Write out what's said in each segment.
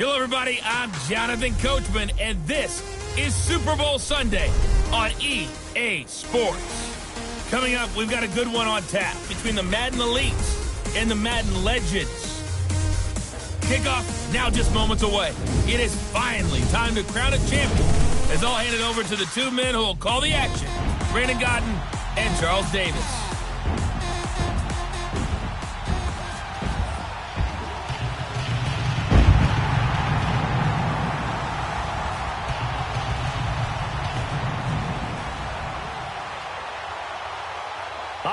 Hello, everybody. I'm Jonathan Coachman, and this is Super Bowl Sunday on EA Sports. Coming up, we've got a good one on tap between the Madden Elites and the Madden Legends. Kickoff now just moments away. It is finally time to crown a champion, as I'll hand it over to the two men who will call the action, Brandon Godden and Charles Davis.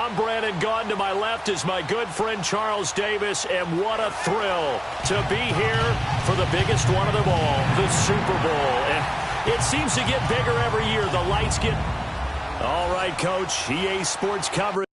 I'm Brandon Godden. To my left is my good friend Charles Davis, and what a thrill to be here for the biggest one of them all, the Super Bowl. And it seems to get bigger every year. The lights get... All right, Coach, EA Sports coverage.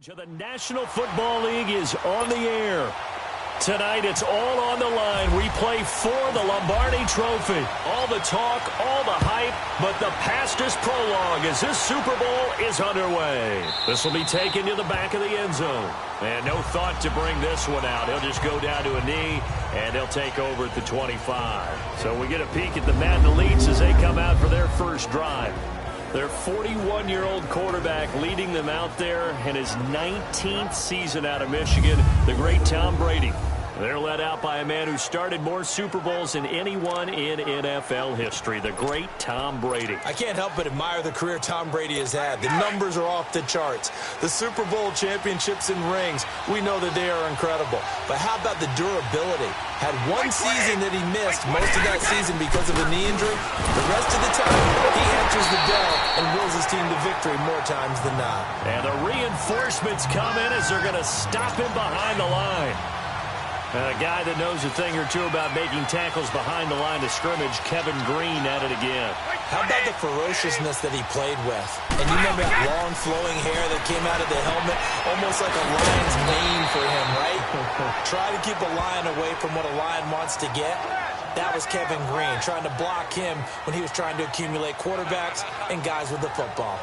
The National Football League is on the air. Tonight, it's all on the line. We play for the Lombardi Trophy. All the talk, all the hype, but the past is prologue as this Super Bowl is underway. This will be taken to the back of the end zone. And no thought to bring this one out. He'll just go down to a knee, and he'll take over at the 25. So we get a peek at the Madden Elites as they come out for their first drive. Their 41-year-old quarterback leading them out there in his 19th season out of Michigan, the great Tom Brady. They're led out by a man who started more Super Bowls than anyone in NFL history, the great Tom Brady. I can't help but admire the career Tom Brady has had. The numbers are off the charts. The Super Bowl championships and rings, we know that they are incredible. But how about the durability? Had one season that he missed, most of that season because of a knee injury. The rest of the time, he answers the bell and wills his team to victory more times than not. And the reinforcements come in as they're going to stop him behind the line. A guy that knows a thing or two about making tackles behind the line of scrimmage, Kevin Green at it again. How about the ferociousness that he played with? And you remember that long flowing hair that came out of the helmet? Almost like a lion's mane for him, right? Try to keep a lion away from what a lion wants to get. That was Kevin Green, trying to block him when he was trying to accumulate quarterbacks and guys with the football.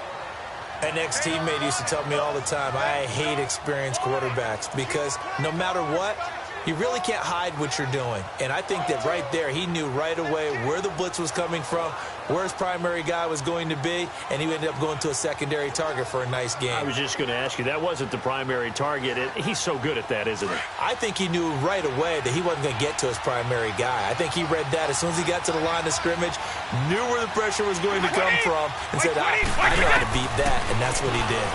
An ex-teammate used to tell me all the time, I hate experienced quarterbacks because no matter what, you really can't hide what you're doing. And I think that right there, he knew right away where the blitz was coming from, where his primary guy was going to be, and he ended up going to a secondary target for a nice game. I was just going to ask you, that wasn't the primary target. He's so good at that, isn't he? I think he knew right away that he wasn't going to get to his primary guy. I think he read that as soon as he got to the line of scrimmage, knew where the pressure was going to come from, and said, I know how to beat that, and that's what he did.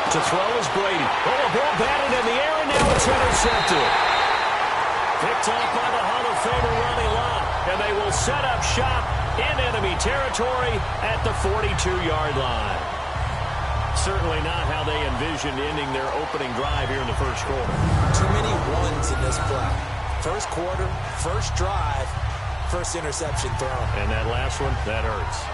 To throw is Brady. Oh, a ball batted in the air, and now it's intercepted. Picked off by the Hall of Famer Ronnie Lott, and they will set up shop in enemy territory at the 42-yard line. Certainly not how they envisioned ending their opening drive here in the first quarter. Too many ones in this play. First quarter, first drive, first interception thrown. And that last one, that hurts.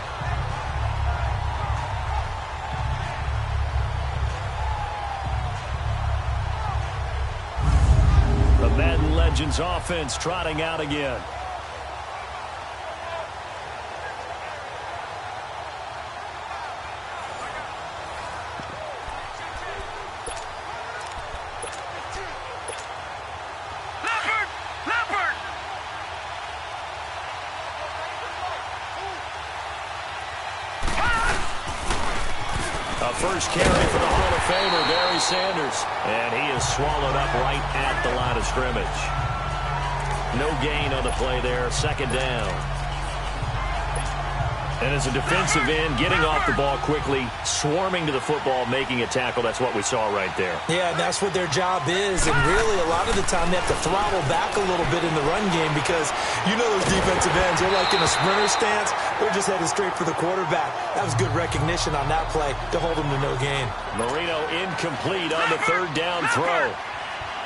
Madden Legends offense trotting out again. First carry for the Hall of Famer, Barry Sanders. And he is swallowed up right at the line of scrimmage. No gain on the play there, second down. And as a defensive end, getting off the ball quickly, swarming to the football, making a tackle, that's what we saw right there. Yeah, that's what their job is. And really, a lot of the time, they have to throttle back a little bit in the run game because you know those defensive ends, they're like in a sprinter stance. They're just headed straight for the quarterback. That was good recognition on that play to hold them to no gain. Marino incomplete on the third down throw.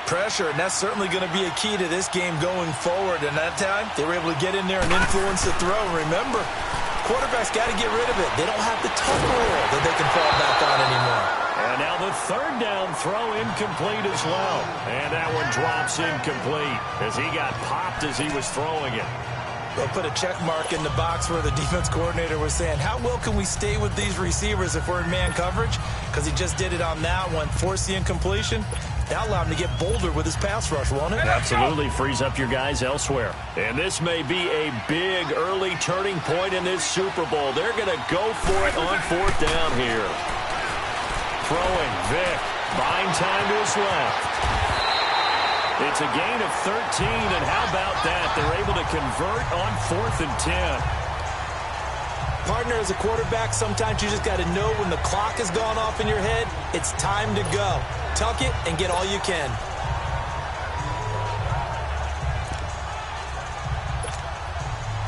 Pressure, and that's certainly going to be a key to this game going forward. And that time, they were able to get in there and influence the throw. Remember, quarterbacks got to get rid of it. They don't have the tunnel roll that they can fall back on anymore. And now the third down throw incomplete as well. And that one drops incomplete as he got popped as he was throwing it. They'll put a check mark in the box where the defense coordinator was saying, how well can we stay with these receivers if we're in man coverage? Because he just did it on that one, forced the incompletion. That'll allow him to get bolder with his pass rush, won't it? Absolutely frees up your guys elsewhere. And this may be a big early turning point in this Super Bowl. They're going to go for it on fourth down here. Throwing, Vic, buying time to his left. It's a gain of 13, and how about that? They're able to convert on 4th and 10. Partner, as a quarterback, sometimes you just got to know when the clock has gone off in your head, it's time to go. Tuck it and get all you can.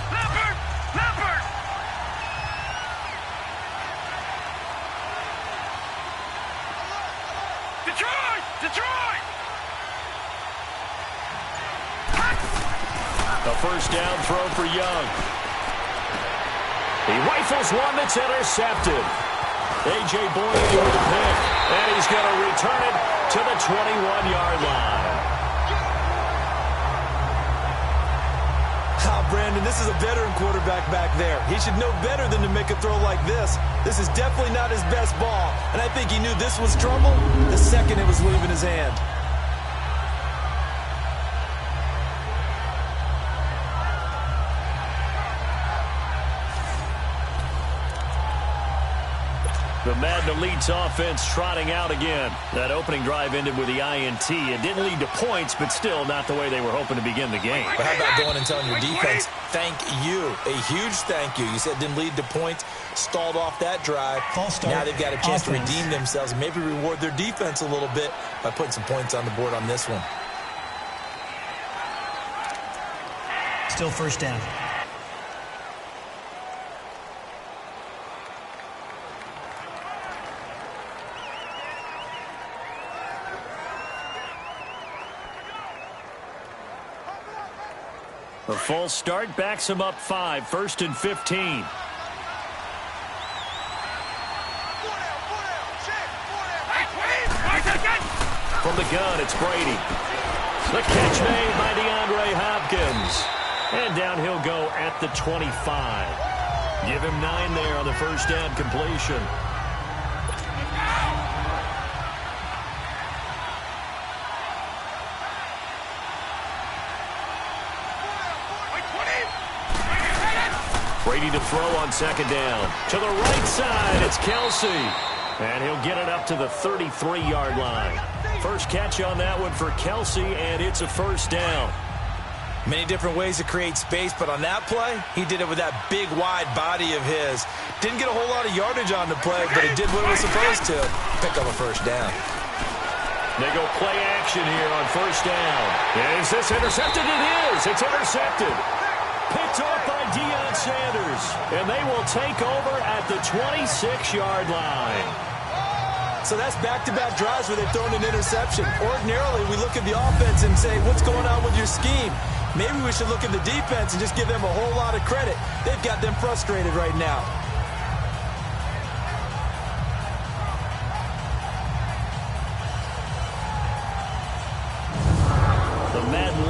Leopard! Detroit! A first down throw for Young. He rifles one that's intercepted. A.J. Boyd with the pick. And he's going to return it to the 21-yard line. Brandon, this is a veteran quarterback back there. He should know better than to make a throw like this. This is definitely not his best ball, and I think he knew this was trouble the second it was leaving his hand. The Madden Elite's offense trotting out again. That opening drive ended with the INT. It didn't lead to points, but still not the way they were hoping to begin the game. But how about going and telling your defense, thank you, a huge thank you. You said didn't lead to points, stalled off that drive. Now they've got a chance to redeem themselves and maybe reward their defense a little bit by putting some points on the board on this one. Still first down. A false start backs him up 5, 1st and 15. From the gun, it's Brady. The catch made by DeAndre Hopkins. And down he'll go at the 25. Give him 9 there on the first down completion. Brady to throw on second down. To the right side, it's Kelsey. And he'll get it up to the 33-yard line. First catch on that one for Kelsey, and it's a first down. Many different ways to create space, but on that play, he did it with that big, wide body of his. Didn't get a whole lot of yardage on the play, but it did what it was supposed to. Pick up a first down. They go play action here on first down. And is this intercepted? It is. It's intercepted. Picked off by Deion Sanders. And they will take over at the 26-yard line. So that's back-to-back drives where they've thrown an interception. Ordinarily, we look at the offense and say, what's going on with your scheme? Maybe we should look at the defense and just give them a whole lot of credit. They've got them frustrated right now.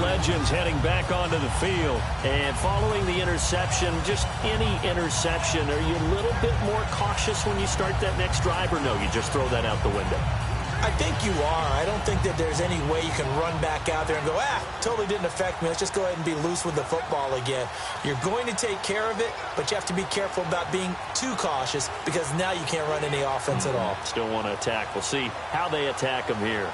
Legends heading back onto the field. And following the interception, just any interception, are you a little bit more cautious when you start that next drive, or no, you just throw that out the window? I think you are. I don't think that there's any way you can run back out there and go, totally didn't affect me. Let's just go ahead and be loose with the football again. You're going to take care of it, but you have to be careful about being too cautious because now you can't run any offense at all. Still want to attack. We'll see how they attack them here.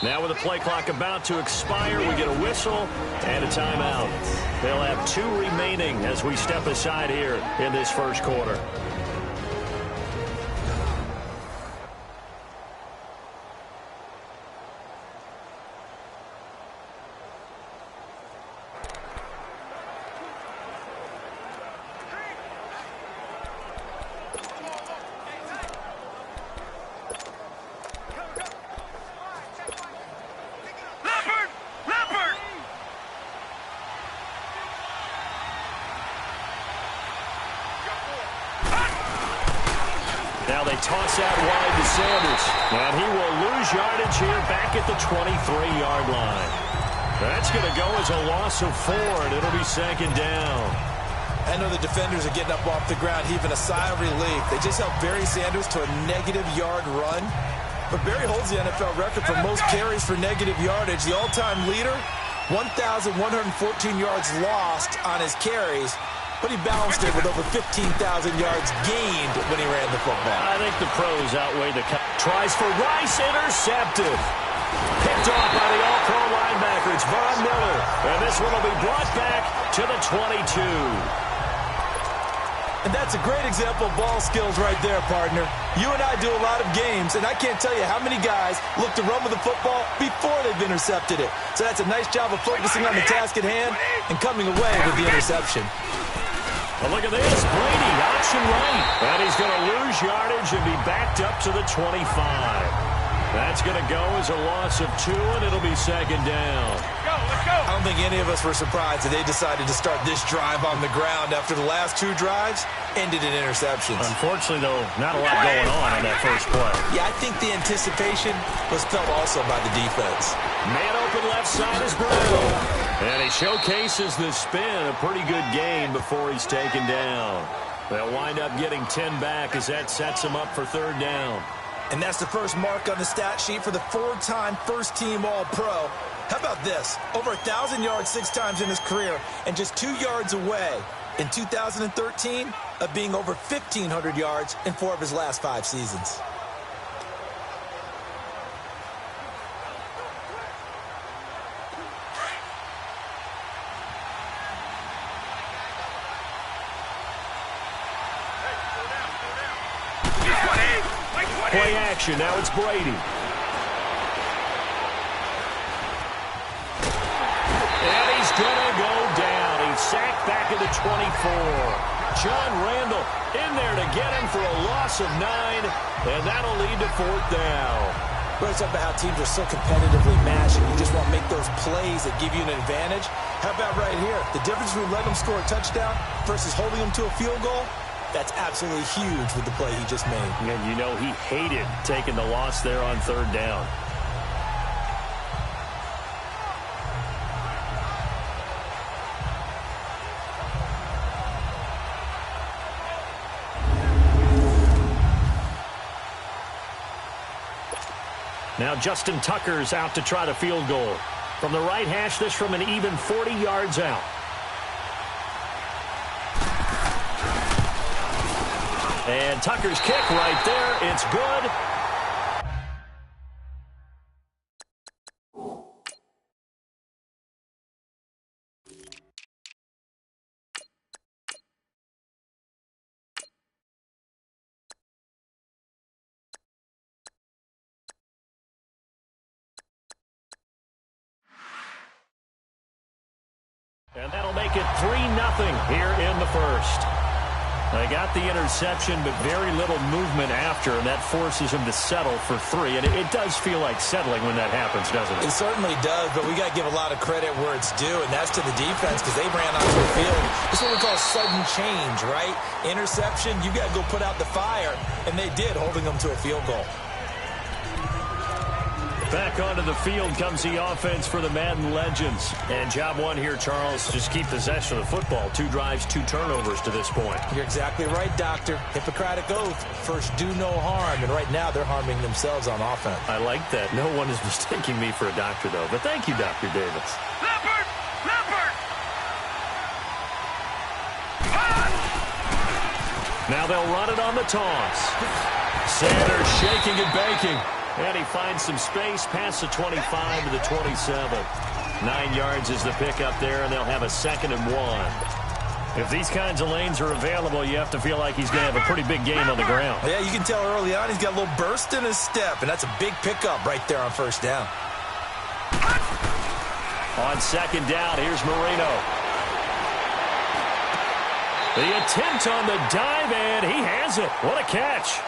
Now with the play clock about to expire, we get a whistle and a timeout. They'll have 2 remaining as we step aside here in this first quarter. Now they toss out wide to Sanders. And he will lose yardage here back at the 23-yard line. That's going to go as a loss of 4, and it'll be second down. I know the defenders are getting up off the ground, heaving a sigh of relief. They just held Barry Sanders to a negative yard run. But Barry holds the NFL record for most carries for negative yardage. The all-time leader, 1,114 yards lost on his carries. But he balanced it with over 15,000 yards gained when he ran the football. I think the pros outweigh the... Tries for Rice, intercepted. Picked off by the all-pro linebacker. It's Von Miller. And this one will be brought back to the 22. And that's a great example of ball skills right there, partner. You and I do a lot of games, and I can't tell you how many guys look to run with the football before they've intercepted it. So that's a nice job of focusing on the task at hand and coming away with the interception. Well, look at this. Brady, option right. And he's going to lose yardage and be backed up to the 25. That's going to go as a loss of 2, and it'll be second down. Let's go. I don't think any of us were surprised that they decided to start this drive on the ground after the last 2 drives ended in interceptions. Unfortunately, though, not a lot going on that first play. Yeah, I think the anticipation was felt also by the defense. Man open left side is Brown. And he showcases the spin. A pretty good game before he's taken down. They'll wind up getting 10 back as that sets him up for third down. And that's the first mark on the stat sheet for the 4-time first-team All-Pro. How about this? Over 1,000 yards 6 times in his career, and just 2 yards away in 2013 of being over 1,500 yards in 4 of his last 5 seasons. Play action. Now it's Brady. And he's going to go down. He's sacked back at the 24. John Randall in there to get him for a loss of 9, and that'll lead to 4th down. We're talking about how teams are so competitively matched, and you just want to make those plays that give you an advantage. How about right here? The difference between letting them score a touchdown versus holding them to a field goal, that's absolutely huge with the play he just made. And you know he hated taking the loss there on 3rd down. Now Justin Tucker's out to try the field goal. From the right hash, this from an even 40 yards out. And Tucker's kick right there. It's good. And that'll make it 3-0 here in the first. They got the interception, but very little movement after, and that forces him to settle for 3. And it does feel like settling when that happens, doesn't it? It certainly does, but we got to give a lot of credit where it's due, and that's to the defense because they ran onto the field. This is what we call sudden change, right? Interception, you got to go put out the fire, and they did, holding them to a field goal. Back onto the field comes the offense for the Madden Legends. And job 1 here, Charles, just keep possession of the football. 2 drives, 2 turnovers to this point. You're exactly right, Doctor. Hippocratic oath. First, do no harm. And right now, they're harming themselves on offense. I like that. No one is mistaking me for a doctor, though. But thank you, Dr. Davis. Leopard! Leopard! Now they'll run it on the toss. Sanders shaking and baking. And he finds some space past the 25 to the 27. 9 yards is the pickup there, and they'll have a 2nd and 1. If these kinds of lanes are available, you have to feel like he's going to have a pretty big game on the ground. Yeah, you can tell early on he's got a little burst in his step, and that's a big pickup right there on 1st down. On 2nd down, here's Marino. The attempt on the dive, and he has it. What a catch.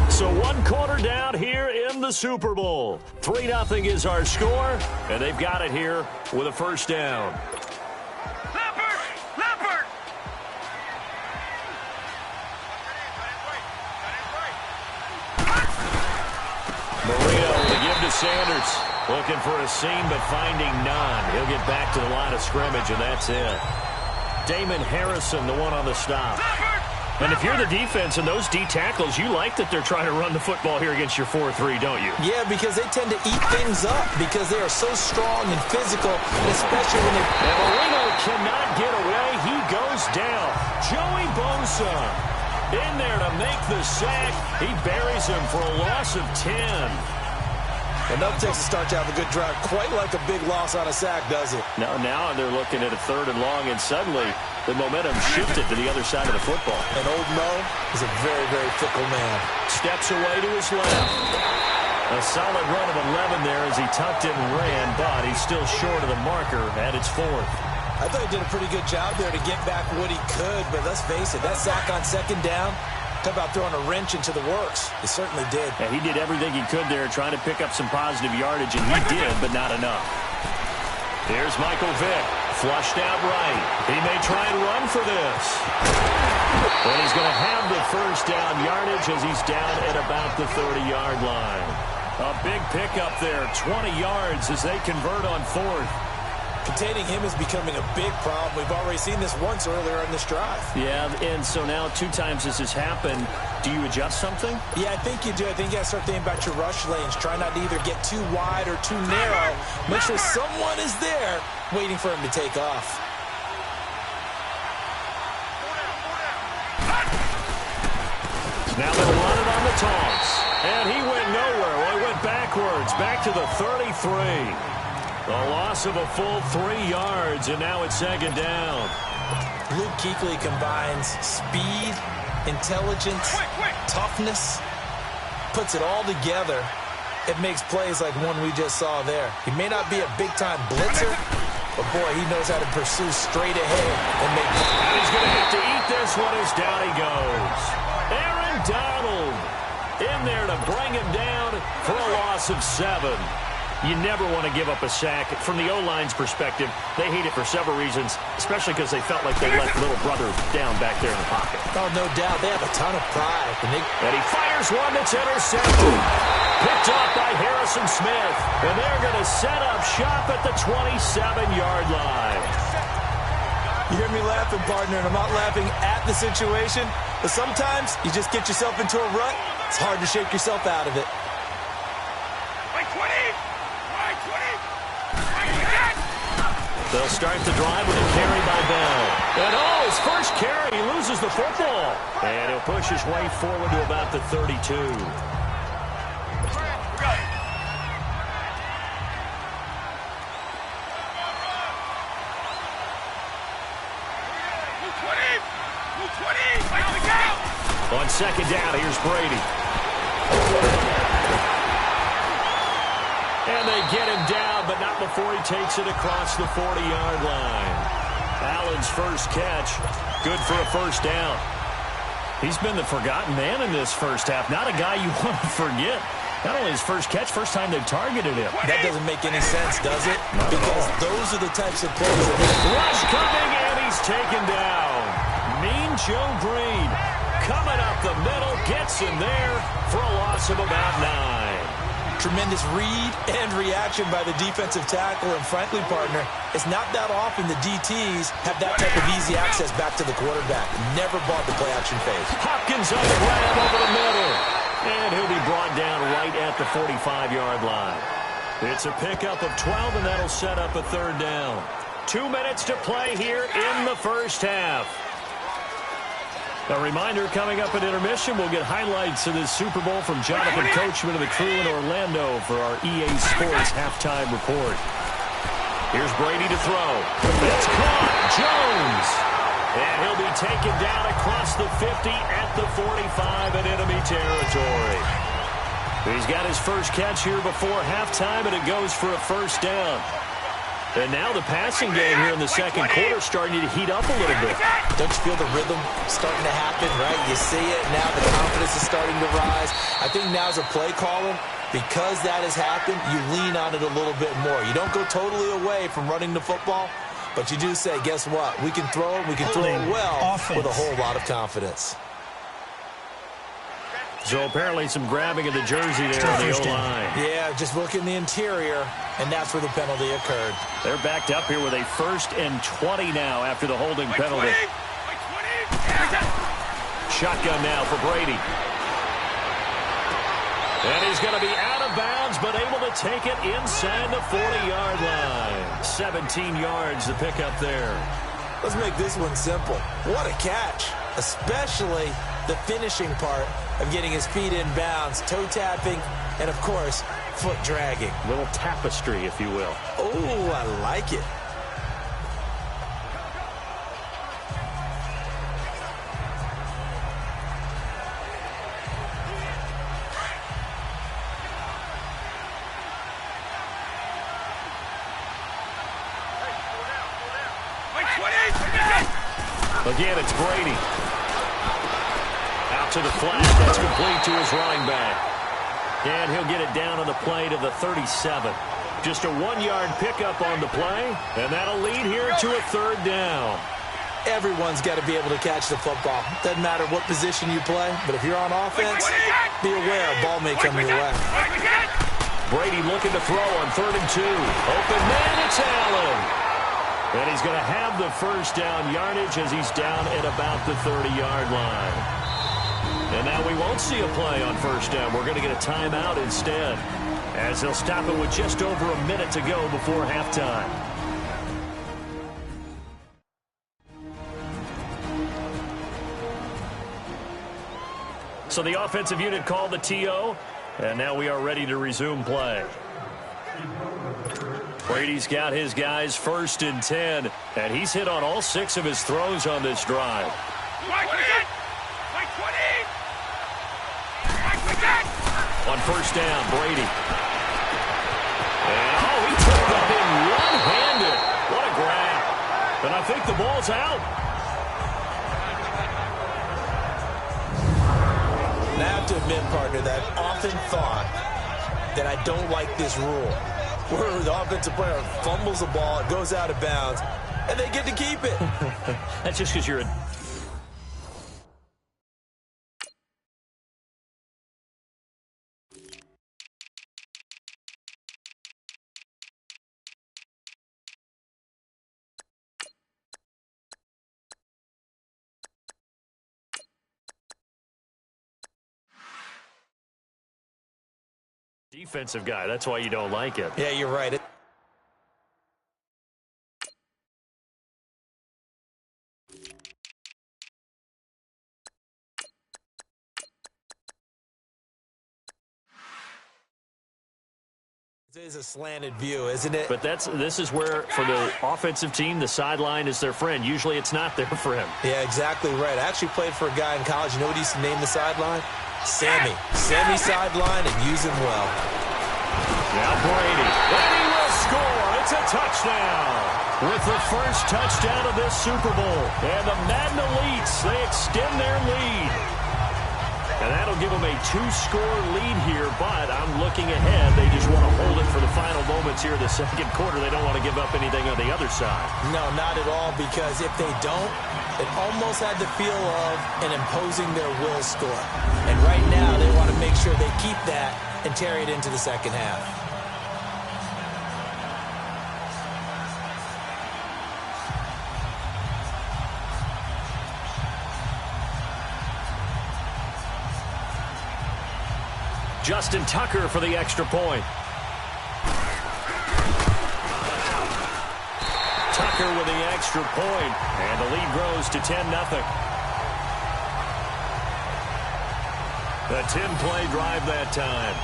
So 1 quarter down here in the Super Bowl. 3-0 is our score, and they've got it here with a 1st down. Leopard! Leopard! Marino to give to Sanders. Looking for a seam, but finding none. He'll get back to the line of scrimmage, and that's it. Damon Harrison, the one on the stop. And if you're the defense and those D tackles, you like that they're trying to run the football here against your 4-3, don't you? Yeah, because they tend to eat things up because they are so strong and physical, especially when they... And Marino cannot get away. He goes down. Joey Bosa in there to make the sack. He buries him for a loss of 10. Enough Texas start to have a good drive, quite like a big loss on a sack, does it? Now they're looking at a 3rd and long, and suddenly the momentum shifted to the other side of the football. And old Mo is a very, very fickle man. Steps away to his left. A solid run of 11 there as he tucked it and ran, but he's still short of the marker at its 4th. I thought he did a pretty good job there to get back what he could, but let's face it, that sack on second down, talk about throwing a wrench into the works. He certainly did. Yeah, he did everything he could there trying to pick up some positive yardage, and he did, but not enough. Here's Michael Vick, flushed out right. He may try and run for this. And he's going to have the first down yardage as he's down at about the 30-yard line. A big pickup there, 20 yards as they convert on fourth. Containing him is becoming a big problem. We've already seen this once earlier in this drive. Yeah, and so now 2 times this has happened. Do you adjust something? Yeah, I think you do. I think you got to start thinking about your rush lanes. Try not to either get too wide or too narrow. Make sure someone is there waiting for him to take off. Now they'll run it on the toss. And he went nowhere. Well, he went backwards, back to the 33. A loss of a full 3 yards, and now it's second down. Luke Kuechly combines speed, intelligence, toughness, puts it all together. It makes plays like one we just saw there. He may not be a big-time blitzer, but, boy, he knows how to pursue straight ahead and make plays. And he's going to have to eat this one as down he goes. Aaron Donald in there to bring him down for a loss of 7. You never want to give up a sack. From the O-line's perspective, they hate it for several reasons, especially because they felt like they let little brother down back there in the pocket. Oh, no doubt. They have a ton of pride. And he fires one that's intercepted. Picked off by Harrison Smith. And they're going to set up shop at the 27-yard line. You hear me laughing, partner, and I'm not laughing at the situation, but sometimes you just get yourself into a rut. It's hard to shake yourself out of it. They'll start the drive with a carry by Bell. And his first carry, he loses the football. And he'll push his way forward to about the 32. On second down, here's Brady. And they get him down, but not before he takes it across the 40-yard line. Allen's first catch, good for a first down. He's been the forgotten man in this first half. Not a guy you want to forget. Not only his first catch, first time they've targeted him. That doesn't make any sense, does it? Because those are the types of plays that... Rush coming, and he's taken down. Mean Joe Green coming up the middle, gets him there for a loss of about 9. Tremendous read and reaction by the defensive tackle, and frankly, partner, it's not that often the DTs have that type of easy access back to the quarterback. Never bought the play-action phase. Hopkins on the grab over the middle, and he'll be brought down right at the 45-yard line. It's a pickup of 12, and that'll set up a third down. 2 minutes to play here in the first half. A reminder, coming up at intermission, we'll get highlights of this Super Bowl from Jonathan Coachman of the crew in Orlando for our EA Sports halftime report. Here's Brady to throw. It's caught. Jones. And he'll be taken down across the 50 at the 45 in enemy territory. He's got his first catch here before halftime, and it goes for a first down. And now the passing game here in the second quarter starting to heat up a little bit. Don't you feel the rhythm starting to happen, right? You see it, now the confidence is starting to rise. I think now as a play caller, because that has happened, you lean on it a little bit more. You don't go totally away from running the football, but you do say, guess what? We can throw it, we can throw it well with a whole lot of confidence. So apparently some grabbing of the jersey there on the O-line. Yeah, just look in the interior, and that's where the penalty occurred. They're backed up here with a 1st and 20 now after the holding penalty. Shotgun now for Brady. And he's going to be out of bounds, but able to take it inside the 40-yard line. 17 yards to pick up there. Let's make this one simple. What a catch, especially the finishing part of getting his feet in bounds, toe tapping, and, of course, foot dragging. Little tapestry, if you will. Oh, I like it. Again, it's Brady. Out to the flat. That's complete to his running back. And he'll get it down on the play to the 37. Just a 1-yard pickup on the play, and that'll lead here to a 3rd down. Everyone's got to be able to catch the football. Doesn't matter what position you play, but if you're on offense, be aware a ball may come your way. Brady looking to throw on 3rd and 2. Open man, it's Allen. And he's going to have the first down yardage as he's down at about the 30-yard line. And now we won't see a play on 1st down. We're going to get a timeout instead, as they'll stop it with just over a minute to go before halftime. So the offensive unit called the TO, and now we are ready to resume play. Brady's got his guys 1st and 10, and he's hit on all 6 of his throws on this drive. On 1st down, Brady. And, he took that thing one-handed. What a grab. And I think the ball's out. And I have to admit, partner, that I've often thought that I don't like this rule, where the offensive player fumbles the ball, it goes out of bounds, and they get to keep it. That's just because you're a... defensive guy. That's why you don't like it. Yeah, you're right. It is a slanted view, isn't it? But this is where, for the offensive team, the sideline is their friend. Usually it's not there for him. Yeah, exactly right. I actually played for a guy in college. You know what he used to name the sideline? Sammy. Sammy sideline, and use him well. Now Brady. And he will score. It's a touchdown. With the first touchdown of this Super Bowl. And the Madden Elites, they extend their lead. And that'll give them a 2-score lead here, but I'm looking ahead. They just want to hold it for the final moments here in the 2nd quarter. They don't want to give up anything on the other side. No, not at all, because if they don't, it almost had the feel of an imposing their will score. And right now, they want to make sure they keep that and carry it into the 2nd half. Justin Tucker for the extra point. Tucker with the extra point, and the lead grows to 10-0. A 10-play drive that time.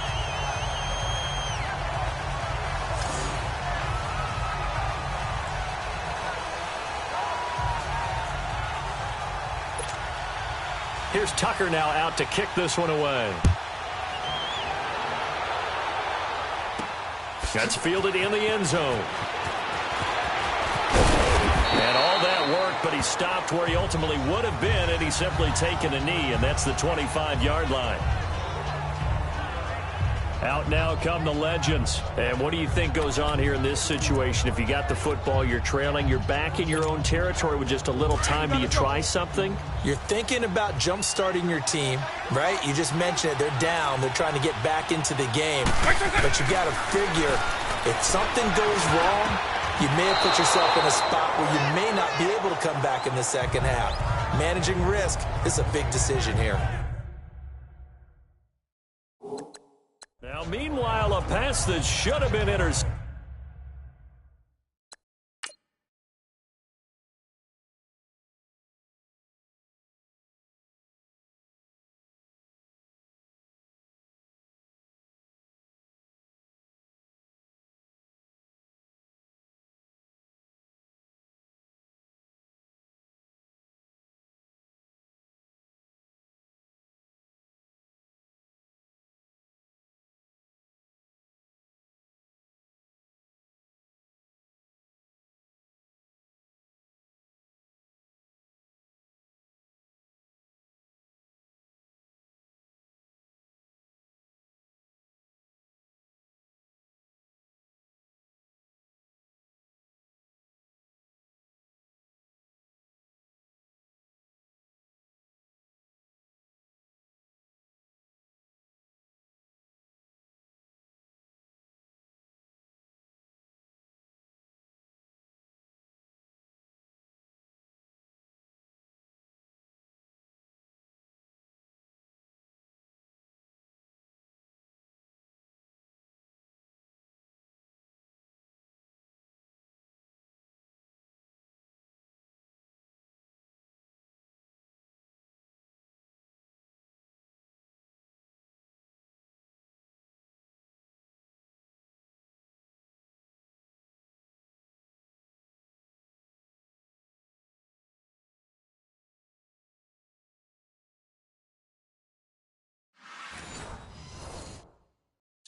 Here's Tucker now out to kick this one away. That's fielded in the end zone. And all that work, but he stopped where he ultimately would have been had he simply taken a knee, and that's the 25-yard line. Out now come the legends. And what do you think goes on here in this situation? If you got the football, you're trailing, you're back in your own territory with just a little time. Do you try something? You're thinking about jump-starting your team, right? You just mentioned it. They're down. They're trying to get back into the game. But you got to figure, if something goes wrong, you may have put yourself in a spot where you may not be able to come back in the 2nd half. Managing risk is a big decision here. Now, meanwhile, a pass that should have been intercepted.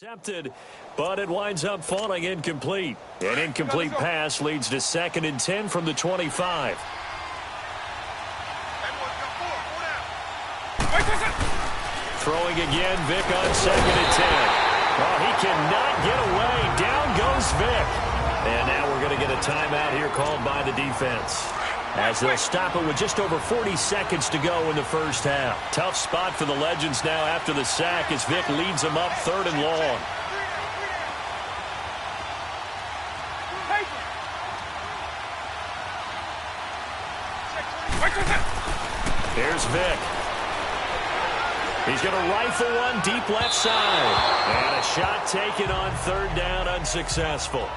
Attempted, but it winds up falling incomplete. An incomplete pass leads to 2nd and 10 from the 25. Throwing again, Vic on 2nd and 10. Oh, he cannot get away. Down goes Vic. And now we're going to get a timeout here called by the defense, as they'll stop it with just over 40 seconds to go in the first half. Tough spot for the Legends now after the sack as Vic leads them up 3rd and long. Here's Vic. He's going to rifle one deep left side. And a shot taken on 3rd down, unsuccessful.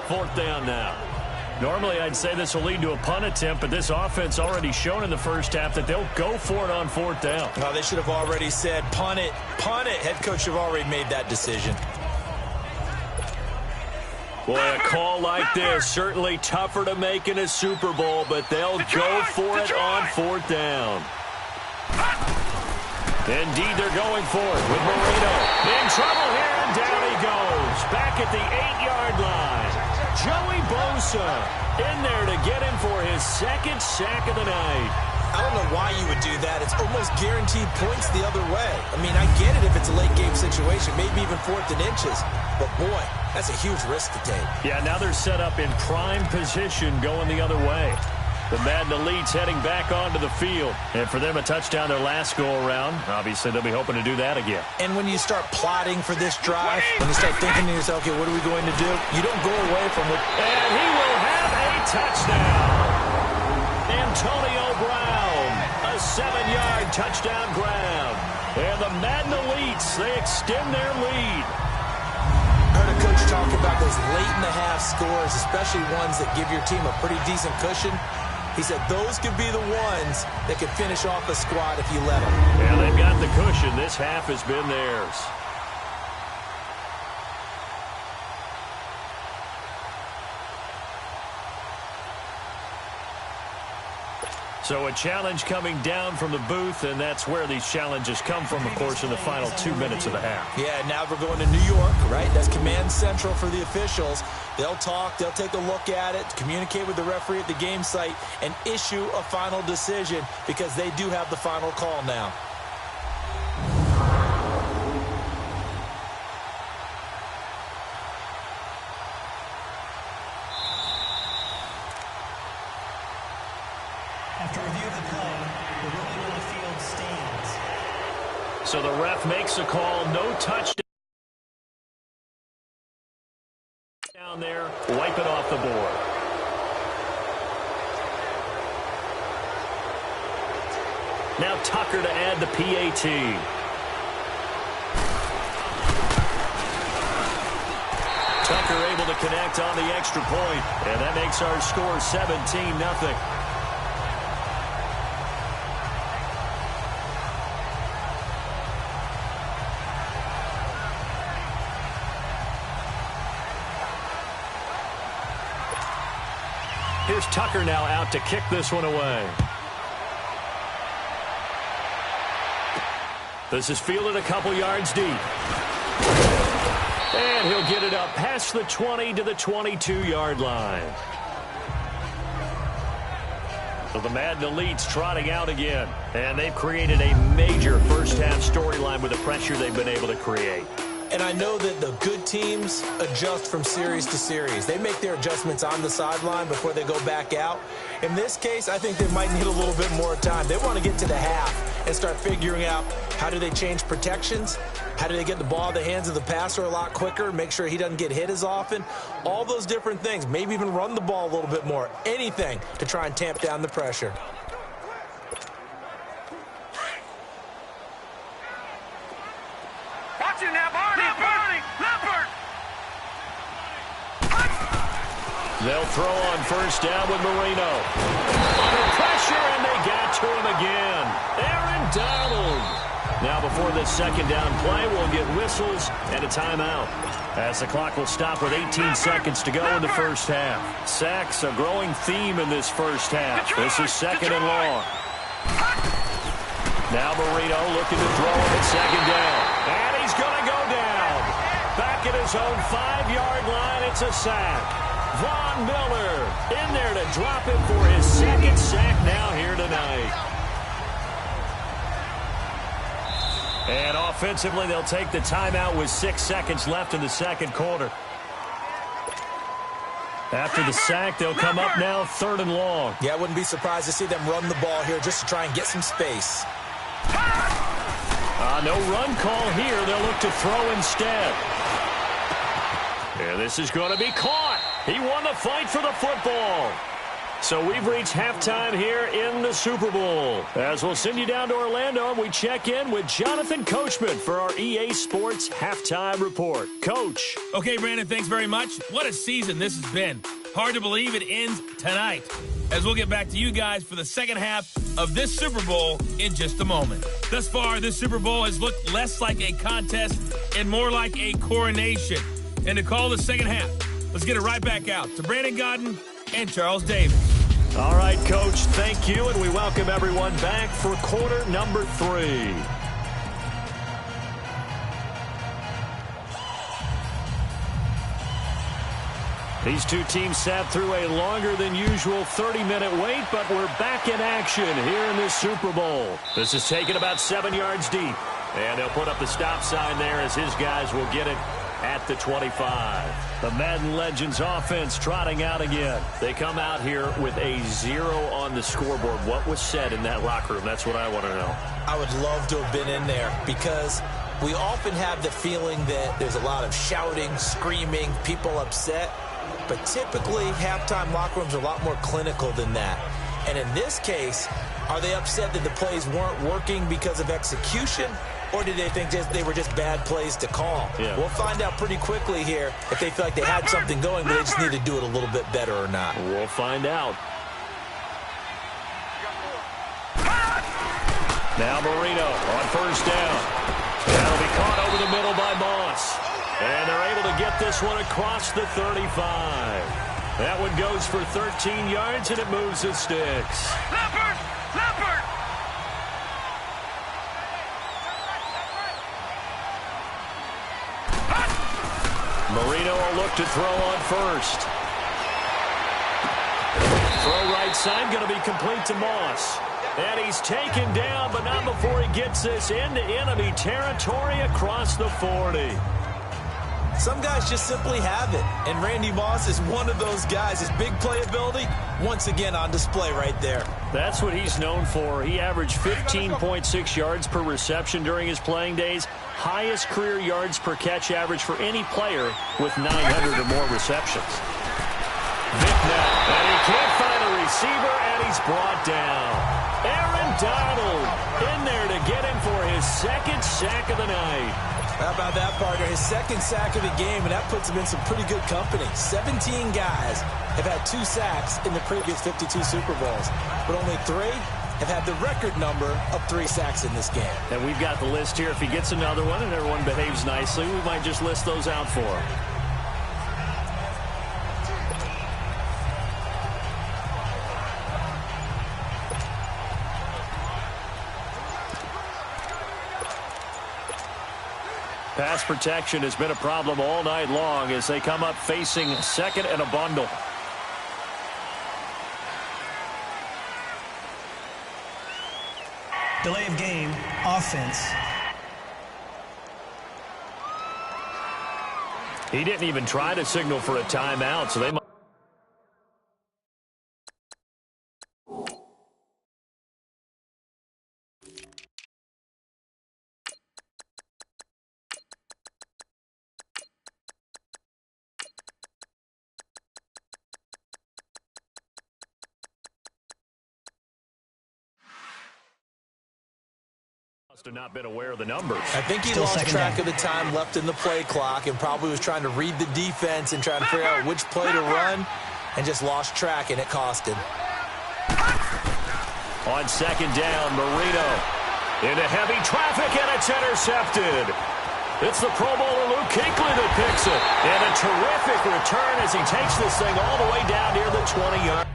4th down now. Normally, I'd say this will lead to a punt attempt, but this offense already shown in the first half that they'll go for it on 4th down. No, they should have already said, punt it, punt it. Head coach should have already made that decision. Boy, a call like this, certainly tougher to make in a Super Bowl, but they'll go for it on 4th down. Indeed, they're going for it with Marino. In trouble here, and down he goes. Back at the 8-yard line. Joey Bosa in there to get him for his 2nd sack of the night. I don't know why you would do that. It's almost guaranteed points the other way. I mean, I get it if it's a late game situation, maybe even 4th and inches. But, boy, that's a huge risk to take. Yeah, now they're set up in prime position going the other way. The Madden Elites heading back onto the field. And for them, a touchdown their last go-around. Obviously, they'll be hoping to do that again. And when you start plotting for this drive, when you start thinking to yourself, okay, what are we going to do? You don't go away from it. And he will have a touchdown. Antonio Brown, a 7-yard touchdown grab. And the Madden Elites, they extend their lead. I heard a coach talk about those late-in-the-half scores, especially ones that give your team a pretty decent cushion. He said those could be the ones that could finish off a squad if you let them. Yeah, they've got the cushion. This half has been theirs. So a challenge coming down from the booth, and that's where these challenges come from, of course, in the final 2 minutes of the half. Yeah, now we're going to New York, right? That's command central for the officials. They'll talk, they'll take a look at it, communicate with the referee at the game site, and issue a final decision because they do have the final call now. After review of the play, the ruling on the field stands. So the ref makes a call, no touchdown. Down there, wipe it off the board. Now Tucker to add the PAT. Tucker able to connect on the extra point, and that makes our score 17-0. Here's Tucker now out to kick this one away. This is fielded a couple yards deep. And he'll get it up past the 20 to the 22-yard line. So the Madden Elites trotting out again. And they've created a major first-half storyline with the pressure they've been able to create. And I know that the good teams adjust from series to series. They make their adjustments on the sideline before they go back out. In this case, I think they might need a little bit more time. They want to get to the half and start figuring out how do they change protections, how do they get the ball in the hands of the passer a lot quicker, make sure he doesn't get hit as often, all those different things. Maybe even run the ball a little bit more. Anything to try and tamp down the pressure. Watch it now, Barney! Leopard! They'll throw on first down with Marino. Under pressure, and they got to him again. Aaron Donald. Now before this second down play, we'll get whistles and a timeout, as the clock will stop with 18 seconds to go in the first half. Sacks, a growing theme in this first half. This is second and long. Now Marino looking to throw him at second down. And he's going to go down. back at his own 5-yard line. It's a sack. Von Miller in there to drop him for his second sack now here tonight. And offensively, they'll take the timeout with 6 seconds left in the second quarter. After the sack, they'll come up now 3rd and long. Yeah, I wouldn't be surprised to see them run the ball here just to try and get some space. No run call here. They'll look to throw instead. And this is going to be caught. He won the fight for the football. So we've reached halftime here in the Super Bowl. As we'll send you down to Orlando, and we check in with Jonathan Coachman for our EA Sports Halftime Report. Coach. Okay, Brandon, thanks very much. What a season this has been. Hard to believe it ends tonight, as we'll get back to you guys for the second half of this Super Bowl in just a moment. Thus far, this Super Bowl has looked less like a contest and more like a coronation. And to call the second half, let's get it right back out to Brandon Godden and Charles Davis. All right, Coach, thank you, and we welcome everyone back for quarter number 3. These two teams sat through a longer than usual 30-minute wait, but we're back in action here in this Super Bowl. This is taken about 7 yards deep, and they'll put up the stop sign there as his guys will get it at the 25. The Madden Legends offense trotting out again. They come out here with a 0 on the scoreboard. What was said in that locker room? That's what I want to know. I would love to have been in there because we often have the feeling that there's a lot of shouting, screaming, people upset. But typically, halftime locker rooms are a lot more clinical than that. And in this case, are they upset that the plays weren't working because of execution? Or did they think they were just bad plays to call? Yeah. We'll find out pretty quickly here if they feel like they had something going, but they just need to do it a little bit better or not. We'll find out. Now Marino on first down. That'll be caught over the middle by Moss. And they're able to get this one across the 35. That one goes for 13 yards, and it moves the sticks. Leopard! Leopard! Marino will look to throw on first. Throw right side, going to be complete to Moss. And he's taken down, but not before he gets this into enemy territory across the 40. Some guys just simply have it, and Randy Moss is one of those guys. His big playability, once again on display right there. That's what he's known for. He averaged 15.6 yards per reception during his playing days. Highest career yards per catch average for any player with 900 or more receptions. Vic now, and he can't find a receiver, and he's brought down. Aaron Donald in there to get him for his second sack of the night. How about that, partner? His second sack of the game, and that puts him in some pretty good company. 17 guys have had 2 sacks in the previous 52 Super Bowls, but only 3 have had the record number of 3 sacks in this game. And we've got the list here. If he gets another one and everyone behaves nicely, we might just list those out for him. Pass protection has been a problem all night long as they come up facing second and a bundle. Delay of game, offense. He didn't even try to signal for a timeout, so they might. Must have not been aware of the numbers. I think he lost track of the time left in the play clock and probably was trying to read the defense and trying to figure out which play to run and just lost track, and it cost him. On second down, Marino into heavy traffic, and it's intercepted. It's the Pro Bowler Luke Kuechly that picks it. And a terrific return as he takes this thing all the way down near the 20-yard.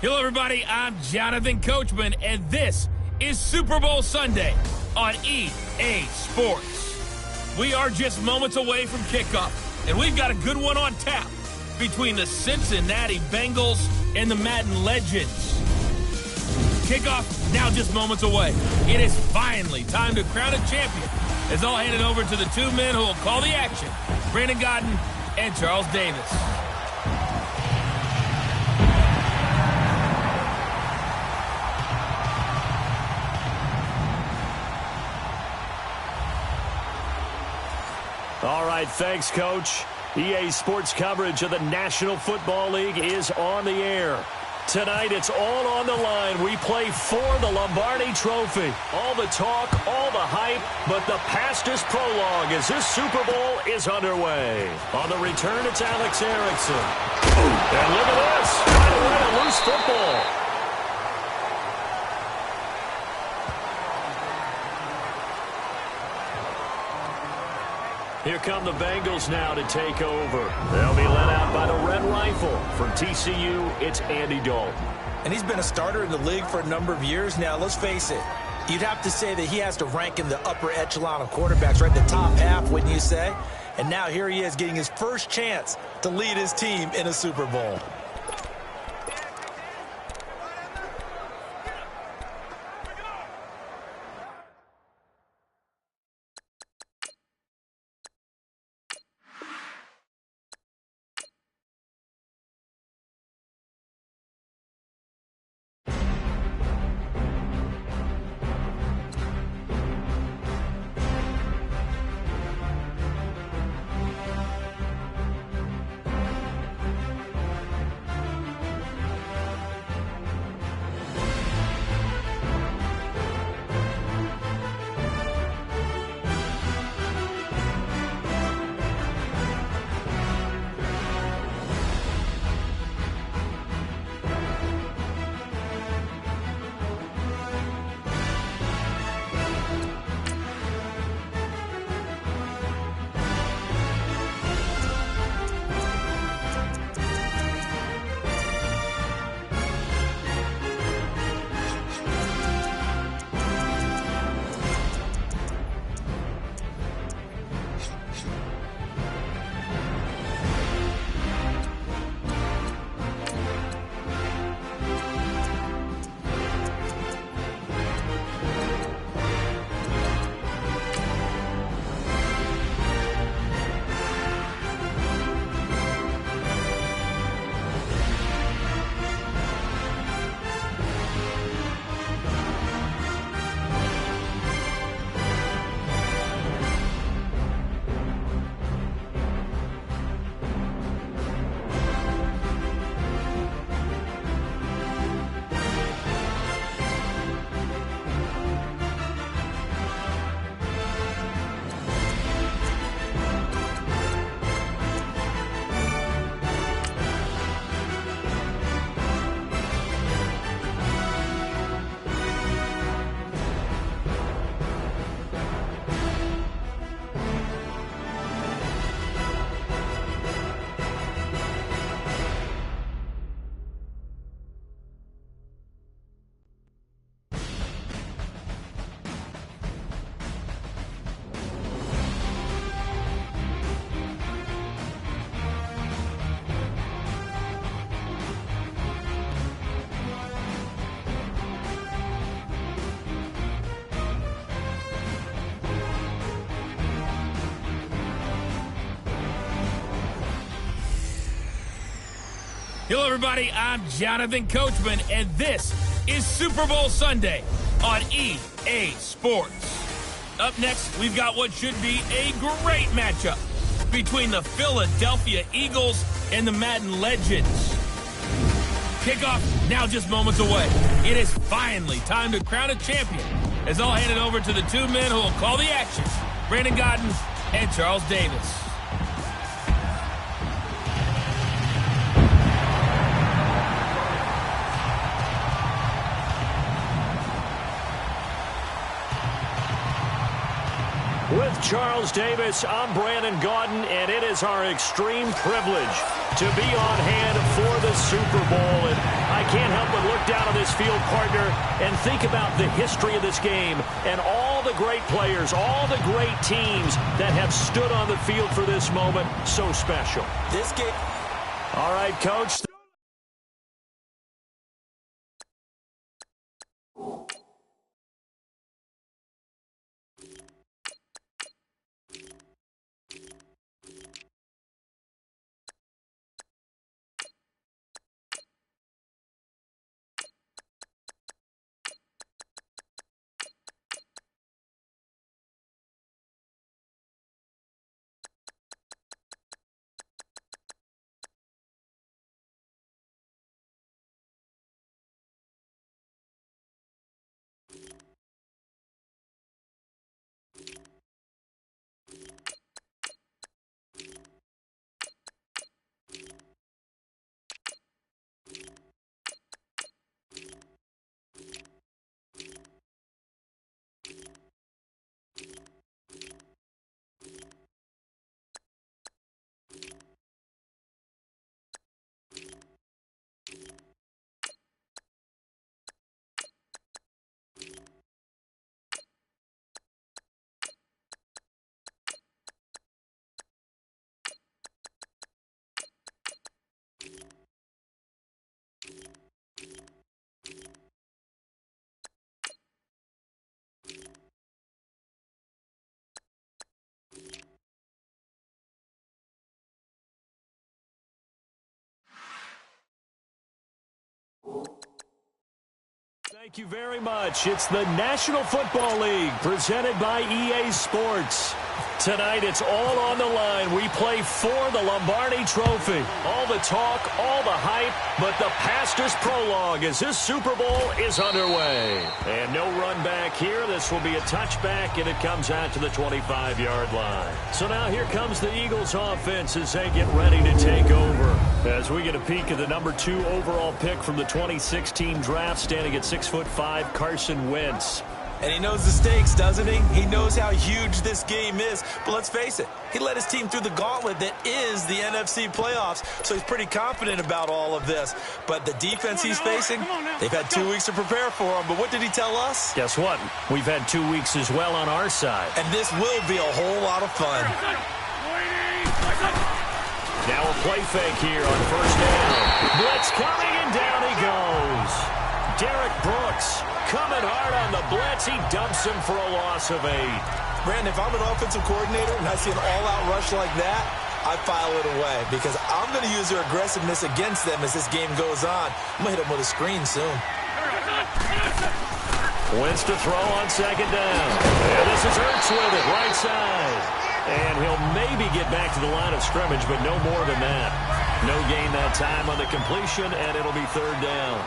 Hello, everybody. I'm Jonathan Coachman, and this is Super Bowl Sunday on EA Sports. We are just moments away from kickoff, and we've got a good one on tap between the Cincinnati Bengals and the Madden Legends. Kickoff now just moments away. It is finally time to crown a champion, as I'll hand it over to the two men who will call the action, Brandon Gaudin and Charles Davis. All right, thanks, Coach. EA Sports coverage of the National Football League is on the air. Tonight, it's all on the line. We play for the Lombardi Trophy. All the talk, all the hype, but the past is prologue as this Super Bowl is underway. On the return, it's Alex Erickson. And look at this. Right away, a loose football. Here come the Bengals now to take over. They'll be led out by the Red Rifle. From TCU, it's Andy Dalton. And he's been a starter in the league for a number of years now. Let's face it, you'd have to say that he has to rank in the upper echelon of quarterbacks, right? The top half, wouldn't you say? And now here he is getting his first chance to lead his team in a Super Bowl. Hello, everybody. I'm Jonathan Coachman, and this is Super Bowl Sunday on EA Sports. Up next, we've got what should be a great matchup between the Philadelphia Eagles and the Madden Legends. Kickoff now just moments away. It is finally time to crown a champion, as I'll hand it over to the two men who will call the action, Brandon Gaudin and Charles Davis. With Charles Davis. I'm Brandon Gaudin, and it is our extreme privilege to be on hand for the Super Bowl. And I can't help but look down on this field, partner, and think about the history of this game and all the great players, all the great teams that have stood on the field for this moment. So special. This game. All right, Coach. Thank you very much. It's the National Football League presented by EA Sports. Tonight, it's all on the line. We play for the Lombardi Trophy. All the talk, all the hype, but the pastor's prologue as this Super Bowl is underway. And no run back here. This will be a touchback, and it comes out to the 25-yard line. So now here comes the Eagles offense as they get ready to take over. As we get a peek at the number 2 overall pick from the 2016 draft, standing at 6'5", Carson Wentz. And he knows the stakes, doesn't he? He knows how huge this game is. But let's face it, he led his team through the gauntlet that is the NFC playoffs. So he's pretty confident about all of this. But the defense he's facing, they've had 2 weeks to prepare for him. But what did he tell us? Guess what? We've had 2 weeks as well on our side. And this will be a whole lot of fun. Now a play fake here on first down. Blitz coming, and down he goes. Derek Brooks coming hard on the blitz. He dumps him for a loss of 8. Brandon, if I'm an offensive coordinator and I see an all-out rush like that, I file it away because I'm going to use their aggressiveness against them as this game goes on. I'm going to hit them with a screen soon. Wentz to throw on second down. And this is Ertz with it, right side. And he'll maybe get back to the line of scrimmage, but no more than that. No gain that time on the completion, and it'll be third down.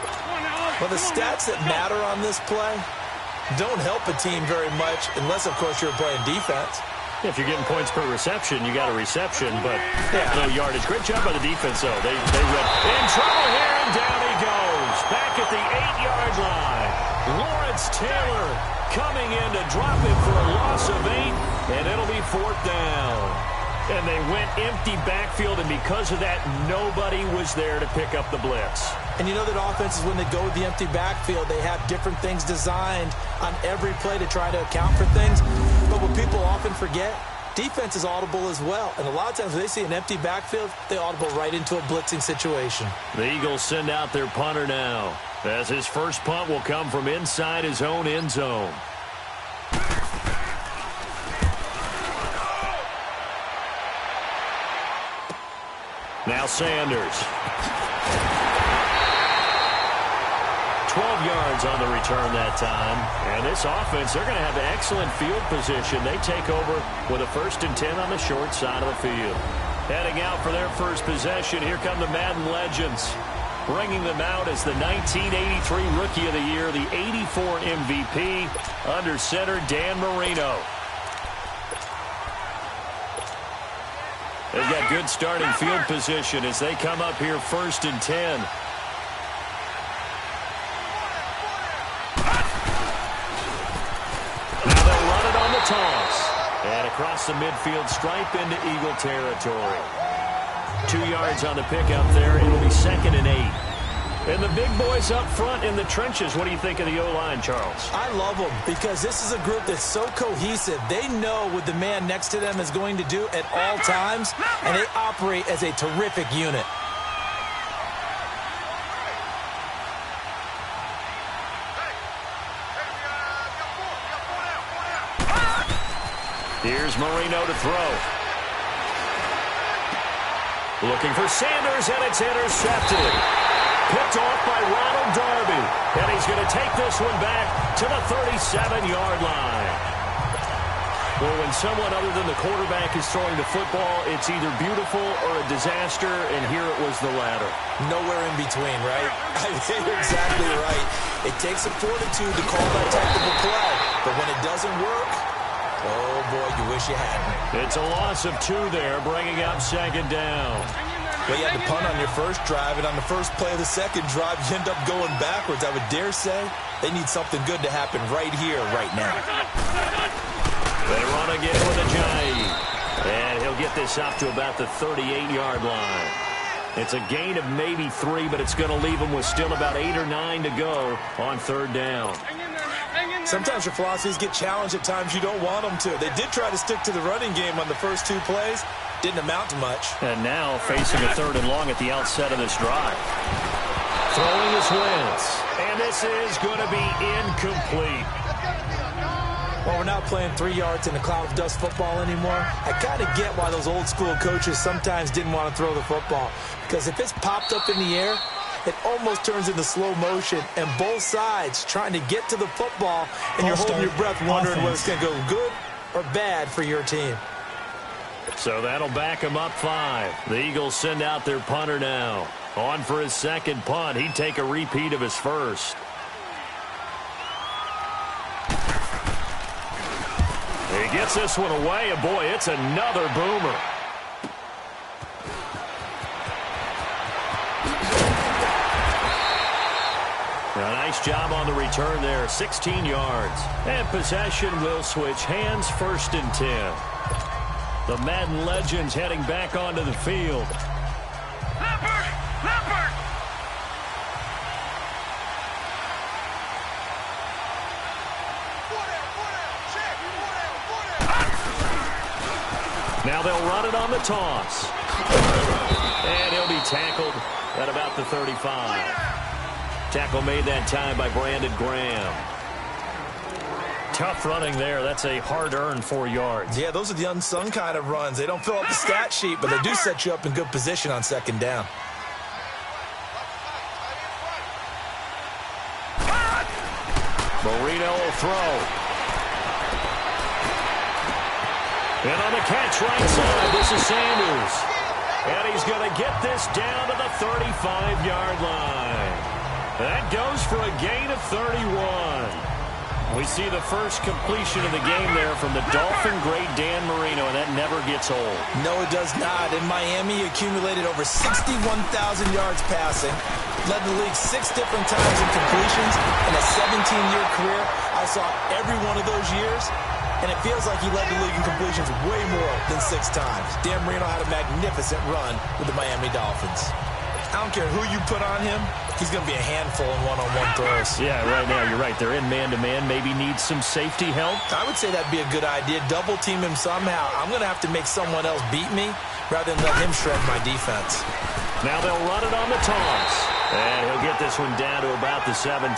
Well, the stats that matter on this play don't help a team very much unless, of course, you're playing defense. If you're getting points per reception, you got a reception, but no yardage. Great job by the defense, though. They read in trouble here, and down he goes. Back at the 8-yard line. Lawrence Taylor coming in to drop him for a loss of 8, and it'll be fourth down. And they went empty backfield, and because of that, nobody was there to pick up the blitz. And you know that offenses, when they go with the empty backfield, they have different things designed on every play to try to account for things. But what people often forget, defense is audible as well. And a lot of times when they see an empty backfield, they audible right into a blitzing situation. The Eagles send out their punter now, as his first punt will come from inside his own end zone. Now Sanders. 12 yards on the return that time. And this offense, they're going to have excellent field position. They take over with a 1st and 10 on the short side of the field. Heading out for their first possession, here come the Madden legends. Bringing them out as the 1983 Rookie of the Year, the 84 MVP, under center Dan Marino. They've got good starting field position as they come up here 1st and 10. Now they'll run it on the toss. And across the midfield stripe into Eagle territory. 2 yards on the pickup there. It'll be 2nd and 8. And the big boys up front in the trenches. What do you think of the O-line, Charles? I love them because this is a group that's so cohesive. They know what the man next to them is going to do at all times, and they operate as a terrific unit. Here's Marino to throw. Looking for Sanders, and it's intercepted. Picked off by Ronald Darby. And he's going to take this one back to the 37-yard line. Well, when someone other than the quarterback is throwing the football, it's either beautiful or a disaster, and here it was the latter. Nowhere in between, right? You're exactly right. It takes some fortitude to call that technical play. But when it doesn't work, oh, boy, you wish you hadn't. It's a loss of 2 there, bringing up 2nd down. Well, you had to punt on your first drive, and on the first play of the second drive, you end up going backwards. I would dare say they need something good to happen right here, right now. They run again with Ajayi. And he'll get this up to about the 38-yard line. It's a gain of maybe 3, but it's going to leave them with still about 8 or 9 to go on 3rd down. Sometimes your philosophies get challenged at times you don't want them to. They did try to stick to the running game on the first 2 plays. Didn't amount to much. And now facing a 3rd and long at the outset of this drive. Throwing is Wentz. And this is going to be incomplete. Well, we're not playing 3 yards in a cloud of dust football anymore. I kind of get why those old school coaches sometimes didn't want to throw the football. Because if it's popped up in the air, it almost turns into slow motion, and both sides trying to get to the football, and you're holding your breath wondering whether it's going to go good or bad for your team. So that'll back him up 5. The Eagles send out their punter now. On for his 2nd punt. He'd take a repeat of his first. He gets this one away, and boy, it's another boomer. A nice job on the return there, 16 yards. And possession will switch hands, 1st and 10. The Madden legends heading back onto the field. Leopard! Leopard! Now they'll run it on the toss. And he'll be tackled at about the 35. Tackle made that time by Brandon Graham. Tough running there. That's a hard-earned 4 yards. Yeah, those are the unsung kind of runs. They don't fill up the stat sheet, but they do set you up in good position on 2nd down. Marino will throw. And on the catch right side, this is Sanders. And he's going to get this down to the 35-yard line. That goes for a gain of 31. We see the first completion of the game there from the Dolphin great Dan Marino, and that never gets old. No, it does not. In Miami, he accumulated over 61,000 yards passing, led the league 6 different times in completions. In a 17-year career, I saw every one of those years, and it feels like he led the league in completions way more than 6 times. Dan Marino had a magnificent run with the Miami Dolphins. I don't care who you put on him, he's going to be a handful in one-on-one throws. Yeah, right now you're right. They're in man-to-man. Maybe needs some safety help. I would say that'd be a good idea. Double team him somehow. I'm going to have to make someone else beat me rather than let him shred my defense. Now they'll run it on the toss. And he'll get this one down to about the 17.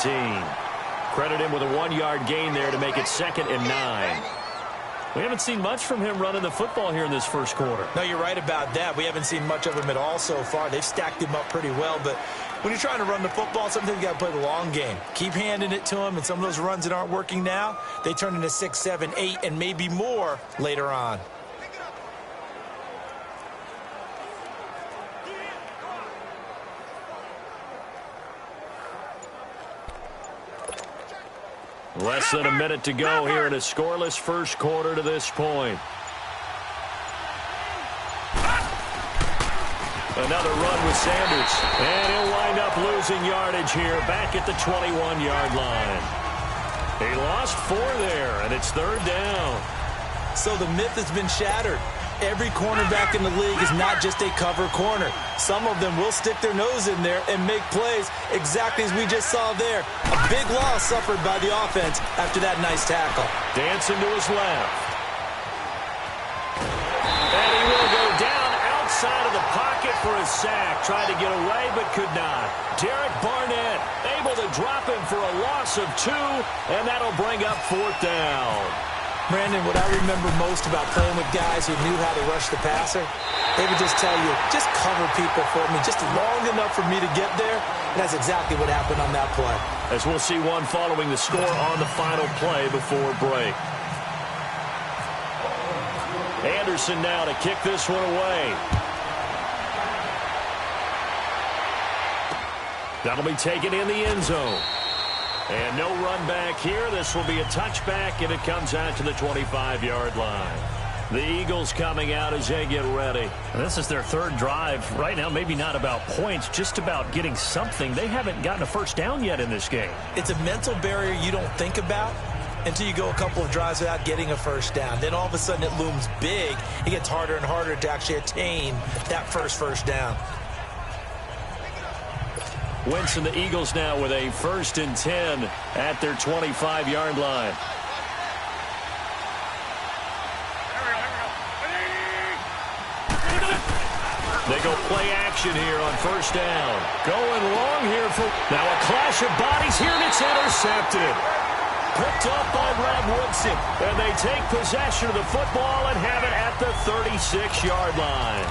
Credit him with a 1-yard gain there to make it 2nd and 9. We haven't seen much from him running the football here in this first quarter. No, you're right about that. We haven't seen much of him at all so far. They've stacked him up pretty well, but when you're trying to run the football, sometimes you got to play the long game. Keep handing it to him, and some of those runs that aren't working now, they turn into 6, 7, 8, and maybe more later on. Less than a minute to go here in a scoreless first quarter to this point. Another run with Sanders. And he'll wind up losing yardage here back at the 21-yard line. He lost 4 there, and it's 3rd down. So the myth has been shattered. Every cornerback in the league is not just a cover corner. Some of them will stick their nose in there and make plays exactly as we just saw there. A big loss suffered by the offense after that nice tackle. Dancing to his left. And he will go down outside of the pocket for a sack. Tried to get away but could not. Derek Barnett able to drop him for a loss of 2, and that'll bring up 4th down. Brandon, what I remember most about playing with guys who knew how to rush the passer, they would just tell you, just cover people for me, just long enough for me to get there. And that's exactly what happened on that play. As we'll see one following the score on the final play before break. Anderson now to kick this one away. That'll be taken in the end zone. And no run back here. This will be a touchback, and it comes out to the 25-yard line. The Eagles coming out as they get ready. And this is their 3rd drive. Right now, maybe not about points, just about getting something. They haven't gotten a first down yet in this game. It's a mental barrier you don't think about until you go a couple of drives without getting a first down. Then all of a sudden it looms big. It gets harder and harder to actually attain that first down. Wentz and the Eagles now with a 1st and 10 at their 25-yard line. They go play action here on 1st down. Going long here for now a clash of bodies here, and it's intercepted. Picked up by Rod Woodson, and they take possession of the football and have it at the 36-yard line.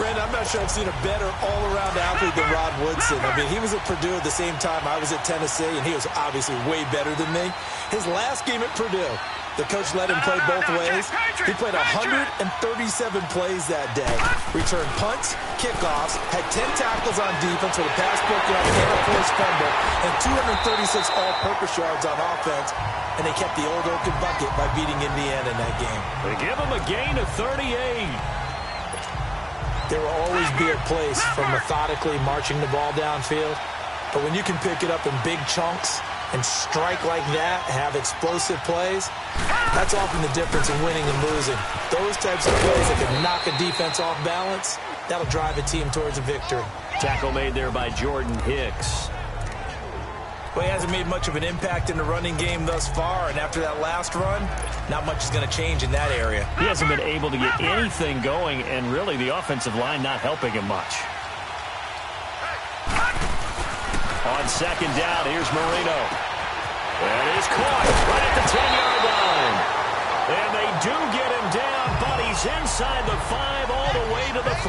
Brandon, I'm not sure I've seen a better all-around athlete than Rod Woodson. I mean, he was at Purdue at the same time I was at Tennessee, and he was obviously way better than me. His last game at Purdue, the coach let him play both ways. He played 137 plays that day. Returned punts, kickoffs, had 10 tackles on defense with a pass broken up and a forced fumble, and 236 all-purpose yards on offense. And they kept the old Oaken bucket by beating Indiana in that game. They give him a gain of 38. There will always be a place for methodically marching the ball downfield. But when you can pick it up in big chunks and strike like that, have explosive plays, that's often the difference in winning and losing. Those types of plays that can knock a defense off balance, that'll drive a team towards a victory. Tackle made there by Jordan Hicks. Well, he hasn't made much of an impact in the running game thus far, and after that last run, not much is going to change in that area. He hasn't been able to get anything going, and really the offensive line not helping him much. On 2nd down, here's Marino. And he's caught right at the 10-yard line. And they do get him down, but he's inside the 5 all the way to the 3.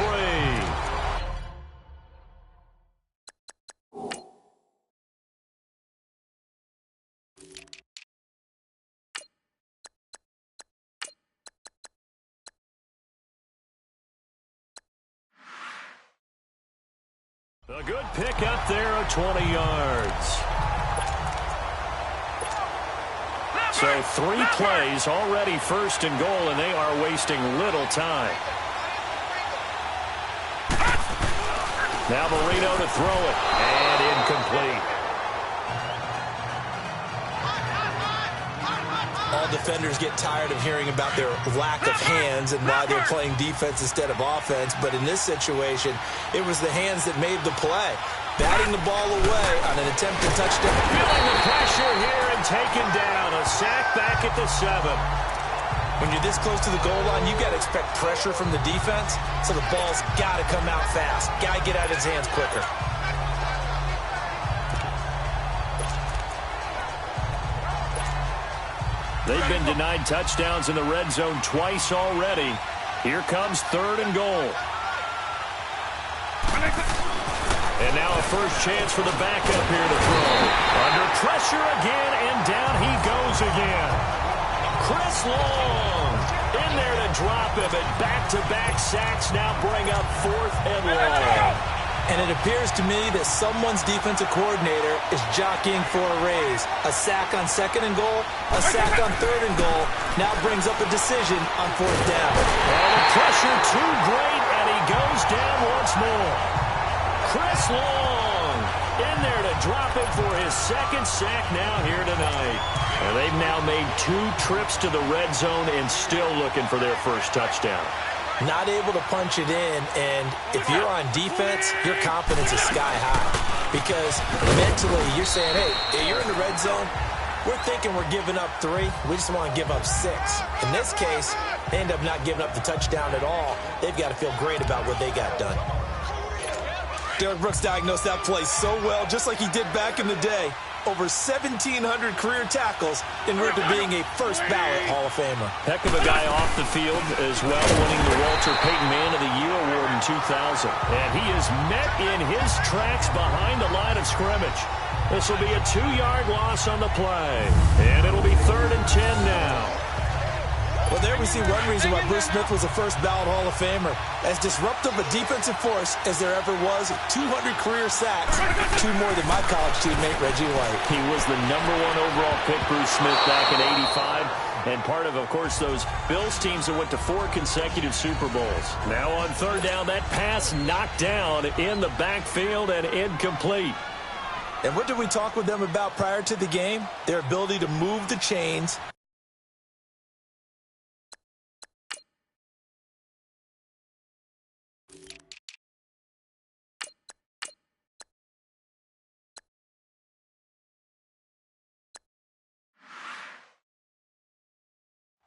A good pick up there of 20 yards. So 3 plays already 1st and goal, and they are wasting little time. Now Marino to throw it, and incomplete. All defenders get tired of hearing about their lack of hands and why they're playing defense instead of offense. But in this situation, it was the hands that made the play. Batting the ball away on an attempted touchdown. Feeling the pressure here and taken down. A sack back at the 7. When you're this close to the goal line, you got to expect pressure from the defense. So the ball's got to come out fast. Got to get out of his hands quicker. They've been denied touchdowns in the red zone twice already. Here comes 3rd and goal. And now a first chance for the backup here to throw. Under pressure again, and down he goes again. Chris Long in there to drop him, and back-to-back sacks now bring up 4th and long. And it appears to me that someone's defensive coordinator is jockeying for a raise. A sack on 2nd and goal, a sack on 3rd and goal, now brings up a decision on 4th down. And the pressure too great, and he goes down once more. Chris Long in there to drop it for his second sack now here tonight. And they've now made 2 trips to the red zone and still looking for their first touchdown. Not able to punch it in, and if you're on defense, your confidence is sky high. Because mentally, you're saying, hey, you're in the red zone. We're thinking we're giving up 3. We just want to give up 6. In this case, they end up not giving up the touchdown at all. They've got to feel great about what they got done. Derek Brooks diagnosed that play so well, just like he did back in the day. Over 1,700 career tackles en route to being a first-ballot Hall of Famer. Heck of a guy off the field as well, winning the Walter Payton Man of the Year award in 2000. And he is met in his tracks behind the line of scrimmage. This will be a 2-yard loss on the play. And it'll be 3rd and 10 now. Well, there we see one reason why Bruce Smith was a first-ballot Hall of Famer. As disruptive a defensive force as there ever was, 200 career sacks, 2 more than my college teammate, Reggie White. He was the #1 overall pick, Bruce Smith, back in '85. And part of course, those Bills teams that went to 4 consecutive Super Bowls. Now on 3rd down, that pass knocked down in the backfield and incomplete. And what did we talk with them about prior to the game? Their ability to move the chains.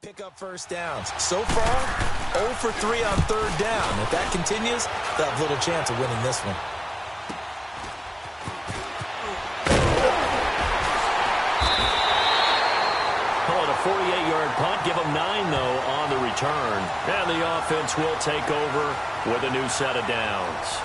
Pick up first downs. So far, 0 for 3 on 3rd down. If that continues, they'll have little chance of winning this one. Call it a 48-yard punt. Give them 9, though, on the return. And the offense will take over with a new set of downs.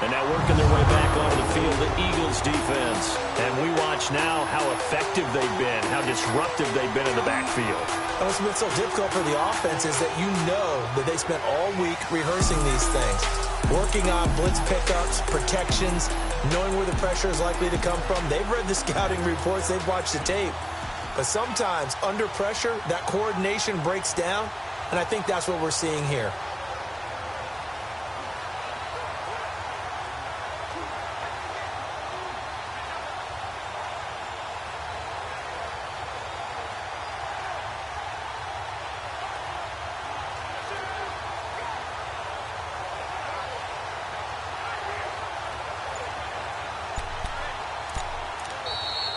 And now working their way back onto the field, the Eagles defense. And we watch now how effective they've been, how disruptive they've been in the backfield. And what's been so difficult for the offense is that you know that they spent all week rehearsing these things, working on blitz pickups, protections, knowing where the pressure is likely to come from. They've read the scouting reports. They've watched the tape. But sometimes, under pressure, that coordination breaks down, and I think that's what we're seeing here.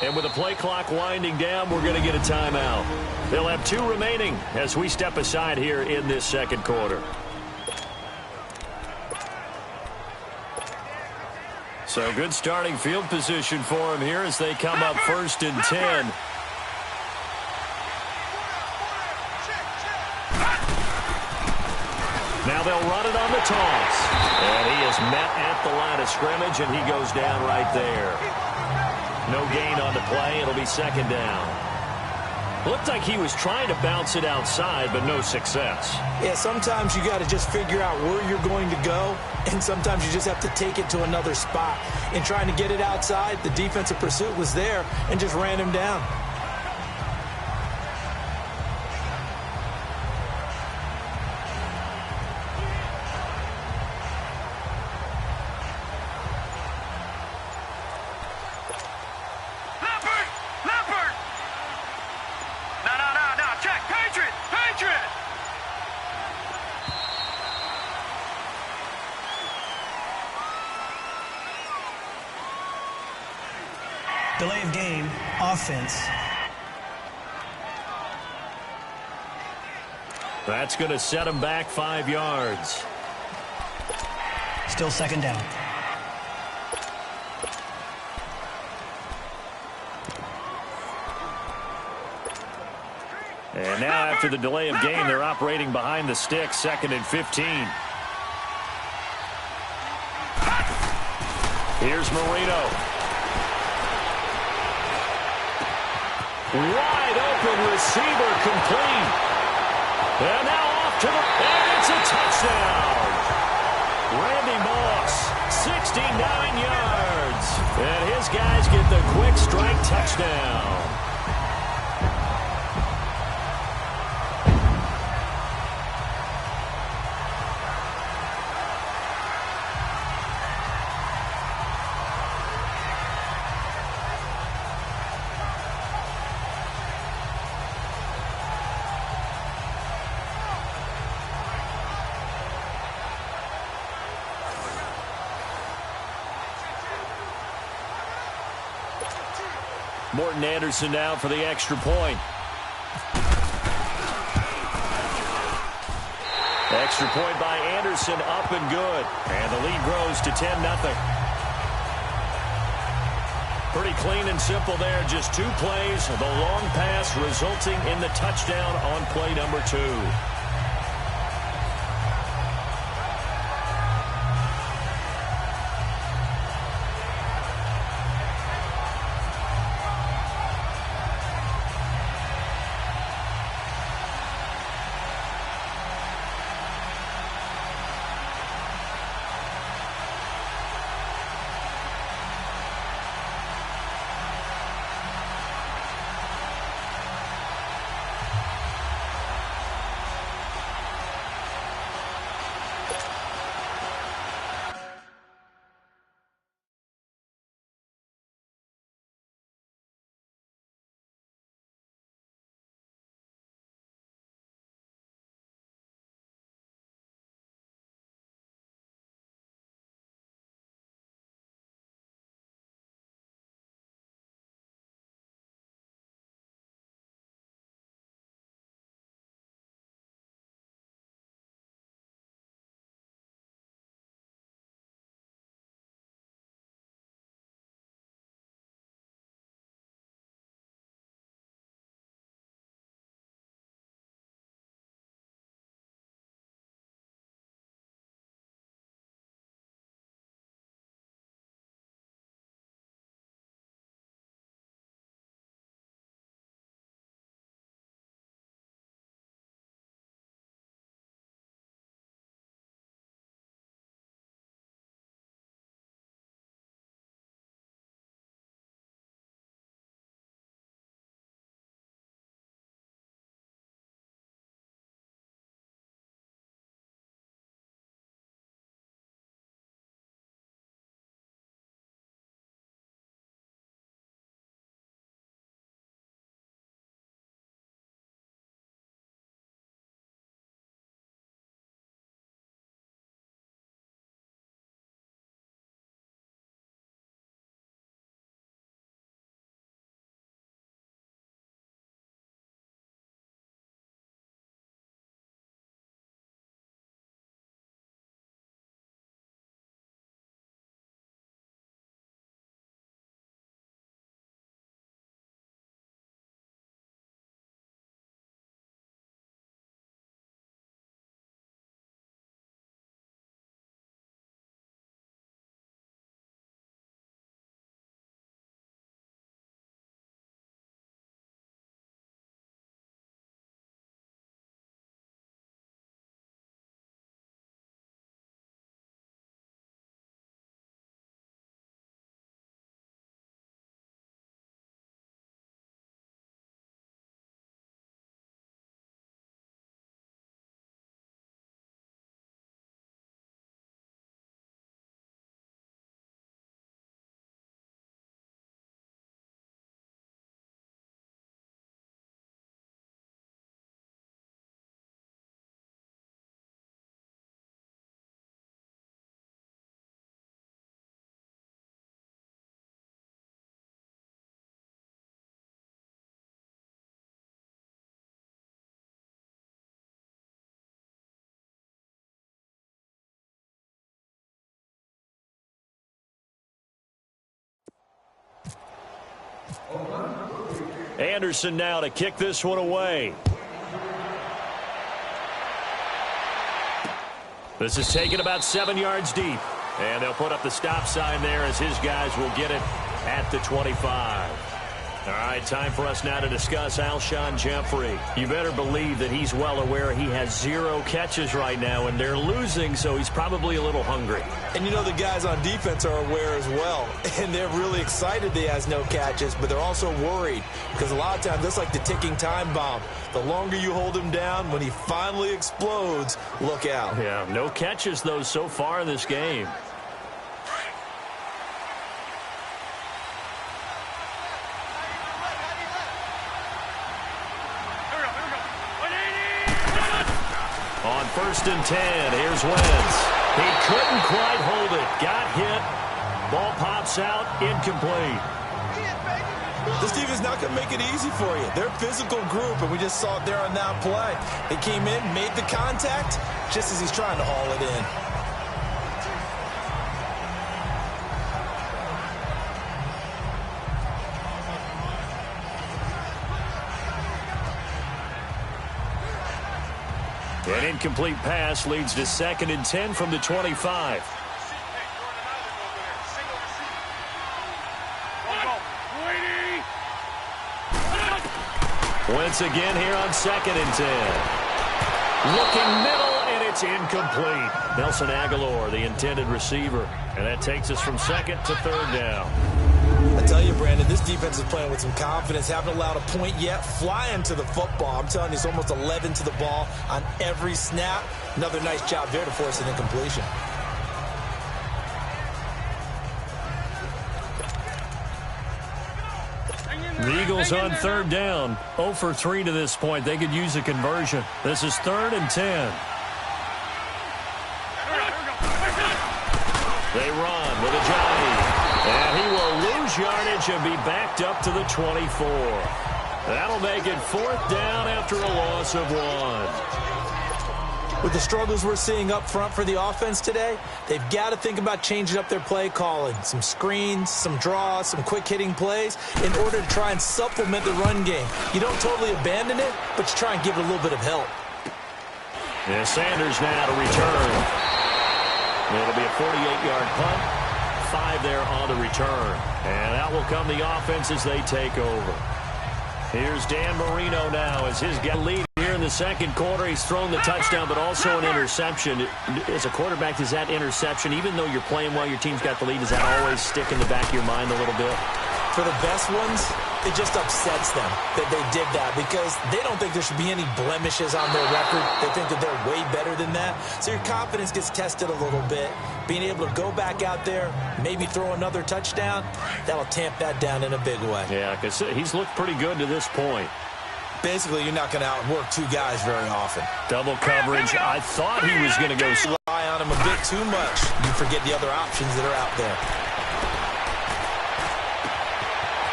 And with the play clock winding down, we're going to get a timeout. They'll have 2 remaining as we step aside here in this second quarter. So good starting field position for them here as they come up 1st and 10. Now they'll run it on the toss. And he is met at the line of scrimmage, and he goes down right there. No gain on the play. It'll be 2nd down. Looked like he was trying to bounce it outside, but no success. Yeah, sometimes you got to just figure out where you're going to go, and sometimes you just have to take it to another spot. In trying to get it outside, the defensive pursuit was there and just ran him down. Delay of game, offense. That's going to set him back 5 yards. Still 2nd down. And now after the delay of game, they're operating behind the sticks, 2nd and 15. Here's Marino. Wide open receiver, complete. And now off to the... And it's a touchdown. Randy Moss, 69 yards. And his guys get the quick strike touchdown. Morton Anderson now for the extra point. Extra point by Anderson, up and good. And the lead grows to 10-0. Pretty clean and simple there. Just 2 plays. The long pass resulting in the touchdown on play number 2. Anderson now to kick this one away. This is taken about 7 yards deep. And they'll put up the stop sign there as his guys will get it at the 25. All right, time for us now to discuss Alshon Jeffrey. You better believe that he's well aware he has 0 catches right now, and they're losing, so he's probably a little hungry. And you know the guys on defense are aware as well, and they're really excited that he has no catches, but they're also worried because a lot of times that's like the ticking time bomb. The longer you hold him down, when he finally explodes, look out. Yeah, no catches, though, so far in this game. On 1st and 10, here's Wentz. He couldn't quite hold it. Got hit. Ball pops out, incomplete. This defense is not going to make it easy for you. They're a physical group, and we just saw it there on that play. They came in, made the contact, just as he's trying to haul it in. An incomplete pass leads to 2nd and 10 from the 25. Once again here on 2nd and 10. Looking middle, and it's incomplete. Nelson Aguilar, the intended receiver. And that takes us from 2nd to 3rd down. I tell you, Brandon, this defense is playing with some confidence. Haven't allowed a point yet. Flying to the football. I'm telling you, it's almost 11 to the ball on every snap. Another nice job there to force an incompletion. The Eagles on 3rd down. 0 for 3 to this point. They could use a conversion. This is 3rd and 10. They run with a Johnny. And he will lose yardage and be backed up to the 24. That'll make it 4th down after a loss of 1. With the struggles we're seeing up front for the offense today, they've got to think about changing up their play calling. Some screens, some draws, some quick-hitting plays in order to try and supplement the run game. You don't totally abandon it, but you try and give it a little bit of help. Yeah, Sanders now to return. It'll be a 48-yard punt. 5 there on the return. And out will come the offense as they take over. Here's Dan Marino now as his lead here in the 2nd quarter. He's thrown the touchdown, but also an interception. As a quarterback, does that interception, even though you're playing well, your team's got the lead, does that always stick in the back of your mind a little bit? For the best ones, it just upsets them that they did that because they don't think there should be any blemishes on their record. They think that they're way better than that. So your confidence gets tested a little bit. Being able to go back out there, maybe throw another touchdown, that'll tamp that down in a big way. Yeah, because he's looked pretty good to this point. Basically, you're not going to outwork 2 guys very often. Double coverage. I thought he was going to go. Rely on him a bit too much. You forget the other options that are out there.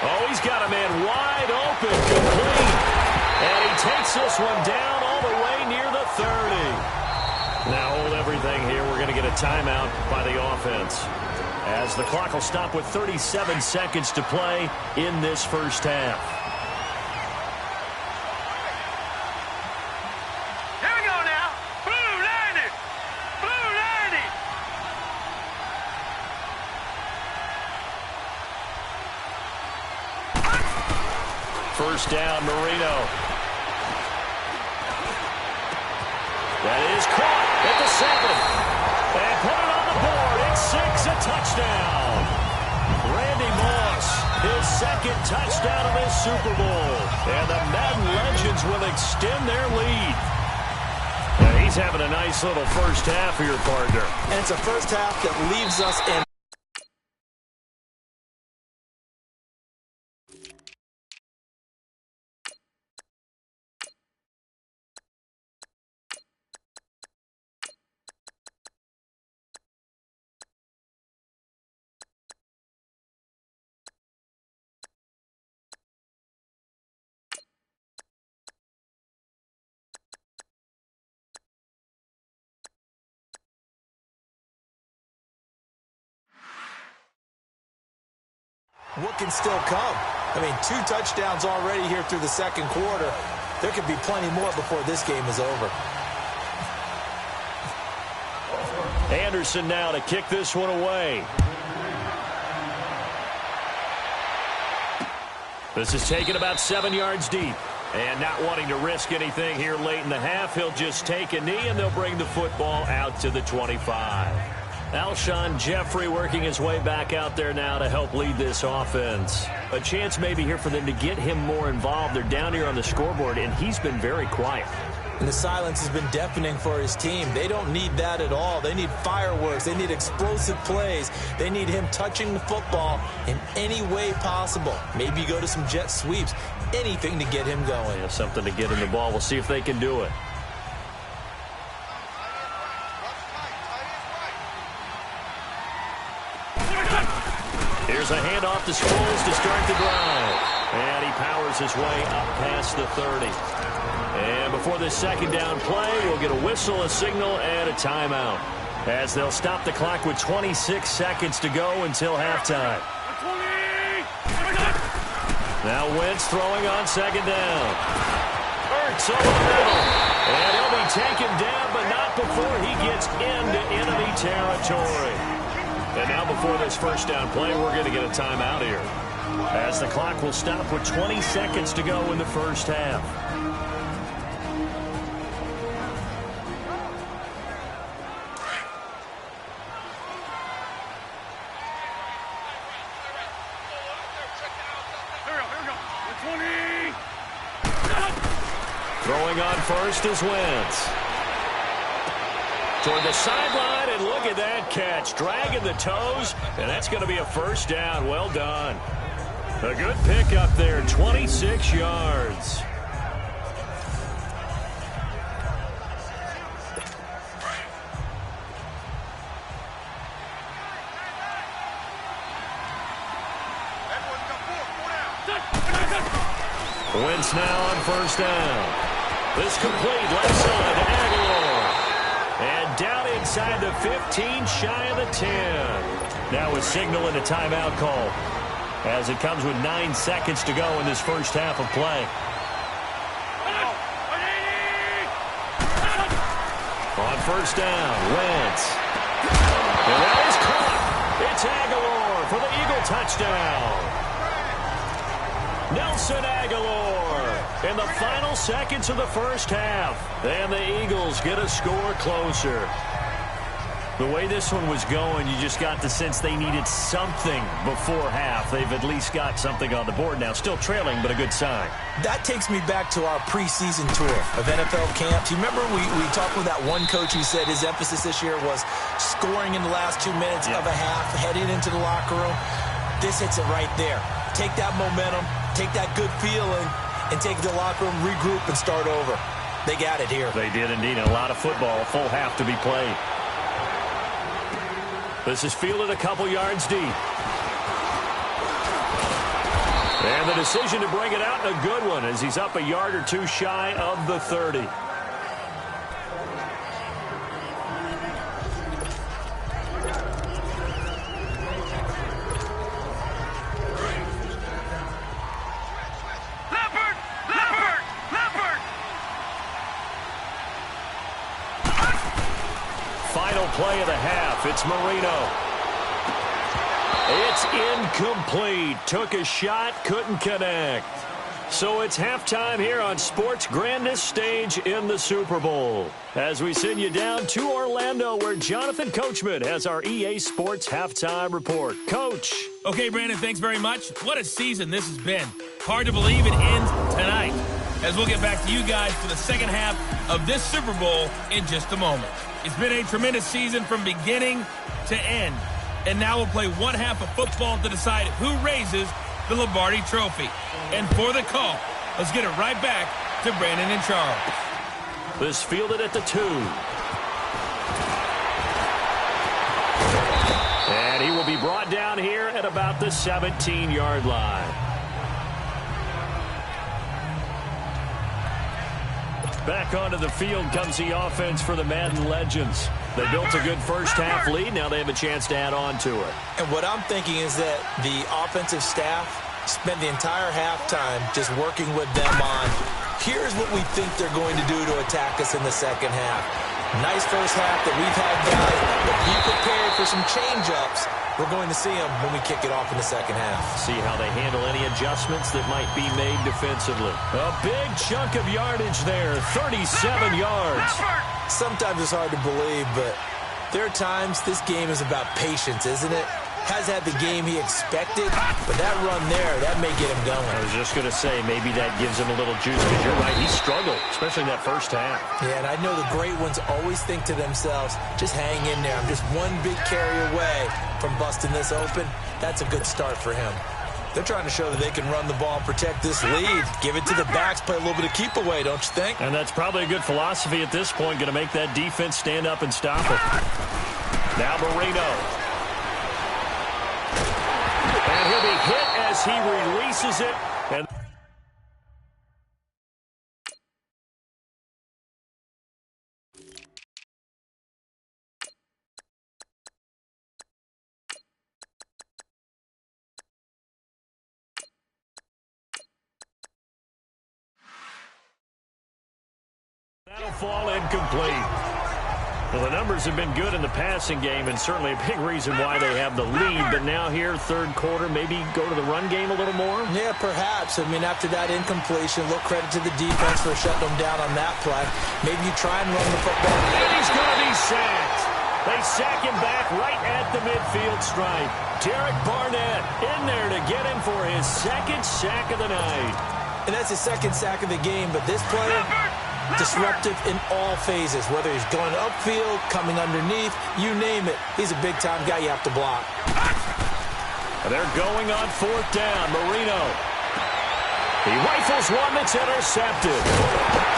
Oh, he's got a man wide open, complete. And he takes this one down all the way near the 30. Now hold everything here. We're going to get a timeout by the offense, as the clock will stop with 37 seconds to play in this first half. Here we go now. Blue 90. Blue 90. First down, Marino. That is caught at the 7. And put it on the board. It's 6, a touchdown. Randy Moss, his 2nd touchdown of this Super Bowl. And the Madden Legends will extend their lead. And he's having a nice little first half here, partner. And it's a first half that leaves us in. What can still come? I mean, 2 touchdowns already here through the 2nd quarter. There could be plenty more before this game is over. Anderson now to kick this one away. This is taken about 7 yards deep. And not wanting to risk anything here late in the half, he'll just take a knee, and they'll bring the football out to the 25. Alshon Jeffrey working his way back out there now to help lead this offense. A chance maybe here for them to get him more involved. They're down here on the scoreboard, and he's been very quiet. And the silence has been deafening for his team. They don't need that at all. They need fireworks. They need explosive plays. They need him touching the football in any way possible. Maybe go to some jet sweeps. Anything to get him going. Yeah, something to get him the ball. We'll see if they can do it. Here's a handoff to Sproles to start the drive. And he powers his way up past the 30. And before this second down play, we'll get a whistle, a signal, and a timeout, as they'll stop the clock with 26 seconds to go until halftime. Now Wentz throwing on second down. Hurts over the middle. And he'll be taken down, but not before he gets into enemy territory. And now before this first down play, we're going to get a timeout here, as the clock will stop with 20 seconds to go in the first half. Throwing on first is Wentz. Toward the sideline, and look at that catch. Dragging the toes, and that's going to be a first down. Well done. A good pick up there, 26 yards. Wentz now on first down. This complete left side to Aguilar. And down inside the 15, shy of the 10. Now a signal and a timeout call, as it comes with 9 seconds to go in this first half of play. On first down, Wentz. And that is caught. It's Aguilar for the Eagle touchdown. Nelson Aguilar in the final seconds of the first half. And the Eagles get a score closer. The way this one was going, you just got the sense they needed something before half. They've at least got something on the board now. Still trailing, but a good sign. That takes me back to our preseason tour of NFL camps. You remember we talked with that one coach who said his emphasis this year was scoring in the last 2 minutes of a half, heading into the locker room. This hits it right there. Take that momentum, take that good feeling, and take the locker room, regroup, and start over. They got it here. They did indeed. A lot of football, full half to be played. This is fielded a couple yards deep. And the decision to bring it out, a good one, as he's up a yard or two shy of the 30. Final play of the half. It's Marino. It's incomplete. Took a shot, couldn't connect. So it's halftime here on sports' grandest stage in the Super Bowl, as we send you down to Orlando, where Jonathan Coachman has our EA Sports halftime report. Coach. Okay, Brandon, thanks very much. What a season this has been. Hard to believe it ends tonight, as we'll get back to you guys for the second half of this Super Bowl in just a moment. It's been a tremendous season from beginning to end. And now we'll play one half of football to decide who raises the Lombardi Trophy. And for the call, let's get it right back to Brandon and Charles. This fielded at the 2. And he will be brought down here at about the 17-yard line. Back onto the field comes the offense for the Madden legends. They built a good first half lead. Now they have a chance to add on to it. And what I'm thinking is that the offensive staff spent the entire halftime just working with them on, here's what we think they're going to do to attack us in the second half. Nice first half that we've had, guys, but be prepared for some change-ups. We're going to see them when we kick it off in the second half. See how they handle any adjustments that might be made defensively. A big chunk of yardage there, 37 yards. Sometimes it's hard to believe, but there are times this game is about patience, isn't it? Has had the game he expected, but that run there, that may get him going. I was just going to say, maybe that gives him a little juice, because you're right, he struggled, especially in that first half. Yeah, and I know the great ones always think to themselves, just hang in there. I'm just one big carry away from busting this open. That's a good start for him. They're trying to show that they can run the ball and protect this lead. Give it to the backs, play a little bit of keep away, don't you think? And that's probably a good philosophy at this point, going to make that defense stand up and stop it. Now Marino. And he'll be hit as he releases it. And that'll fall incomplete. Well, the numbers have been good in the passing game, and certainly a big reason why they have the lead. But now here, third quarter, maybe go to the run game a little more? Yeah, perhaps. I mean, after that incompletion, a little credit to the defense for shutting them down on that play. Maybe you try and run the football. And he's going to be sacked. They sack him back right at the midfield stripe. Derek Barnett in there to get him for his second sack of the night. And that's his second sack of the game, but this player, disruptive in all phases, whether he's going upfield, coming underneath, you name it. He's a big-time guy you have to block. They're going on fourth down. Marino. He rifles one that's intercepted.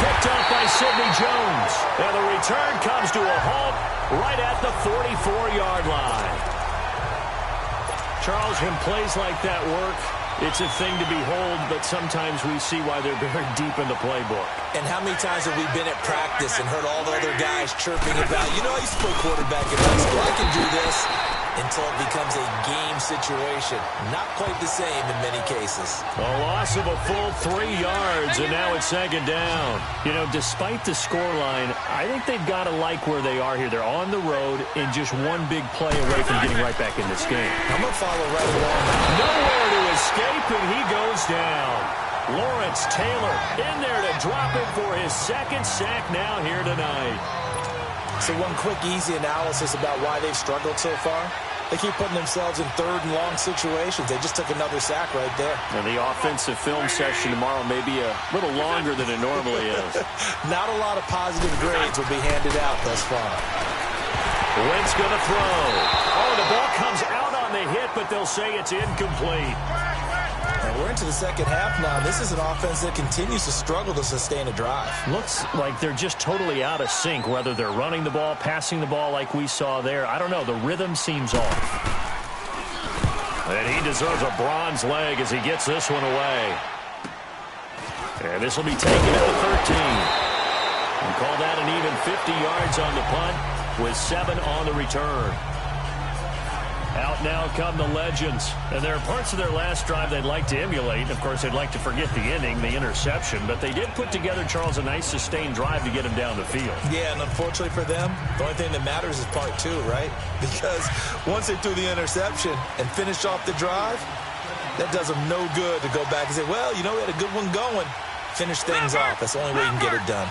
Picked up by Sidney Jones. And the return comes to a halt right at the 44-yard line. Charles, when plays like that work, it's a thing to behold, but sometimes we see why they're very deep in the playbook. And how many times have we been at practice and heard all the other guys chirping about, you know, I used to play quarterback in high school, I can do this, until it becomes a game situation. Not quite the same in many cases. A loss of a full 3 yards, and now it's second down. You know, despite the scoreline, I think they've got to like where they are here. They're on the road and just one big play away from getting right back in this game. I'm going to follow right along. Nowhere to escape, and he goes down. Lawrence Taylor in there to drop him for his second sack now here tonight. So one quick, easy analysis about why they've struggled so far. They keep putting themselves in third and long situations. They just took another sack right there. And the offensive film session tomorrow may be a little longer than it normally is. Not a lot of positive grades will be handed out thus far. Wentz going to throw. Oh, the ball comes out on the hit, but they'll say it's incomplete. And we're into the second half now. This is an offense that continues to struggle to sustain a drive. Looks like they're just totally out of sync, whether they're running the ball, passing the ball like we saw there. I don't know. The rhythm seems off. And he deserves a bronze leg as he gets this one away. And this will be taken at the 13. We call that an even 50 yards on the punt with 7 on the return. Out now come the legends. And there are parts of their last drive they'd like to emulate. Of course, they'd like to forget the ending, the interception. But they did put together, Charles, a nice sustained drive to get him down the field. Yeah, and unfortunately for them, the only thing that matters is part 2, right? Because once they threw the interception and finished off the drive, that does them no good to go back and say, well, you know, we had a good one going. Finish things off. That's the only way you can get it done.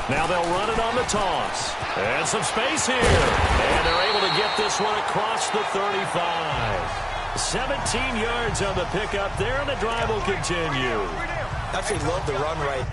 Now they'll run it on the toss. And some space here. And they're able to get this one across the 35. 17 yards on the pickup there, and the drive will continue. Actually love the run right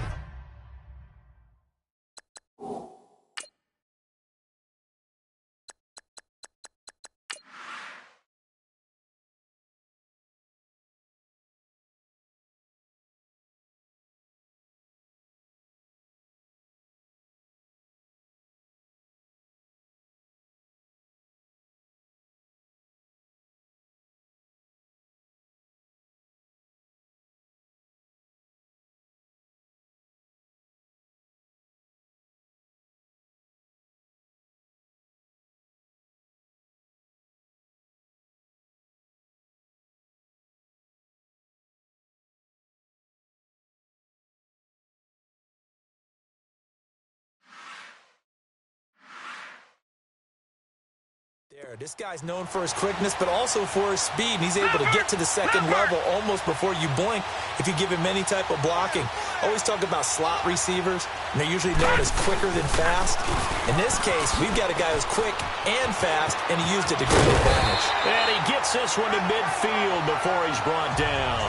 there. This guy's known for his quickness, but also for his speed. And he's able to get to the second level almost before you blink if you give him any type of blocking. I always talk about slot receivers, and they're usually known as quicker than fast. In this case, we've got a guy who's quick and fast, and he used it to great advantage. And he gets this one to midfield before he's brought down.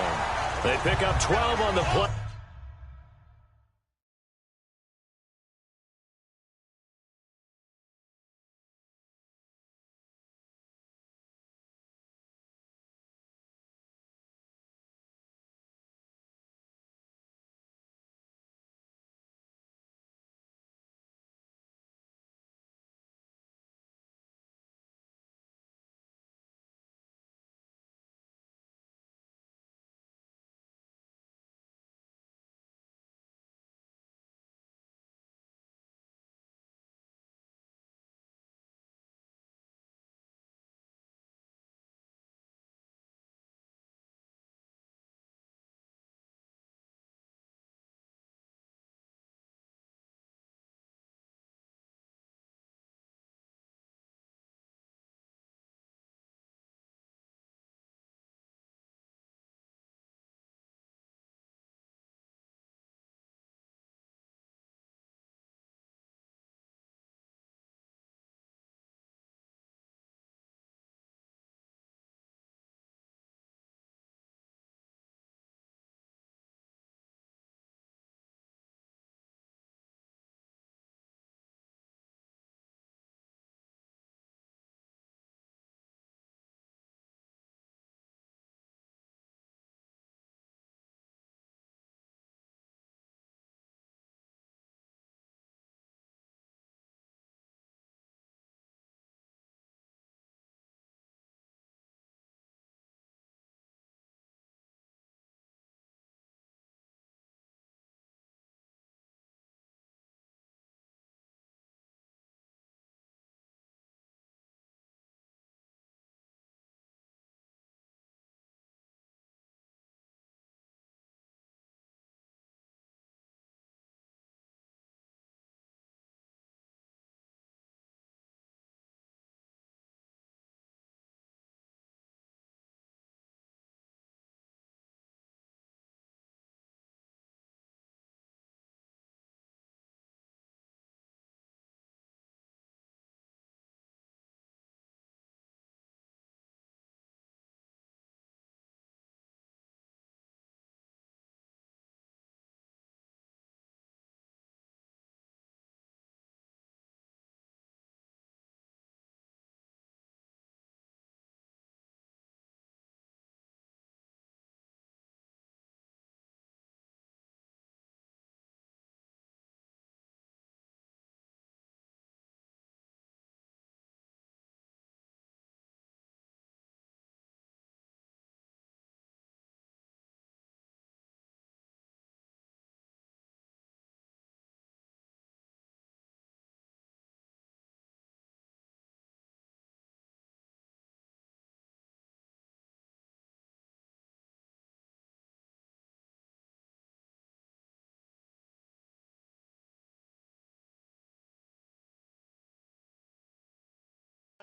They pick up 12 on the play.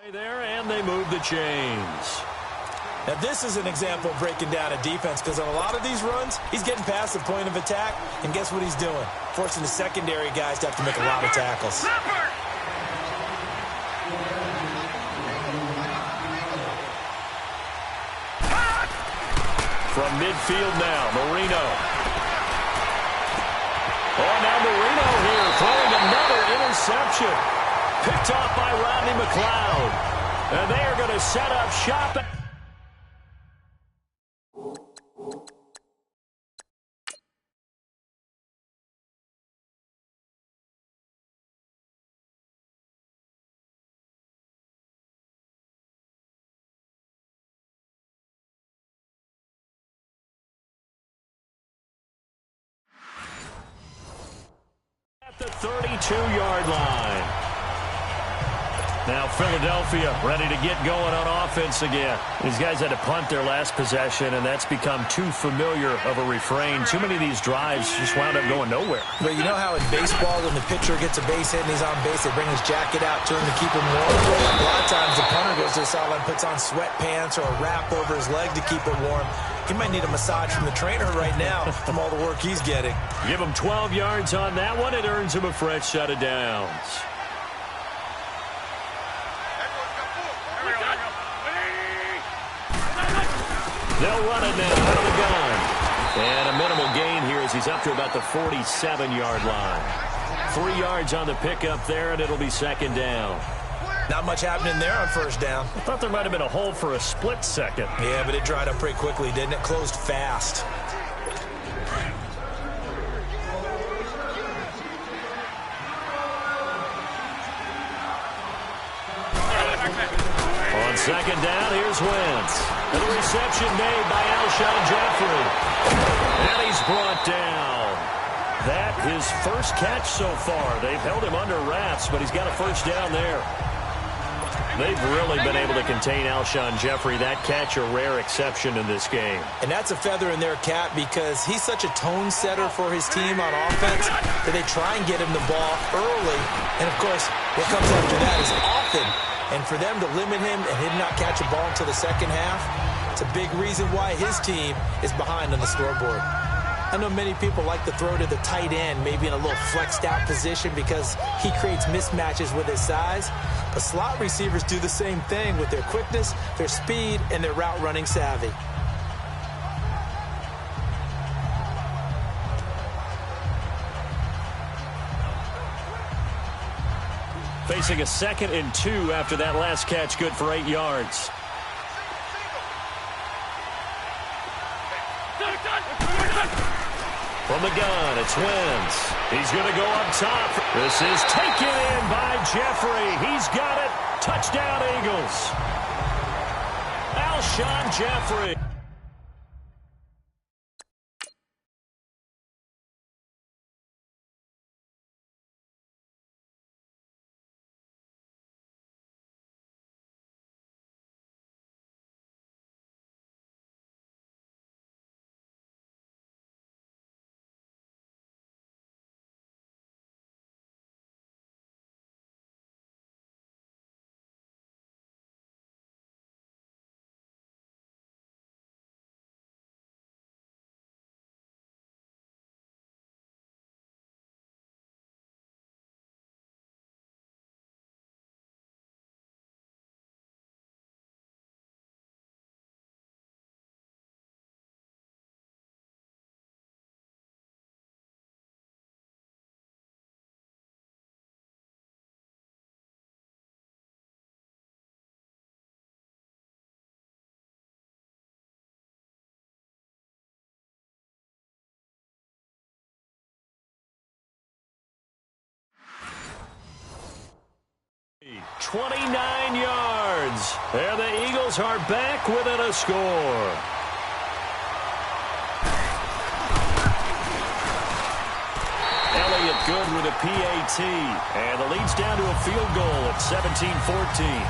There, and they move the chains. Now, this is an example of breaking down a defense because on a lot of these runs, he's getting past the point of attack, and guess what he's doing? Forcing the secondary guys to have to make a lot of tackles. From midfield now, Marino. Oh, now Marino here throwing another interception. Picked off by Rodney McLeod. And they are going to set up shop. At the 32-yard line. Now Philadelphia ready to get going on offense again. These guys had to punt their last possession, and that's become too familiar of a refrain. Too many of these drives just wound up going nowhere. But you know how in baseball, when the pitcher gets a base hit and he's on base, they bring his jacket out to him to keep him warm? A lot of times the punter goes to the sideline, puts on sweatpants or a wrap over his leg to keep it warm. He might need a massage from the trainer right now from all the work he's getting. Give him 12 yards on that one. It earns him a fresh set of downs. They'll run it now out of the gun. And a minimal gain here as he's up to about the 47-yard line. 3 yards on the pickup there, and it'll be second down. Not much happening there on first down. I thought there might have been a hole for a split second. Yeah, but it dried up pretty quickly, didn't it? Closed fast. On second down, here's Wentz. And the reception made by Alshon Jeffrey. And he's brought down. That his first catch so far. They've held him under wraps, but he's got a first down there. They've really been able to contain Alshon Jeffrey. That catch a rare exception in this game. And that's a feather in their cap because he's such a tone setter for his team on offense that they try and get him the ball early. And, of course, what comes after that is often. And for them to limit him and him not catch a ball until the second half, it's a big reason why his team is behind on the scoreboard. I know many people like to throw to the tight end, maybe in a little flexed out position because he creates mismatches with his size. But slot receivers do the same thing with their quickness, their speed, and their route running savvy. Facing a 2nd and 2 after that last catch, good for 8 yards. From the gun, it's Wentz. He's going to go up top. This is taken in by Jeffrey. He's got it. Touchdown, Eagles. Alshon Jeffrey. "29 yards. And the Eagles are back within a score. Elliott good with a PAT. And the lead's down to a field goal at 17-14.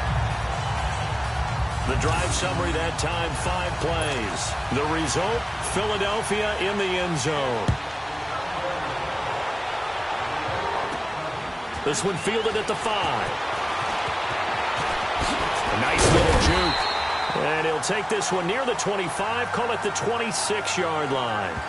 The drive summary that time, 5 plays. The result, Philadelphia in the end zone. This one fielded at the 5. And he'll take this one near the 25, call it the 26-yard line.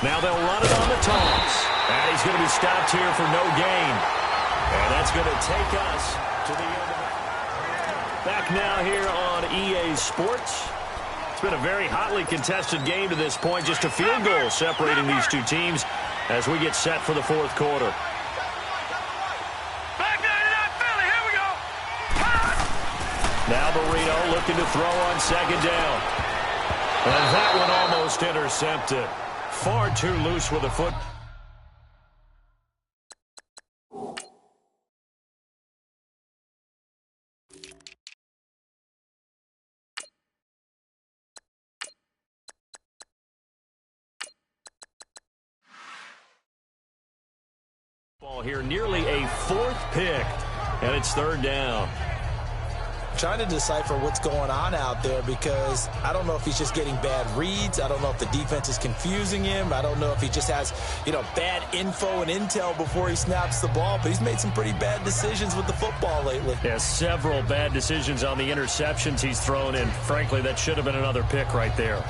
Now they'll run it on the toss. And he's going to be stopped here for no gain. And that's going to take us to the end of it. Back now here on EA Sports. It's been a very hotly contested game to this point. Just a field goal separating these two teams as we get set for the fourth quarter. Now Marino looking to throw on second down. And that one almost intercepted. Far too loose with the foot. Ball here, nearly a fourth pick, and it's third down. Trying to decipher what's going on out there because I don't know if he's just getting bad reads. I don't know if the defense is confusing him. I don't know if he just has, bad info and intel before he snaps the ball. But he's made some pretty bad decisions with the football lately. Yeah, several bad decisions on the interceptions he's thrown in. Frankly, that should have been another pick right there.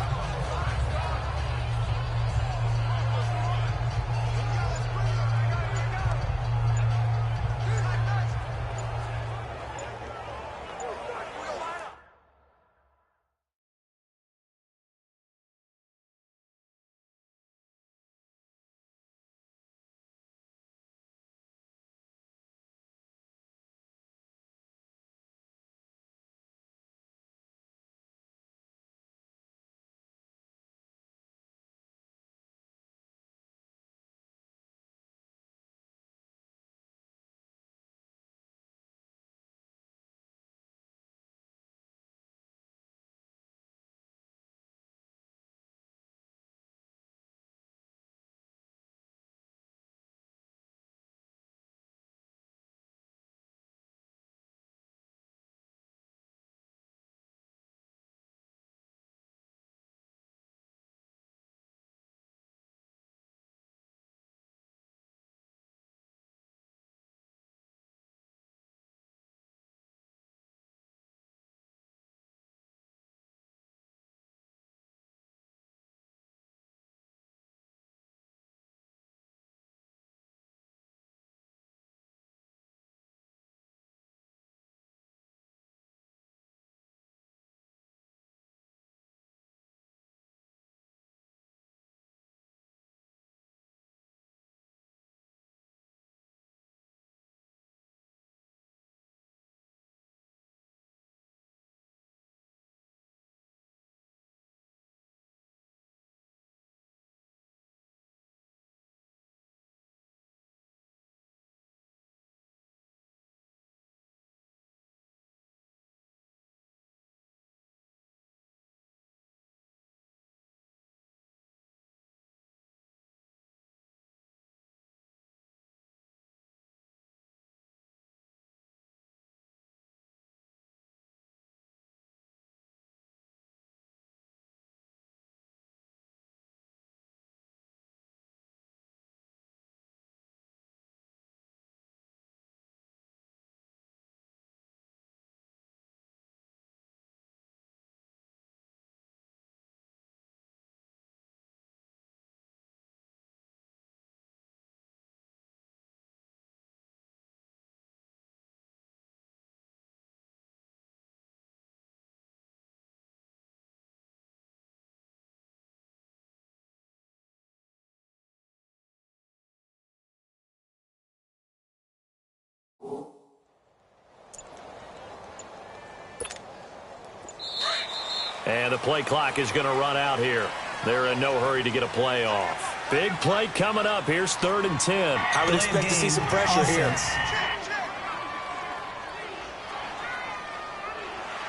And the play clock is going to run out here. They're in no hurry to get a play off. Big play coming up. Here's 3rd and 10. I would expect to see some pressure here.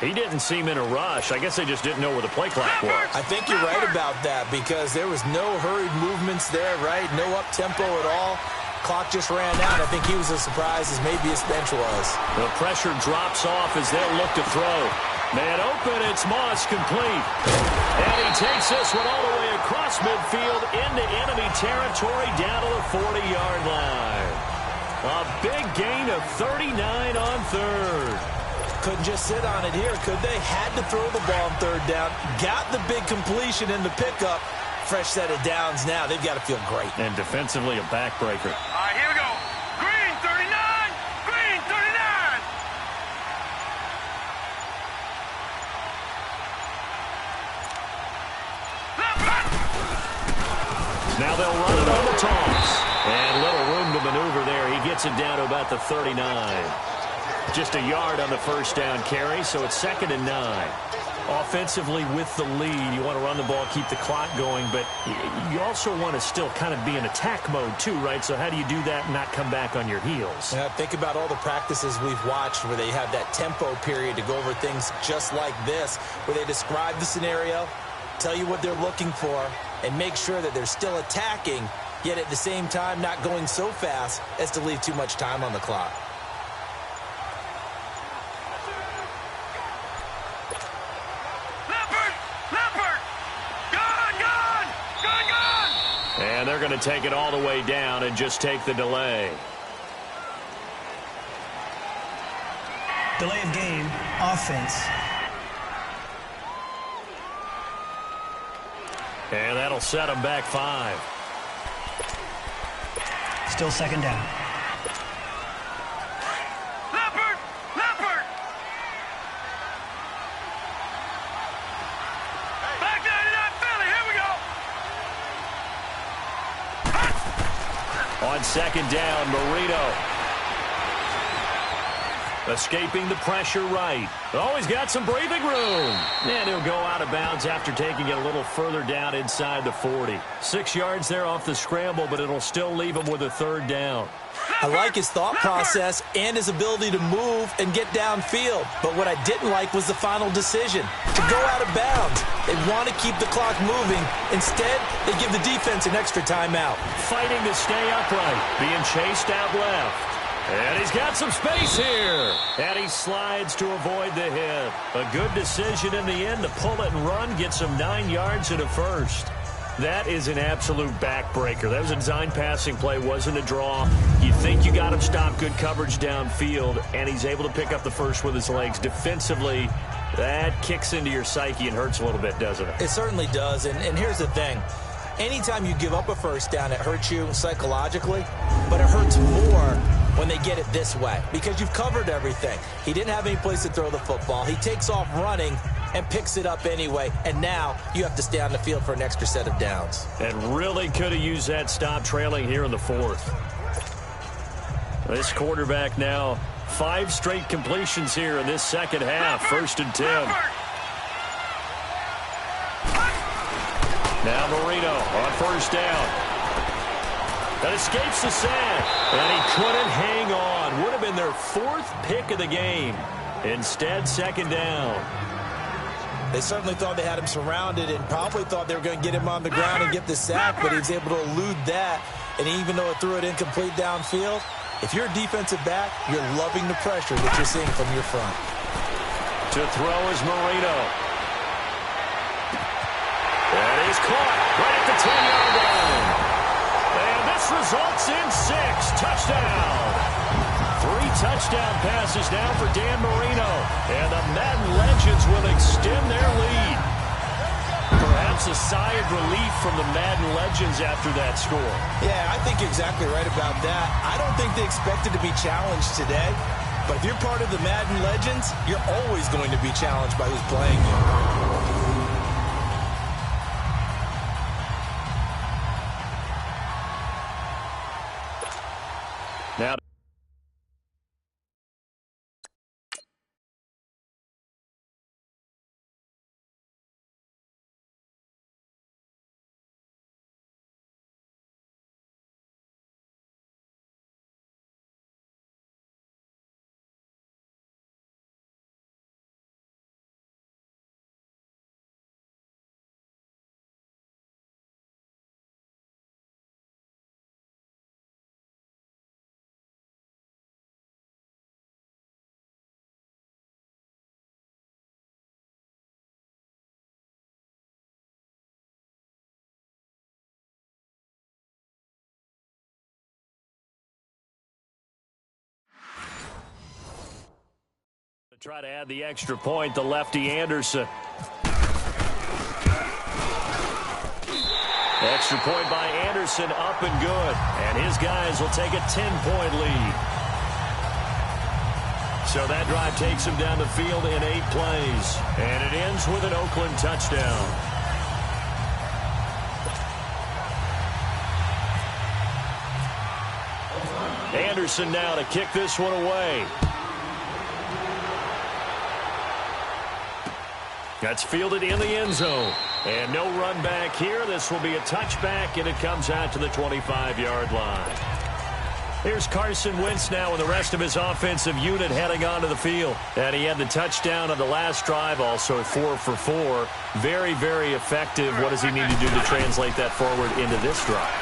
He didn't seem in a rush. I guess they just didn't know where the play clock was. I think you're right about that because there was no hurried movements there, right? No up-tempo at all. Clock just ran out. I think he was as surprised as maybe his bench was. The pressure drops off as they'll look to throw. Man open, it's Moss complete. And he takes this one all the way across midfield into enemy territory down to the 40-yard line. A big gain of 39 on third. Couldn't just sit on it here, could they? Had to throw the ball on third down. Got the big completion in the pickup. Fresh set of downs now. They've got to feel great. And defensively, a backbreaker. All right, here we go. Green 39. Green 39. Now they'll run it on the toss. And little room to maneuver there. He gets it down to about the 39. Just a yard on the first down carry, so it's 2nd and 9. Offensively with the lead, you want to run the ball, keep the clock going, but you also want to still kind of be in attack mode too, right? So how do you do that and not come back on your heels? Yeah, think about all the practices we've watched where they have that tempo period to go over things just like this, where they describe the scenario, tell you what they're looking for, and make sure that they're still attacking, yet at the same time not going so fast as to leave too much time on the clock. And they're going to take it all the way down and just take the delay. Delay of game, offense. And that'll set them back 5. Still 2nd down. Leopard! Leopard! Back 99 Philly, here we go! On 2nd down, Marino. Escaping the pressure right. Oh, he's got some breathing room. And he'll go out of bounds after taking it a little further down inside the 40. 6 yards there off the scramble, but it'll still leave him with a 3rd down. I like his thought process and his ability to move and get downfield. But what I didn't like was the final decision, to go out of bounds. They want to keep the clock moving. Instead, they give the defense an extra timeout. Fighting to stay upright, being chased out left. And he's got some space here. And he slides to avoid the hit. A good decision in the end to pull it and run, get some 9 yards and a first. That is an absolute backbreaker. That was a design passing play, wasn't a draw. You think you got him stopped, good coverage downfield, and he's able to pick up the first with his legs. Defensively, that kicks into your psyche and hurts a little bit, doesn't it? It certainly does, and here's the thing. Anytime you give up a first down, it hurts you psychologically, but it hurts more when they get it this way because you've covered everything. He didn't have any place to throw the football. He takes off running and picks it up anyway, and now you have to stay on the field for an extra set of downs. And really could have used that stop trailing here in the 4th. This quarterback now 5 straight completions here in this second half. 1st and 10. Now Marino on 1st down. That escapes the sack. And he couldn't hang on. Would have been their 4th pick of the game. Instead, 2nd down. They certainly thought they had him surrounded and probably thought they were going to get him on the ground and get the sack, but he was able to elude that. And even though it threw it incomplete downfield, if you're a defensive back, you're loving the pressure that you're seeing from your front. To throw is Marino. And he's caught right at the 10-yard line. And this results in 6. Touchdown. 3 touchdown passes now for Dan Marino. And the Madden Legends will extend their lead. Perhaps a sigh of relief from the Madden Legends after that score. Yeah, I think you're exactly right about that. I don't think they expected to be challenged today. But if you're part of the Madden Legends, you're always going to be challenged by who's playing you. Now Try to add the extra point, the lefty Anderson. Extra point by Anderson, up and good. And his guys will take a 10-point lead. So that drive takes him down the field in 8 plays. And it ends with an Oakland touchdown. Anderson now to kick this one away. That's fielded in the end zone. And no run back here. This will be a touchback, and it comes out to the 25-yard line. Here's Carson Wentz now with the rest of his offensive unit heading onto the field. And he had the touchdown on the last drive, also 4 for 4. Very, very effective. What does he need to do to translate that forward into this drive?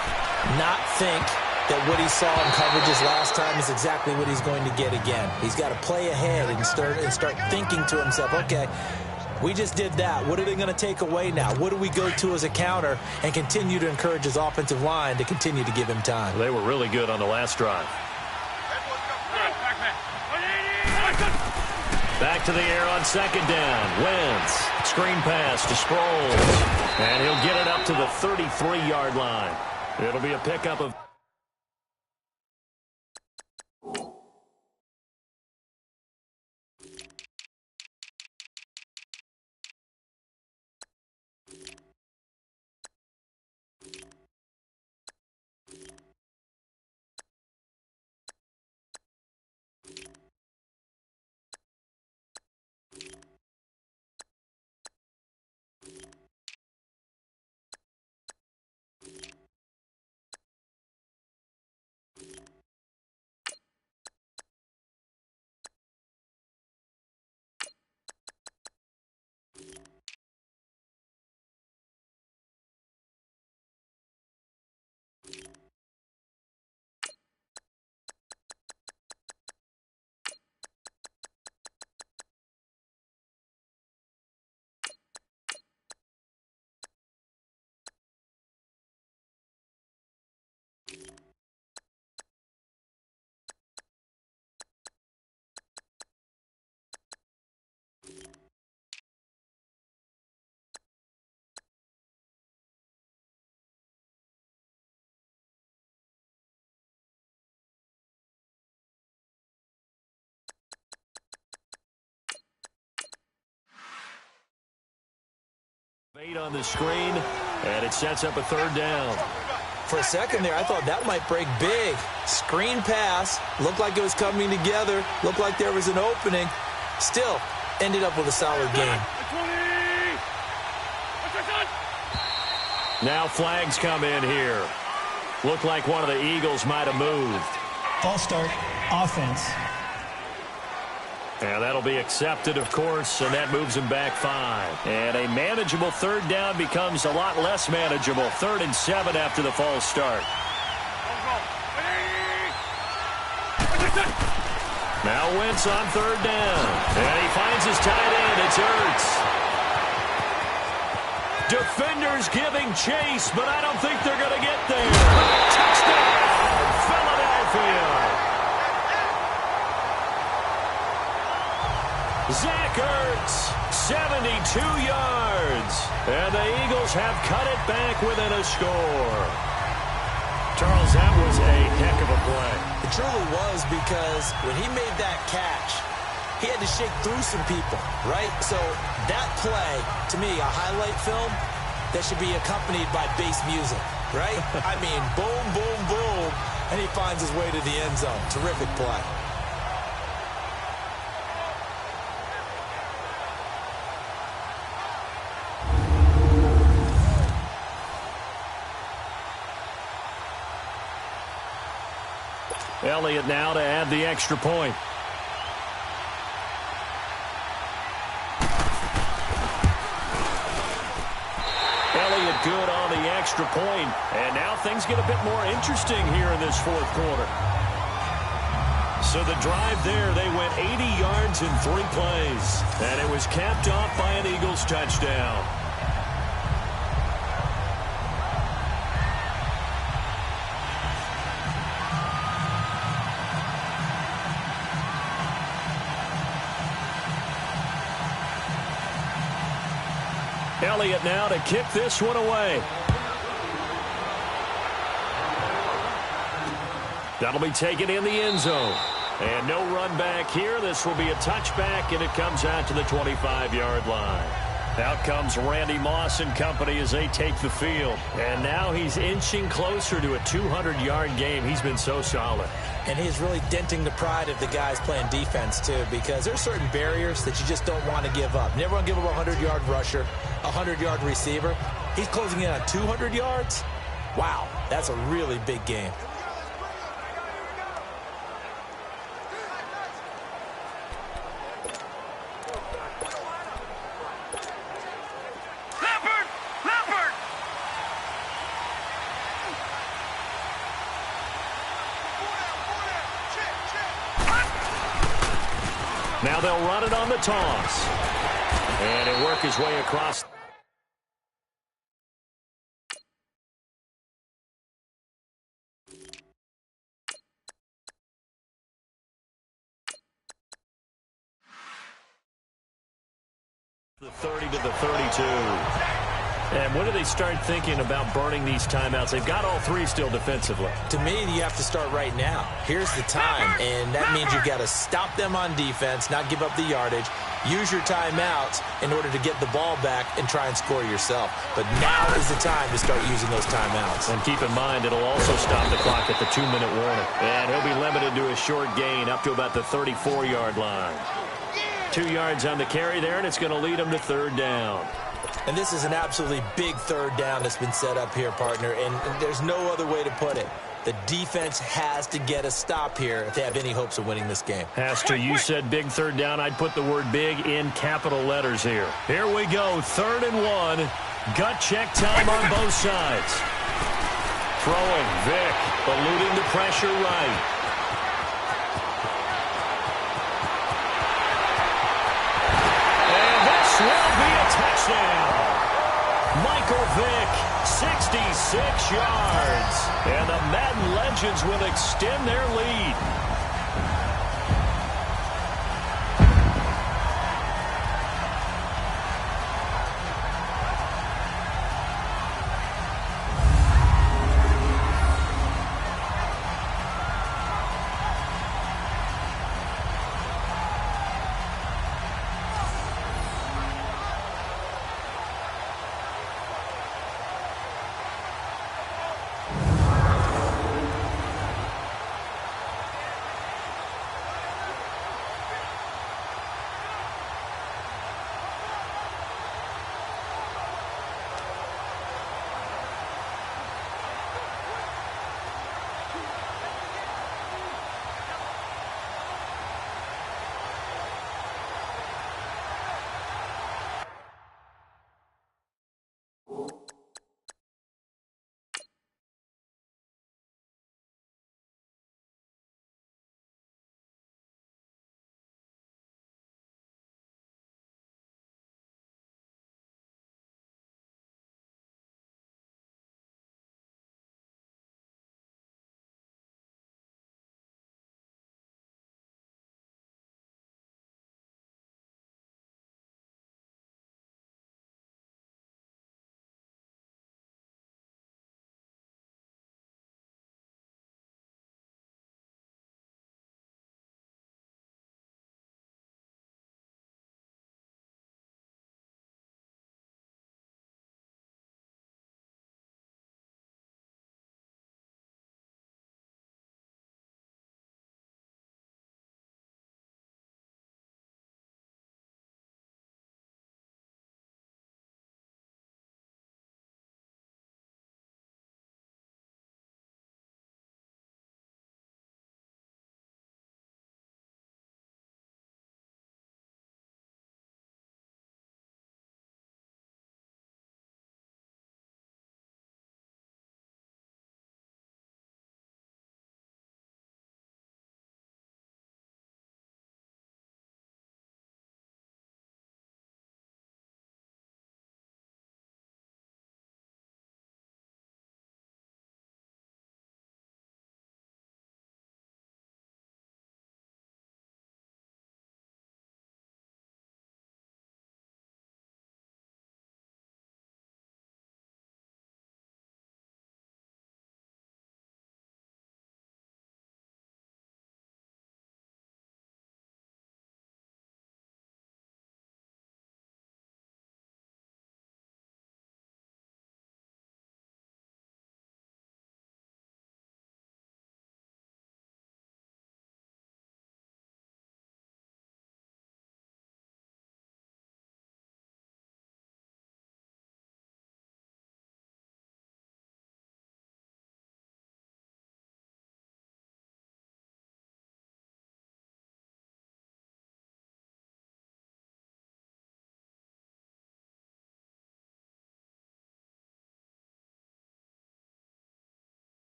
Not think that what he saw in coverages last time is exactly what he's going to get again. He's got to play ahead and start thinking to himself, okay, we just did that. What are they going to take away now? What do we go to as a counter? And continue to encourage his offensive line to continue to give him time. They were really good on the last drive. Back to the air on second down. Wentz. Screen pass to Sproles. And he'll get it up to the 33-yard line. It'll be a pickup of... Eight on the screen, and it sets up a third down. For a second there, I thought that might break big. Screen pass, looked like it was coming together, looked like there was an opening. Still, ended up with a solid game. Now flags come in here. Looked like one of the Eagles might have moved. False start, offense. And that'll be accepted, of course, and that moves him back 5. And a manageable third down becomes a lot less manageable. 3rd and 7 after the false start. Now Wentz on 3rd down. And he finds his tight end. It's Ertz. Defenders giving chase, but I don't think they're going to get there. Touchdown, Philadelphia. Zach Ertz, 72 yards. And the Eagles have cut it back within a score. Charles, that was a heck of a play. It truly was, because when he made that catch, he had to shake through some people, right? So that play, to me, a highlight film that should be accompanied by bass music, right? I mean, boom, boom, boom, and he finds his way to the end zone. Terrific play. Elliott now to add the extra point. Elliott good on the extra point. And now things get a bit more interesting here in this 4th quarter. So the drive there, they went 80 yards in 3 plays. And it was capped off by an Eagles touchdown. Elliott now to kick this one away. That'll be taken in the end zone. And no run back here. This will be a touchback, and it comes out to the 25-yard line. Out comes Randy Moss and company as they take the field. And now he's inching closer to a 200-yard game. He's been so solid. And he's really denting the pride of the guys playing defense, too, because there's certain barriers that you just don't want to give up. Never want to give up a 100-yard rusher, a 100-yard receiver. He's closing in on 200 yards. Wow, that's a really big game. Now they'll run it on the toss. And he'll work his way across. The 30 to the 32. And when do they start thinking about burning these timeouts? They've got all three still defensively. To me, you have to start right now. Here's the time, and that means you've got to stop them on defense, not give up the yardage, use your timeouts in order to get the ball back and try and score yourself. But now is the time to start using those timeouts. And keep in mind, it'll also stop the clock at the 2-minute warning. And he'll be limited to a short gain up to about the 34-yard line. 2 yards on the carry there, and it's going to lead him to third down. And this is an absolutely big third down that's been set up here, partner, and there's no other way to put it. The defense has to get a stop here if they have any hopes of winning this game. Has to. You said big third down. I'd put the word big in capital letters here. Here we go, 3rd and 1. Gut check time on both sides. Throwing, Vick, eluding the pressure right. Will be a touchdown. Michael Vick, 66 yards. And the Madden Legends will extend their lead.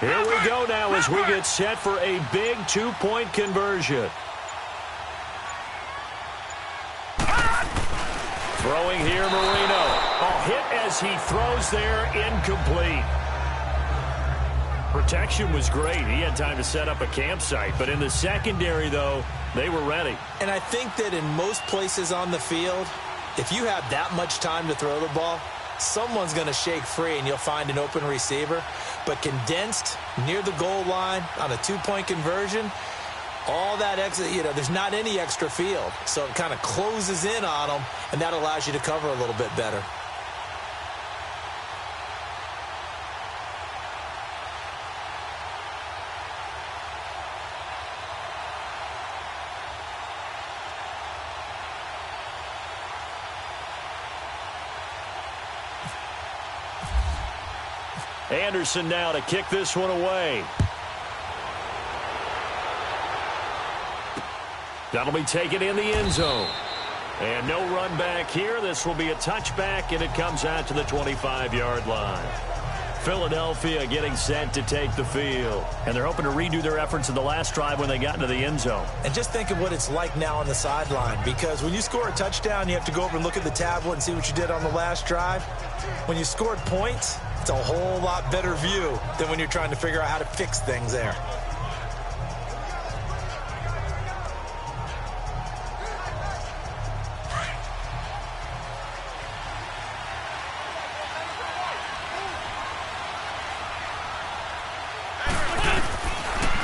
Here we go now as we get set for a big two-point conversion. Throwing here, Marino. Oh, hit as he throws there, incomplete. Protection was great. He had time to set up a campsite. But in the secondary, though, they were ready. And I think that in most places on the field, if you have that much time to throw the ball, someone's going to shake free and you'll find an open receiver. But condensed near the goal line on a two-point conversion, all that extra, there's not any extra field. So it kind of closes in on them, and that allows you to cover a little bit better. Anderson now to kick this one away. That'll be taken in the end zone. And no run back here. This will be a touchback, and it comes out to the 25-yard line. Philadelphia getting set to take the field. And they're hoping to redo their efforts in the last drive when they got into the end zone. And just think of what it's like now on the sideline, because when you score a touchdown, you have to go over and look at the tablet and see what you did on the last drive. When you scored points, it's a whole lot better view than when you're trying to figure out how to fix things there.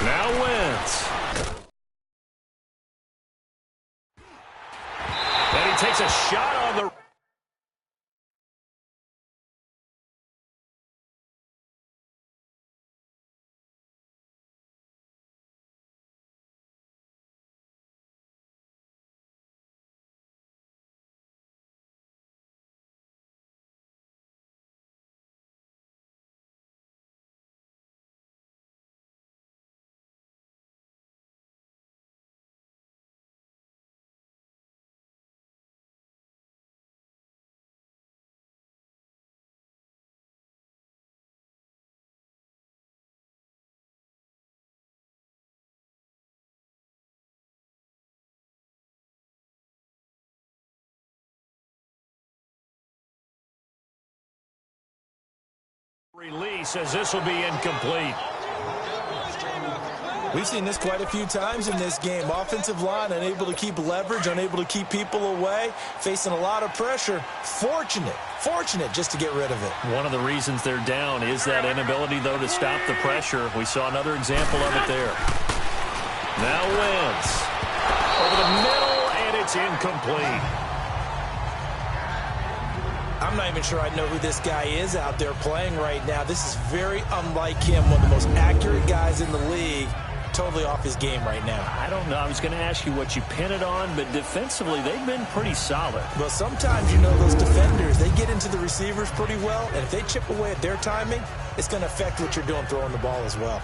Now Wentz. And he takes a shot on the... Release as this will be incomplete. We've seen this quite a few times in this game. Offensive line unable to keep leverage, unable to keep people away, facing a lot of pressure. Fortunate just to get rid of it. One of the reasons they're down is that inability, though, to stop the pressure. We saw another example of it there. Now Wentz. Over the middle, and it's incomplete. I'm not even sure I know who this guy is out there playing right now. This is very unlike him, one of the most accurate guys in the league. Totally off his game right now. I don't know. I was going to ask you what you pin it on, but defensively, they've been pretty solid. Well, sometimes, those defenders, they get into the receivers pretty well, and if they chip away at their timing, it's going to affect what you're doing throwing the ball as well.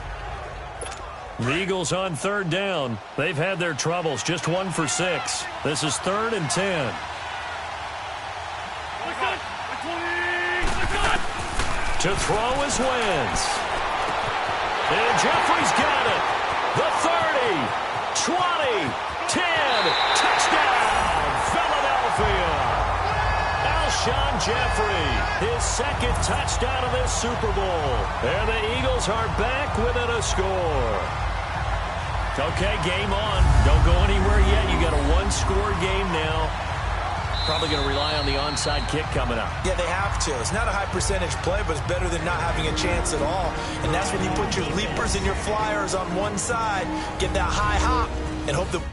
The Eagles on third down. They've had their troubles, just 1 for 6. This is 3rd and 10. To throw is Wentz. And Jeffrey's got it. The 30, 20, 10, touchdown, Philadelphia. Alshon Jeffrey, his 2nd touchdown of this Super Bowl. And the Eagles are back within a score. Okay, game on. Don't go anywhere yet. You got a 1-score game now. Probably going to rely on the onside kick coming up. Yeah, they have to. It's not a high percentage play, but it's better than not having a chance at all. And that's when you put your leapers and your flyers on one side, get that high hop, and hope that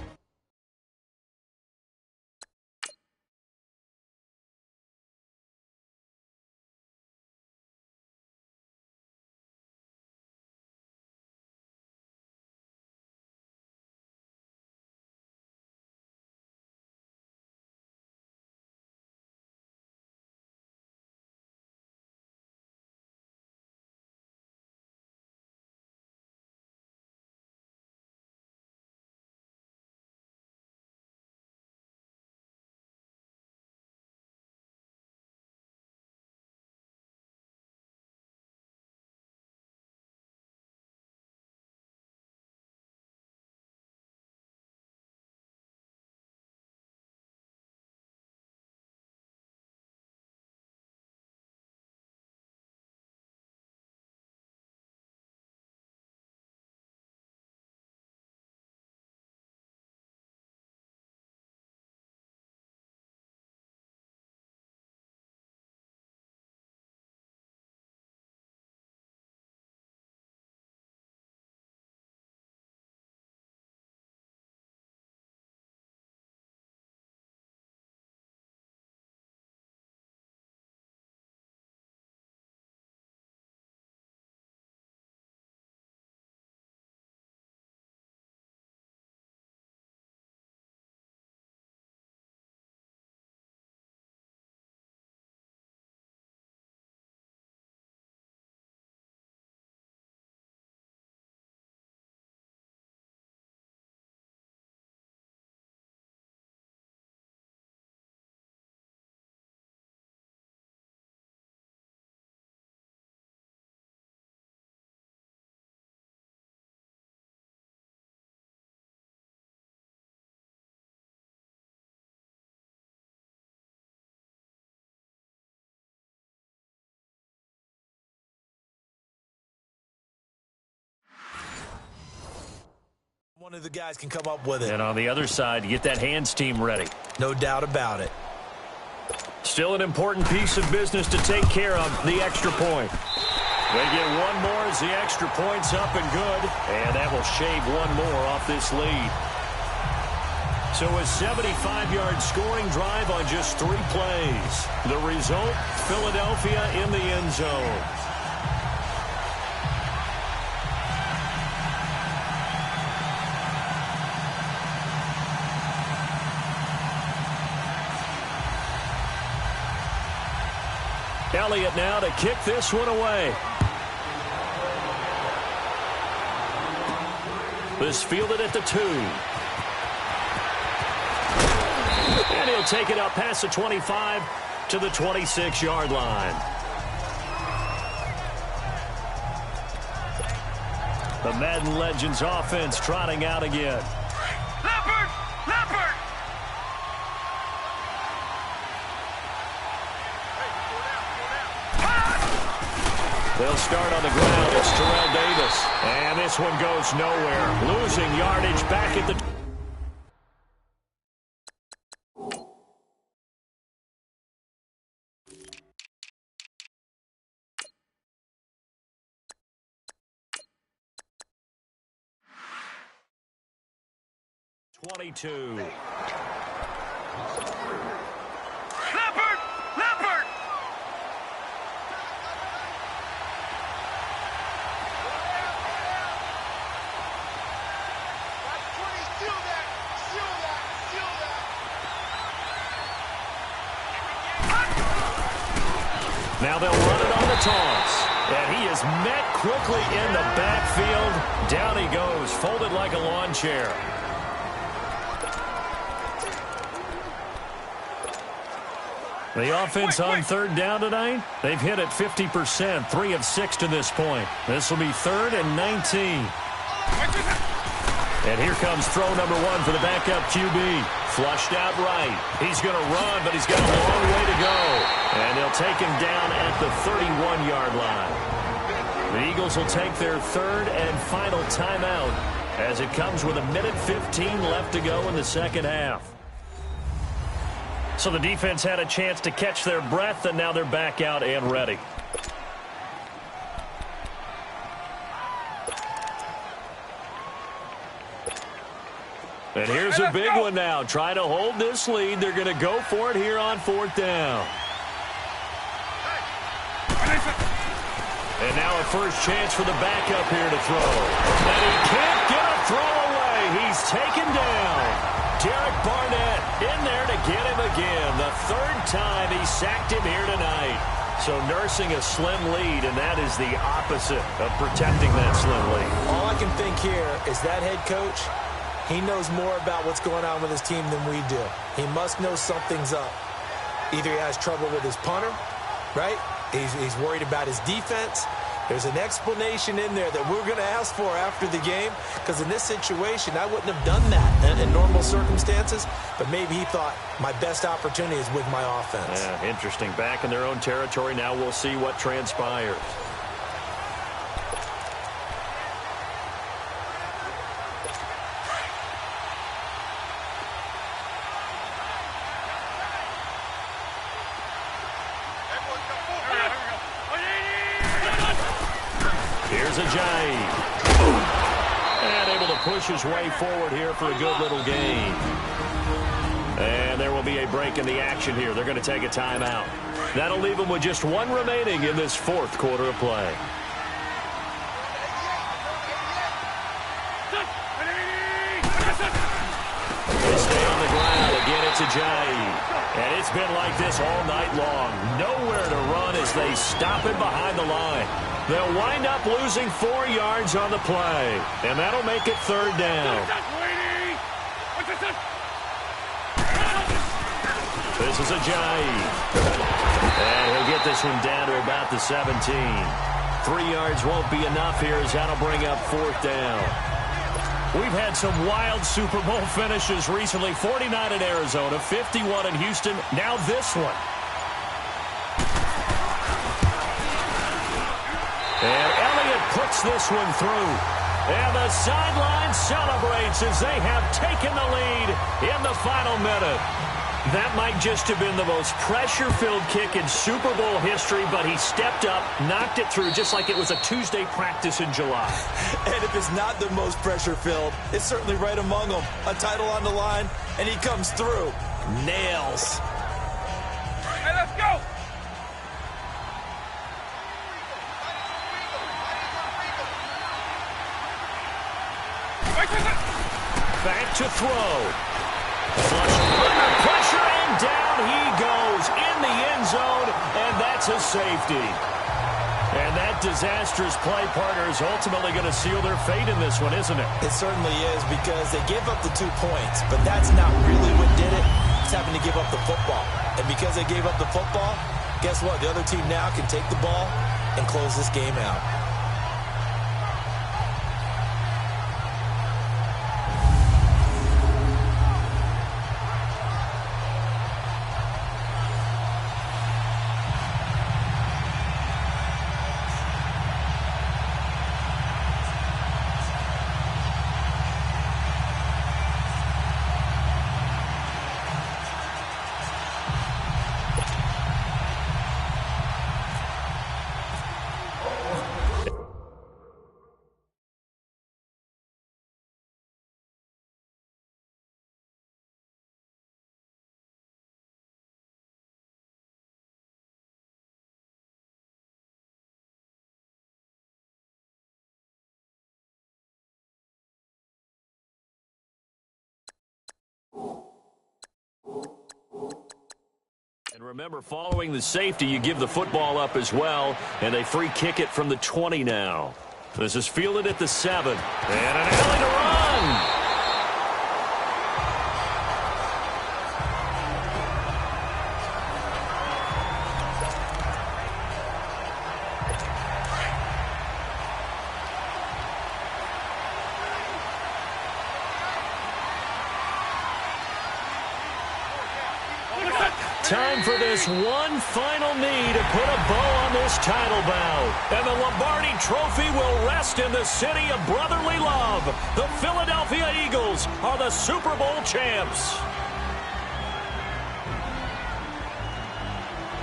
One of the guys can come up with it. And on the other side, get that hands team ready. No doubt about it. Still an important piece of business to take care of, the extra point. They get one more as the extra point's up and good. And that will shave one more off this lead. So a 75-yard scoring drive on just 3 plays. The result, Philadelphia in the end zone. Elliott now to kick this one away. This fielded at the 2. And he'll take it up past the 25 to the 26-yard line. The Madden Legends offense trotting out again. Leopard! Leopard! They'll start on the ground. It's Terrell Davis. And this one goes nowhere. Losing yardage back at the... .22. Leopard! Leopard! Now they'll run it on the toss. And he is met quickly in the backfield. Down he goes, folded like a lawn chair. The offense on third down tonight, they've hit it 50%, 3 of 6 to this point. This will be 3rd and 19. And here comes throw number 1 for the backup QB. Flushed out right. He's going to run, but he's got a long way to go. And they'll take him down at the 31-yard line. The Eagles will take their 3rd and final timeout as it comes with 1:15 left to go in the second half. So the defense had a chance to catch their breath, and now they're back out and ready. And here's a big one now. Try to hold this lead. They're going to go for it here on 4th down. And now a first chance for the backup here to throw. And he can't get a throw away. He's taken down. Derek Barnett in there to get him again. The 3rd time he sacked him here tonight. So nursing a slim lead, and that is the opposite of protecting that slim lead. All I can think here is that head coach, he knows more about what's going on with his team than we do. He must know something's up. Either he has trouble with his punter, right? He's worried about his defense. There's an explanation in there that we're going to ask for after the game, because in this situation, I wouldn't have done that in normal circumstances, but maybe he thought my best opportunity is with my offense. Yeah, interesting. Back in their own territory. Now we'll see what transpires. Here's Ajayi. And able to push his way forward here for a good little gain. And there will be a break in the action here. They're going to take a timeout. That'll leave them with just 1 remaining in this 4th quarter of play. They stay on the ground. Again, it's Ajayi. And it's been like this all night long. Nowhere to run as they stop him behind the line. They'll wind up losing 4 yards on the play. And that'll make it 3rd down. This is Ajayi. And he'll get this one down to about the 17. 3 yards won't be enough here as that'll bring up 4th down. We've had some wild Super Bowl finishes recently. 49 in Arizona, 51 in Houston, now this one. And Elliott puts this one through. And the sideline celebrates as they have taken the lead in the final minute. That might just have been the most pressure-filled kick in Super Bowl history, but he stepped up, knocked it through just like it was a Tuesday practice in July. And if it's not the most pressure-filled, it's certainly right among them. A title on the line, and he comes through. Nails. Hey, let's go! Back to throw. Flush under pressure, and down he goes in the end zone, and that's a safety. And that disastrous play, partner, is ultimately going to seal their fate in this one, isn't it? It certainly is, because they gave up the 2 points, but that's not really what did it. It's having to give up the football. And because they gave up the football, guess what? The other team now can take the ball and close this game out. And remember, following the safety, you give the football up as well, and they free kick it from the 20 now. This is fielded at the 7. And an alley to run. Time for this one final knee to put a bow on this title bout. And the Lombardi Trophy will rest in the city of brotherly love. The Philadelphia Eagles are the Super Bowl champs.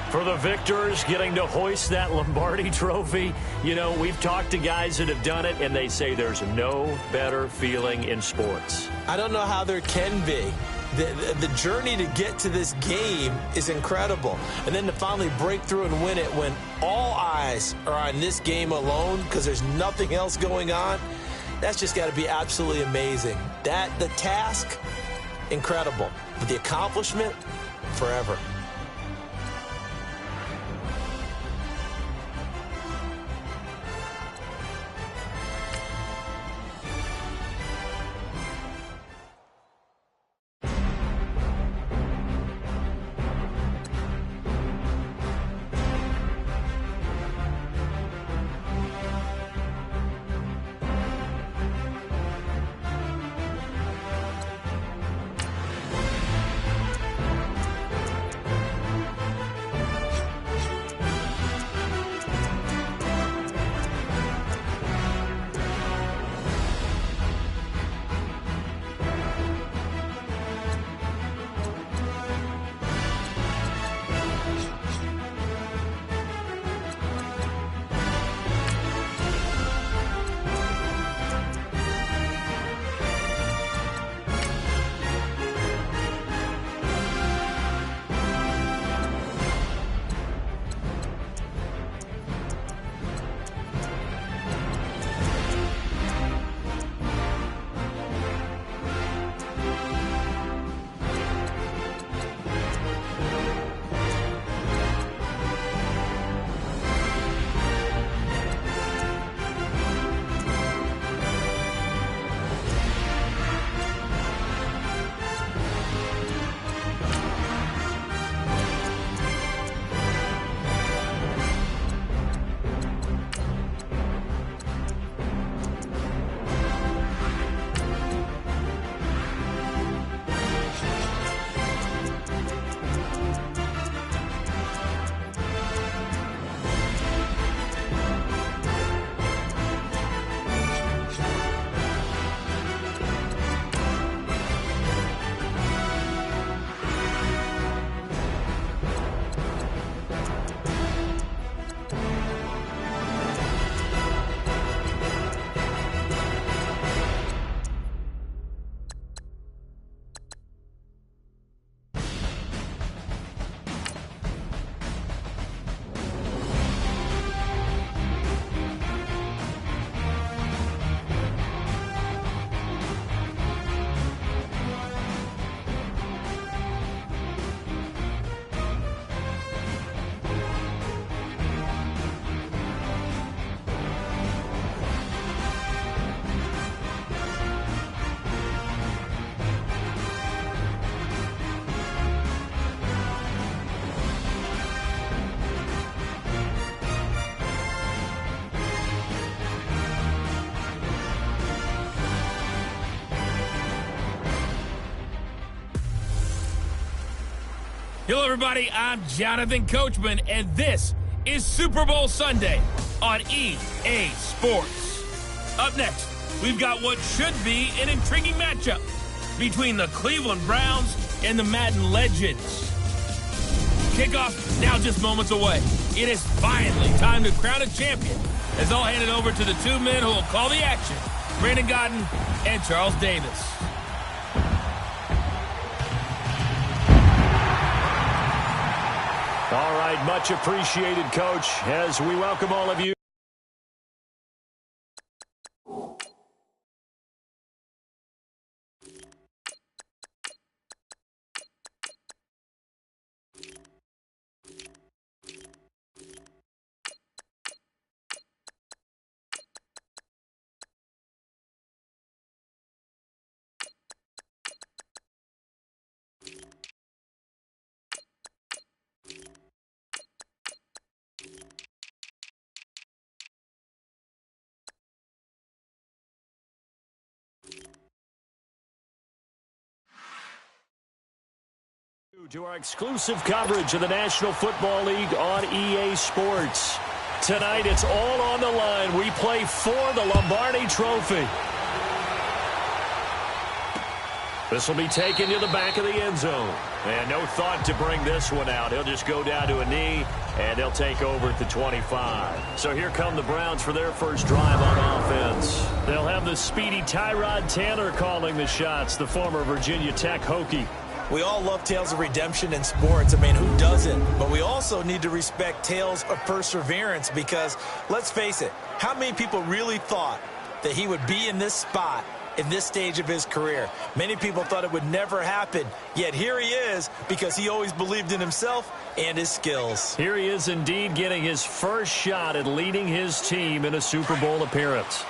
For the victors, getting to hoist that Lombardi Trophy, you know, we've talked to guys that have done it, and they say there's no better feeling in sports. I don't know how there can be. The journey to get to this game is incredible. And then to finally break through and win it when all eyes are on this game alone because there's nothing else going on, that's just got to be absolutely amazing. The task, incredible. But the accomplishment, forever. Hello, everybody. I'm Jonathan Coachman, and this is Super Bowl Sunday on EA Sports. Up next, we've got what should be an intriguing matchup between the Cleveland Browns and the Madden Legends. Kickoff now just moments away. It is finally time to crown a champion, as I'll hand it over to the two men who will call the action, Brandon Gaudin and Charles Davis. All right, much appreciated, Coach, as we welcome all of you. To our exclusive coverage of the National Football League on EA Sports. Tonight, it's all on the line. We play for the Lombardi Trophy. This will be taken to the back of the end zone. And no thought to bring this one out. He'll just go down to a knee, and they'll take over at the 25. So here come the Browns for their first drive on offense. They'll have the speedy Tyrod Taylor calling the shots, the former Virginia Tech Hokie. We all love tales of redemption in sports. I mean, who doesn't? But we also need to respect tales of perseverance because, let's face it, how many people really thought that he would be in this spot in this stage of his career? Many people thought it would never happen, yet here he is because he always believed in himself and his skills. Here he is indeed getting his first shot at leading his team in a Super Bowl appearance.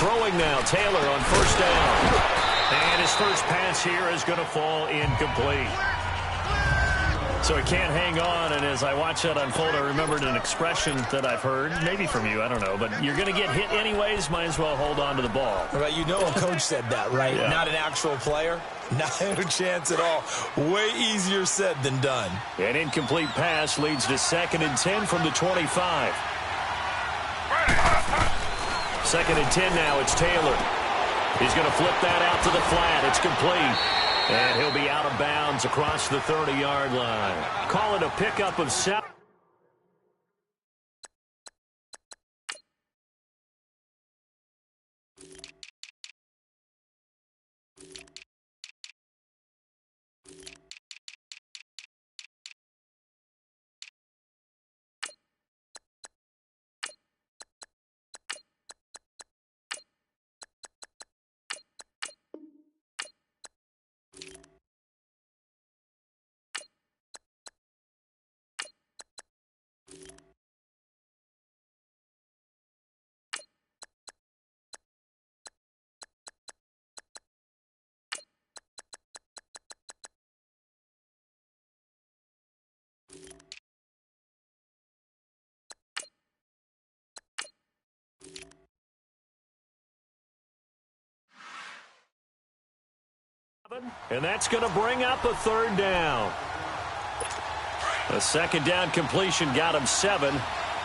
Throwing now, Taylor on first down. And his first pass here is going to fall incomplete. So he can't hang on, and as I watch that unfold, I remembered an expression that I've heard, maybe from you, I don't know, but you're going to get hit anyways, might as well hold on to the ball. Right, you know a coach said that, right? Yeah. Not an actual player. Not a chance at all. Way easier said than done. An incomplete pass leads to 2nd and 10 from the 25. 2nd and 10 now, it's Taylor. He's going to flip that out to the flat. It's complete. And he'll be out of bounds across the 30-yard line. Call it a pickup of 7. And that's going to bring up a 3rd down. A 2nd down completion got him 7.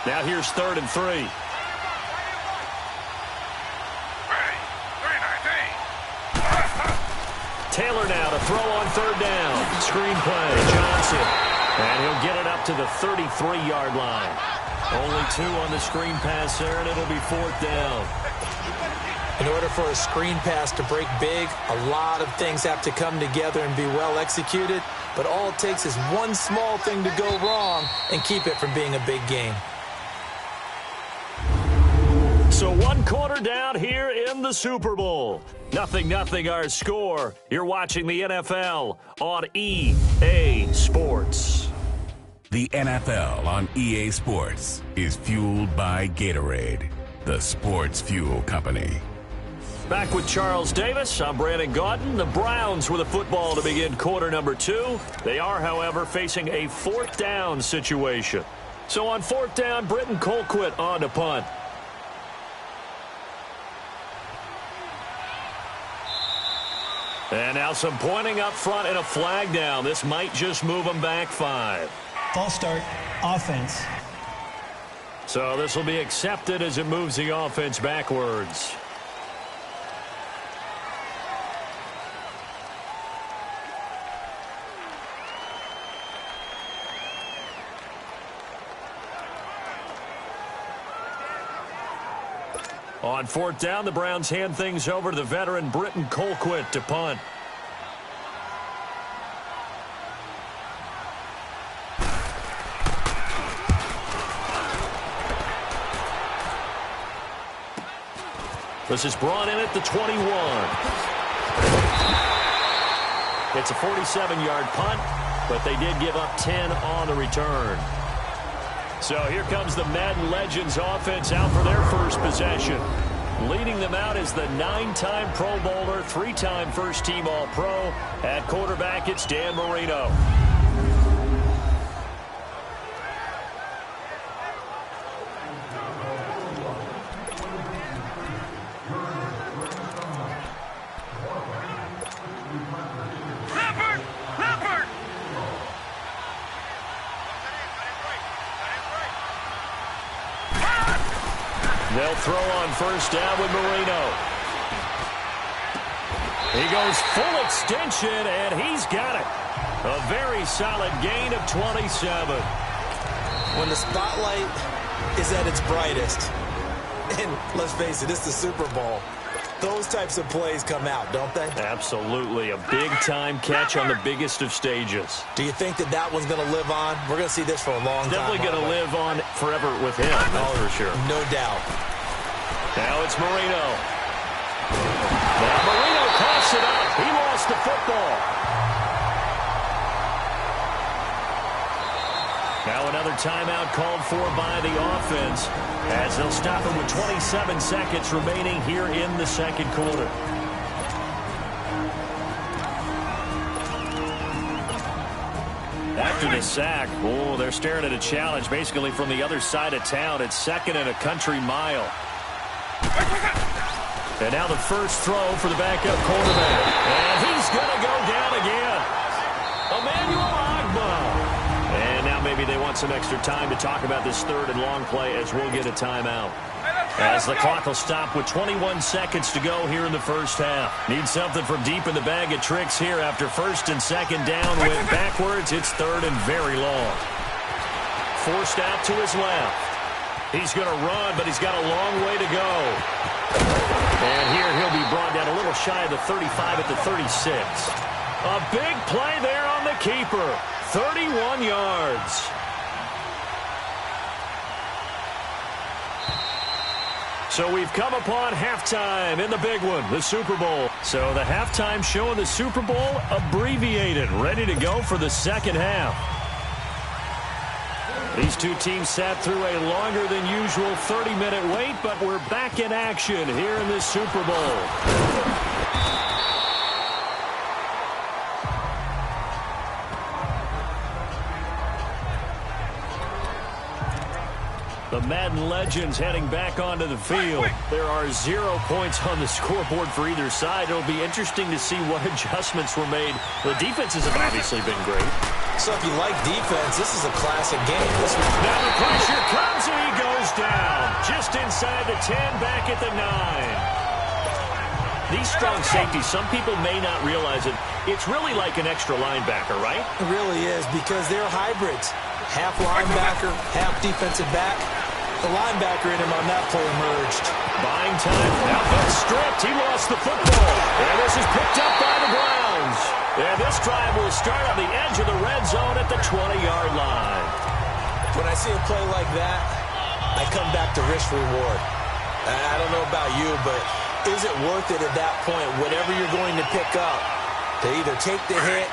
Now here's 3rd and 3. Taylor now to throw on 3rd down. Screen play, Johnson. And he'll get it up to the 33-yard line. Only 2 on the screen pass there, and it'll be 4th down. In order for a screen pass to break big, a lot of things have to come together and be well executed. But all it takes is one small thing to go wrong and keep it from being a big game. So 1 quarter down here in the Super Bowl. 0-0 our score. You're watching the NFL on EA Sports. The NFL on EA Sports is fueled by Gatorade, the sports fuel company. Back with Charles Davis. I'm Brandon Gaudin. The Browns with a football to begin quarter number 2. They are, however, facing a 4th down situation. So on 4th down, Britton Colquitt on to punt. And now some pointing up front and a flag down. This might just move them back 5. False start, offense. So this will be accepted as it moves the offense backwards. On 4th down, the Browns hand things over to the veteran Britton Colquitt to punt. This is brought in at the 21. It's a 47-yard punt, but they did give up 10 on the return. So here comes the Madden Legends offense out for their first possession. Leading them out is the 9-time Pro Bowler, 3-time first-team All-Pro. At quarterback, it's Dan Marino. They'll throw on 1st down with Marino. He goes full extension, and he's got it. A very solid gain of 27. When the spotlight is at its brightest, and let's face it, it's the Super Bowl, those types of plays come out, don't they? Absolutely. A big-time catch on the biggest of stages. Do you think that that one's going to live on? We're going to see this for a long time. Definitely going to live on forever with him, that's for sure. No doubt. Now it's Marino. Now Marino coughs it up. He lost the football. Now another timeout called for by the offense as they'll stop it with 27 seconds remaining here in the second quarter. After the sack, they're staring at a challenge basically from the other side of town. It's 2nd and a country mile. And now the first throw for the backup quarterback. And he's going to go down again. Emmanuel Ogbah. And now maybe they want some extra time to talk about this 3rd and long play as we'll get a timeout. As the clock will stop with 21 seconds to go here in the first half. Need something from deep in the bag of tricks here after 1st and 2nd down. Went backwards. It's 3rd and very long. Forced out to his left. He's going to run, but he's got a long way to go. And here he'll be brought down a little shy of the 35 at the 36. A big play there on the keeper. 31 yards. So we've come upon halftime in the big one, the Super Bowl. So the halftime show in the Super Bowl abbreviated, ready to go for the second half. These two teams sat through a longer than usual 30-minute wait, but we're back in action here in the Super Bowl. The Madden Legends heading back onto the field. There are 0 points on the scoreboard for either side. It'll be interesting to see what adjustments were made. The defenses have obviously been great. So if you like defense, this is a classic game. Now the pressure comes and he goes down. Just inside the 10, back at the 9. These strong safeties, some people may not realize it. It's really like an extra linebacker, right? It really is because they're hybrids. Half linebacker, half defensive back. The linebacker in him on that play emerged. Buying time. Now that's stripped. He lost the football. And this is picked up by the Browns. And this drive will start on the edge of the red zone at the 20-yard line. When I see a play like that, I come back to risk reward. I don't know about you, but is it worth it at that point, whatever you're going to pick up, to either take the hit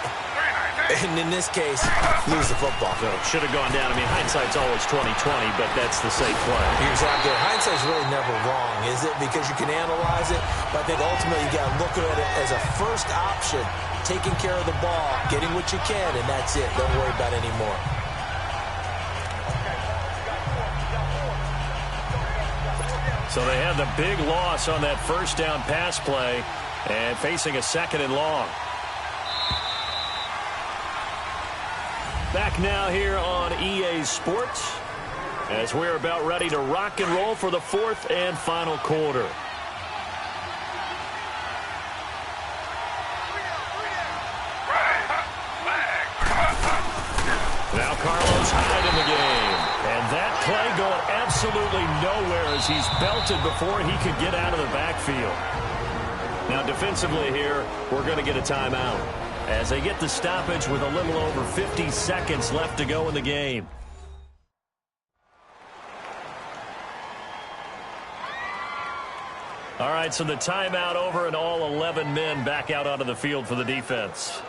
and in this case, lose the football? So it should have gone down. I mean, hindsight's always 20/20, but that's the safe play. Exactly. Hindsight's really never wrong, is it? Because you can analyze it, but I think ultimately you got to look at it as a first option, taking care of the ball, getting what you can, and that's it. Don't worry about it anymore. So they had the big loss on that first down pass play. And facing a 2nd and long. Back now here on EA Sports as we're about ready to rock and roll for the 4th and final quarter. Now Carlos Hyde in the game. And that play going absolutely nowhere as he's belted before he could get out of the backfield. Now defensively here, we're going to get a timeout as they get the stoppage with a little over 50 seconds left to go in the game. All right, so the timeout over and all 11 men back out onto the field for the defense.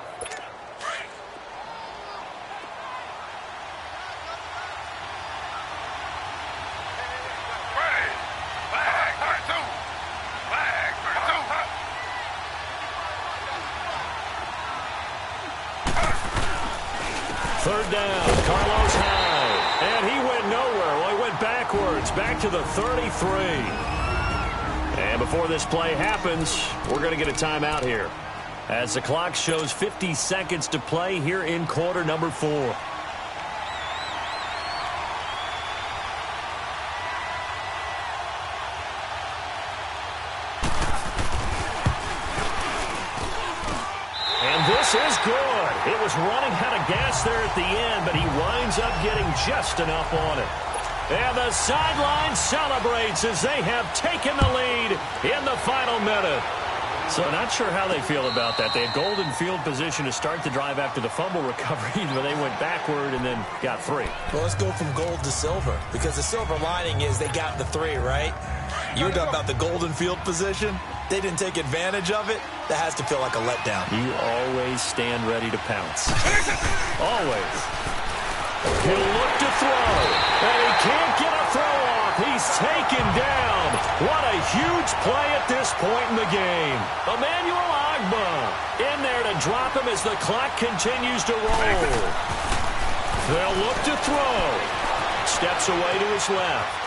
Third down, Carlos Hyde. And he went nowhere. Well, he went backwards, back to the 33. And before this play happens, we're going to get a timeout here as the clock shows 50 seconds to play here in quarter number 4. And this is good. It was running out of gas there at the end, but he winds up getting just enough on it. And the sideline celebrates as they have taken the lead in the final minute. So not sure how they feel about that. They had golden field position to start the drive after the fumble recovery, but they went backward and then got 3. Well, let's go from gold to silver, because the silver lining is they got the 3, right? You were talking about the golden field position. They didn't take advantage of it. That has to feel like a letdown. You always stand ready to pounce. Always. He'll look to throw, and he can't get a throw off. He's taken down. What a huge play at this point in the game. Emmanuel Agba in there to drop him as the clock continues to roll. They'll look to throw. Steps away to his left.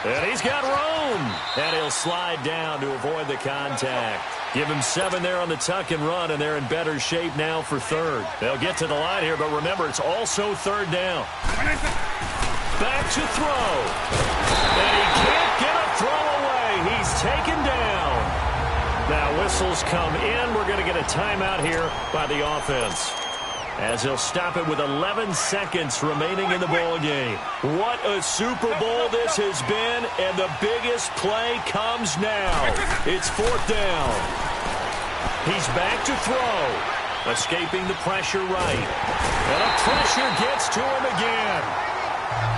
And he's got room. And he'll slide down to avoid the contact. Give him 7 there on the tuck and run, and they're in better shape now for 3rd. They'll get to the line here, but remember, it's also 3rd down. Back to throw. And he can't get a throw away. He's taken down. Now whistles come in. We're going to get a timeout here by the offense, as he'll stop it with 11 seconds remaining in the ball game. What a Super Bowl this has been, and the biggest play comes now. It's 4th down. He's back to throw, escaping the pressure right. And a pressure gets to him again.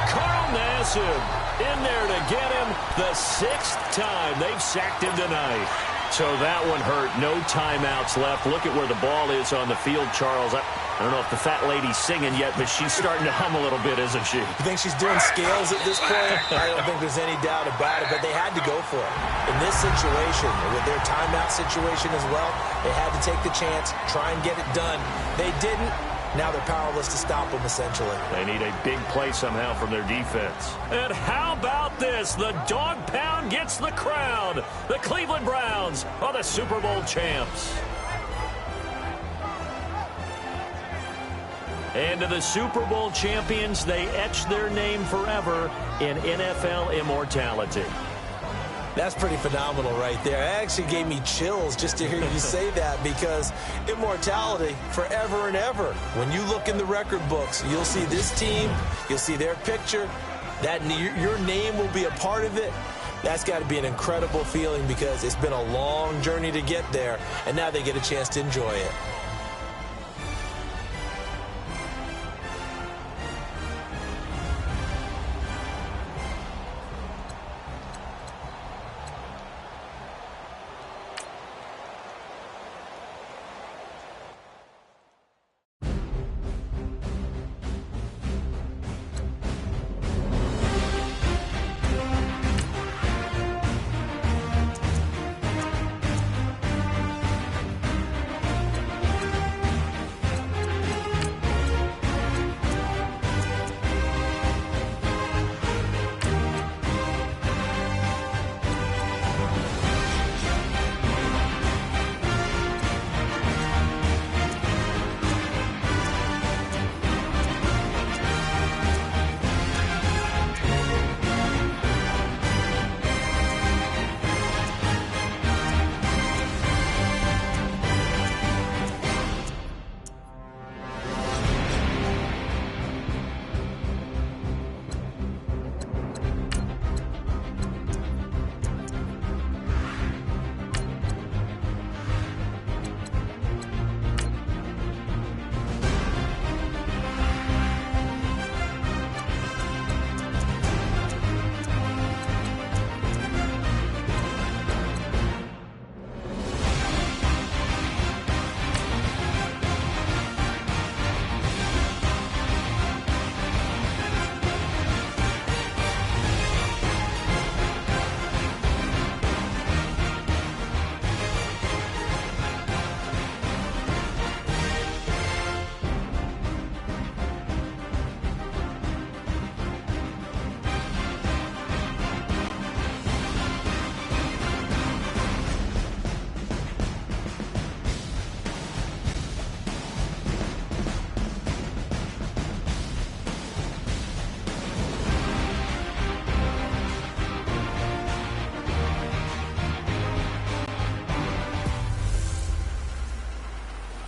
Carl Nassib in there to get him the 6th time they've sacked him tonight. So that one hurt. No timeouts left. Look at where the ball is on the field, Charles. I don't know if the fat lady's singing yet, but she's starting to hum a little bit, isn't she? You think she's doing scales at this point? I don't think there's any doubt about it, but they had to go for it. In this situation, with their timeout situation as well, they had to take the chance, try and get it done. They didn't. Now they're powerless to stop them, essentially. They need a big play somehow from their defense. And how about this? The dog pound gets the crown. The Cleveland Browns are the Super Bowl champs. And to the Super Bowl champions, they etch their name forever in NFL immortality. That's pretty phenomenal right there. It actually gave me chills just to hear you say that, because immortality forever and ever. When you look in the record books, you'll see this team, you'll see their picture, that your name will be a part of it. That's got to be an incredible feeling, because it's been a long journey to get there, and now they get a chance to enjoy it.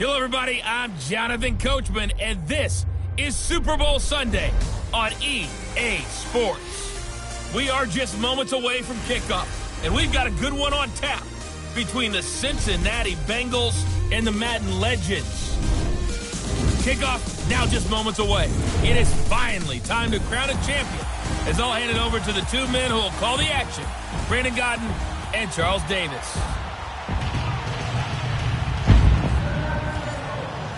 Hello, everybody. I'm Jonathan Coachman, and this is Super Bowl Sunday on EA Sports. We are just moments away from kickoff, and we've got a good one on tap between the Cincinnati Bengals and the Madden Legends. Kickoff now just moments away. It is finally time to crown a champion, as I'll hand it over to the two men who will call the action, Brandon Gaudin and Charles Davis.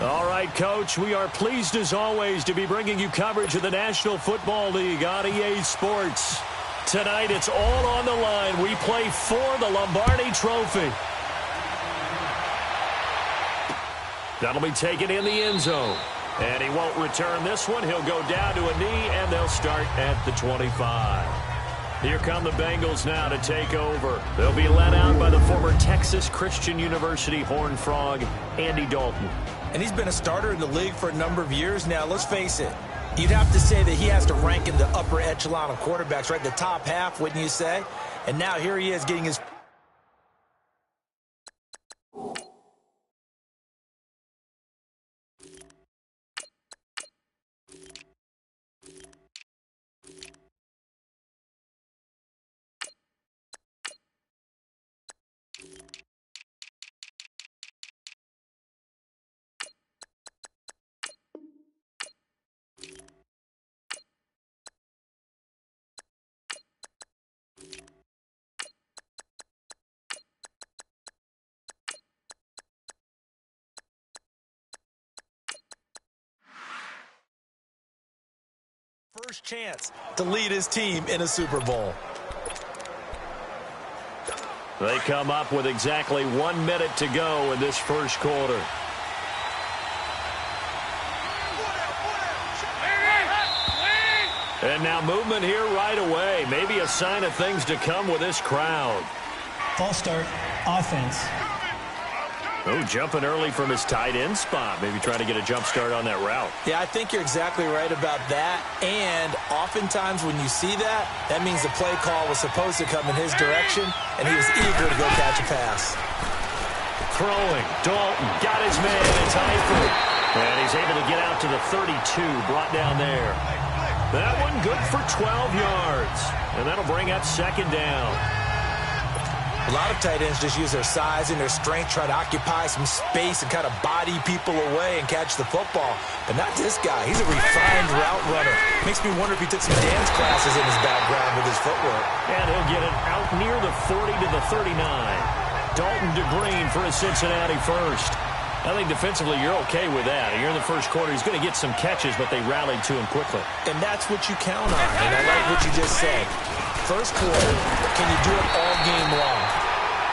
All right, Coach, we are pleased as always to be bringing you coverage of the National Football League on EA Sports. Tonight, it's all on the line. We play for the Lombardi Trophy. That'll be taken in the end zone. And he won't return this one. He'll go down to a knee, and they'll start at the 25. Here come the Bengals now to take over. They'll be led out by the former Texas Christian University Horned Frog, Andy Dalton. And he's been a starter in the league for a number of years now. Let's face it, you'd have to say that he has to rank in the upper echelon of quarterbacks, right? The top half, wouldn't you say? And now here he is getting his... first chance to lead his team in a Super Bowl. They come up with exactly 1 minute to go in this first quarter. And now movement here right away. Maybe a sign of things to come with this crowd. False start, offense. Oh, jumping early from his tight end spot. Maybe trying to get a jump start on that route. Yeah, I think you're exactly right about that. And oftentimes when you see that, that means the play call was supposed to come in his direction, and he was eager to go catch a pass. Throwing. Dalton got his man. It's Eifert. And he's able to get out to the 32, brought down there. That one good for 12 yards. And that'll bring up second down. A lot of tight ends just use their size and their strength, try to occupy some space and kind of body people away and catch the football. But not this guy. He's a refined route runner. Makes me wonder if he took some dance classes in his background with his footwork. And he'll get it out near the 40 to the 39. Dalton to Green for a Cincinnati first. I think defensively you're okay with that. Here in the first quarter, he's going to get some catches, but they rallied to him quickly. And that's what you count on. And I like what you just said. First quarter, can you do it all game long?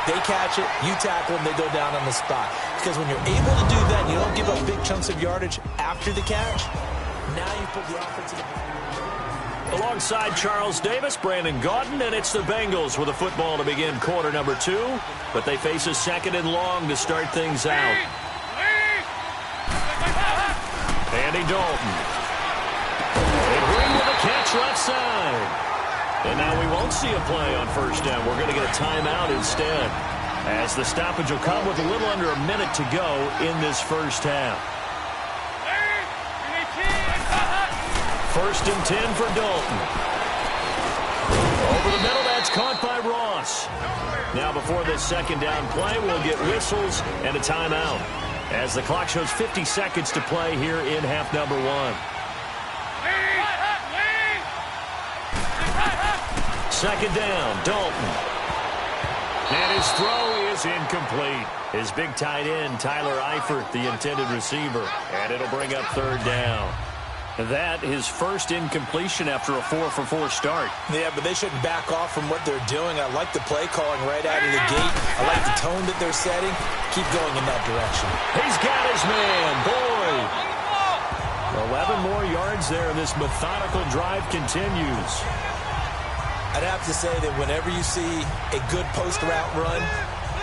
They catch it, you tackle them, they go down on the spot. Because when you're able to do that and you don't give up big chunks of yardage after the catch, now you put the offense in the... Alongside Charles Davis, Brandon Gaudin, and it's the Bengals with a football to begin quarter number 2. But they face a second and long to start things out. Andy Dalton. And Green with a catch left side. And now we won't see a play on first down. We're going to get a timeout instead, as the stoppage will come with a little under a minute to go in this first half. First and 10 for Dalton. Over the middle, that's caught by Ross. Now before this second down play, we'll get whistles and a timeout, as the clock shows 50 seconds to play here in half number 1. Second down, Dalton. And his throw is incomplete. His big tight end, Tyler Eifert, the intended receiver. And it'll bring up third down. That is first incompletion after a 4-for-4 start. Yeah, but they shouldn't back off from what they're doing. I like the play calling right out of the gate. I like the tone that they're setting. Keep going in that direction. He's got his man, Boyd. 11 more yards there, and this methodical drive continues. I'd have to say that whenever you see a good post route run,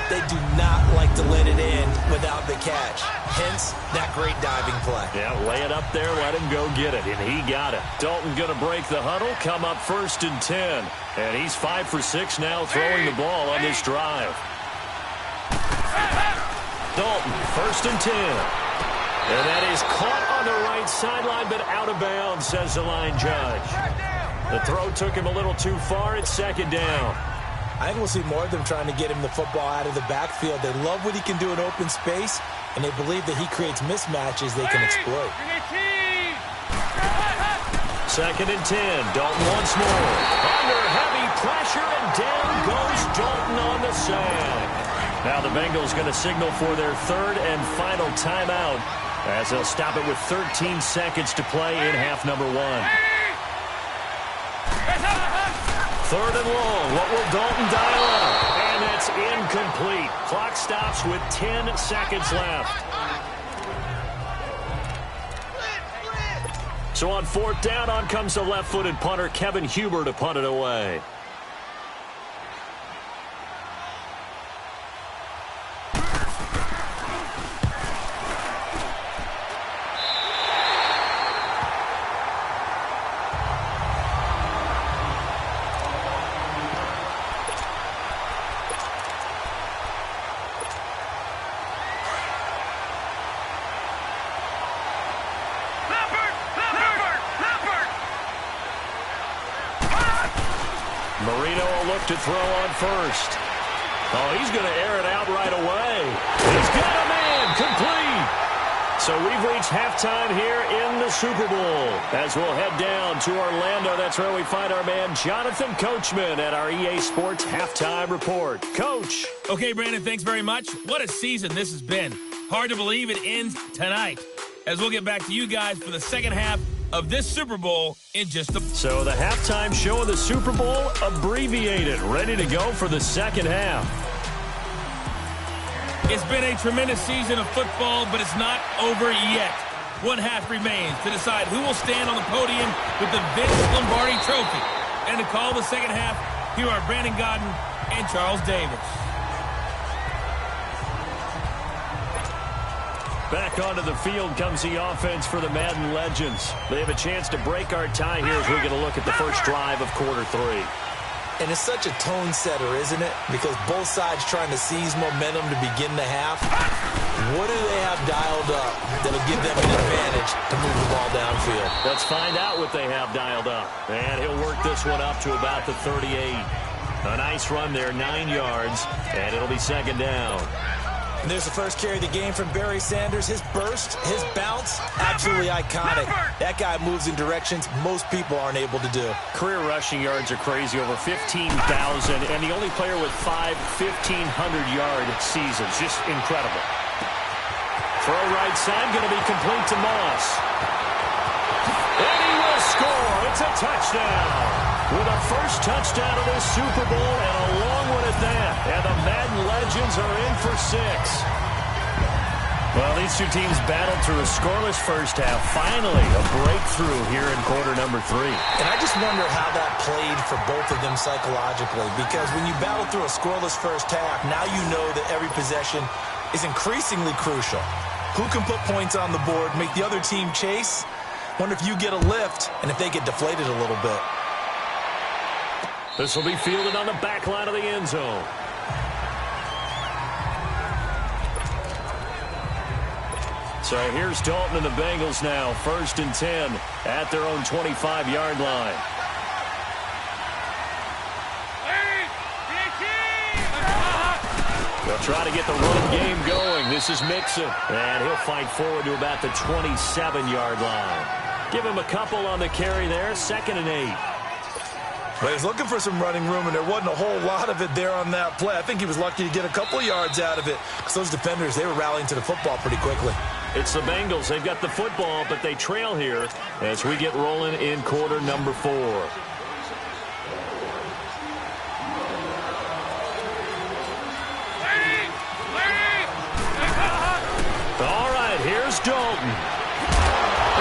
they do not like to let it in without the catch. Hence, that great diving play. Yeah, lay it up there, let him go get it, and he got it. Dalton going to break the huddle, come up first and 10. And he's 5 for 6 now throwing the ball on this drive. Dalton, 1st and 10. And that is caught on the right sideline, but out of bounds, says the line judge. The throw took him a little too far. It's 2nd down. I think we'll see more of them trying to get him the football out of the backfield. They love what he can do in open space, and they believe that he creates mismatches they can exploit. 2nd and 10. Dalton once more. Under heavy pressure, and down goes Dalton on the sack. Now the Bengals going to signal for their 3rd and final timeout as they'll stop it with 13 seconds to play in half number 1. 3rd and long. What will Dalton dial up? And that's incomplete. Clock stops with 10 seconds left. So on 4th down, on comes the left-footed punter, Kevin Huber, to punt it away. To throw on 1st. Oh, he's going to air it out right away. He's got a man complete. So we've reached halftime here in the Super Bowl. As we'll head down to Orlando, that's where we find our man Jonathan Coachman at our EA Sports Halftime Report. Coach. Okay, Brandon, thanks very much. What a season this has been. Hard to believe it ends tonight. As we'll get back to you guys for the second half of this Super Bowl in just a... So the halftime show of the Super Bowl abbreviated, ready to go for the second half. It's been a tremendous season of football, but it's not over yet. One half remains to decide who will stand on the podium with the Vince Lombardi Trophy. And to call the second half, here are Brandon Godden and Charles Davis. Back onto the field comes the offense for the Madden Legends. They have a chance to break our tie here as we're going to look at the first drive of quarter 3. And it's such a tone setter, isn't it? Because both sides trying to seize momentum to begin the half. What do they have dialed up that'll give them an advantage to move the ball downfield? Let's find out what they have dialed up. And he'll work this one up to about the 38. A nice run there, 9 yards, and it'll be 2nd down. And there's the first carry of the game from Barry Sanders. His burst, his bounce, absolutely iconic. That guy moves in directions most people aren't able to do. Career rushing yards are crazy, over 15,000, and the only player with 5 1,500-yard seasons. Just incredible. Throw right side, going to be complete to Moss. And he will score. It's a touchdown. With a first touchdown of this Super Bowl, and a long one at that. And the Madden Legends are in for 6. Well, these two teams battled through a scoreless first half. Finally, a breakthrough here in quarter number 3. And I just wonder how that played for both of them psychologically. Because when you battle through a scoreless first half, now you know that every possession is increasingly crucial. Who can put points on the board, make the other team chase? Wonder if you get a lift and if they get deflated a little bit. This will be fielded on the back line of the end zone. So here's Dalton and the Bengals now. 1st and 10 at their own 25-yard line. They'll try to get the run game going. This is Mixon. And he'll fight forward to about the 27-yard line. Give him a couple on the carry there. 2nd and 8. But he's looking for some running room, and there wasn't a whole lot of it there on that play. I think he was lucky to get a couple yards out of it because those defenders, they were rallying to the football pretty quickly. It's the Bengals. They've got the football, but they trail here as we get rolling in quarter number 4. All right, here's Dalton.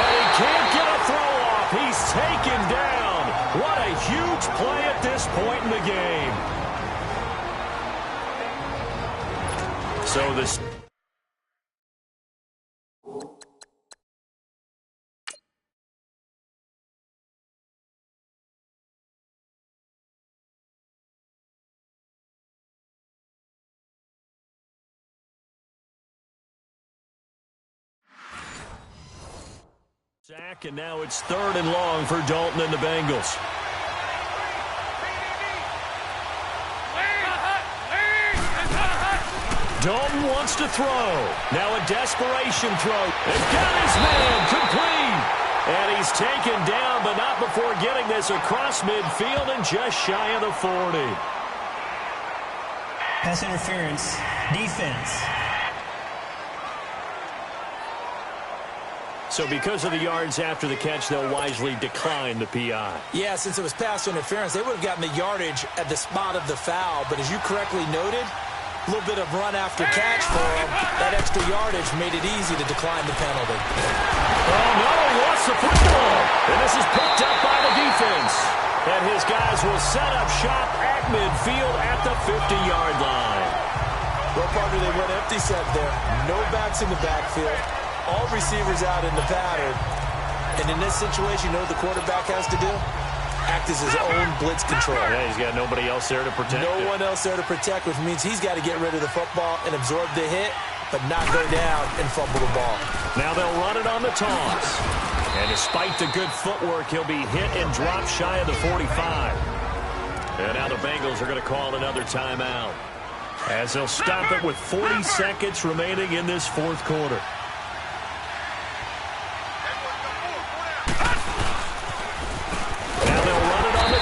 And he can't get a throw off. He's taken down. What a huge play at this point in the game. So this Sack, and now it's 3rd and long for Dalton and the Bengals. Dalton wants to throw. Now a desperation throw. And got his man complete. And he's taken down, but not before getting this across midfield and just shy of the 40. Pass interference. Defense. So because of the yards after the catch, they'll wisely decline the PI. Yeah, since it was pass interference, they would have gotten the yardage at the spot of the foul. But as you correctly noted, a little bit of run after catch for him. That extra yardage made it easy to decline the penalty. Oh, no, lost the football. And this is picked up by the defense. And his guys will set up shop at midfield at the 50-yard line. Well, partner, they went empty set there. No backs in the backfield. All receivers out in the pattern. And in this situation, you know what the quarterback has to do? Act as his own blitz control. Yeah, he's got nobody else there to protect No one else there to protect, which means he's got to get rid of the football and absorb the hit, but not go down and fumble the ball. Now they'll run it on the toss. And despite the good footwork, he'll be hit and dropped shy of the 45. And now the Bengals are going to call another timeout, as they'll stop it with 40 seconds remaining in this 4th quarter.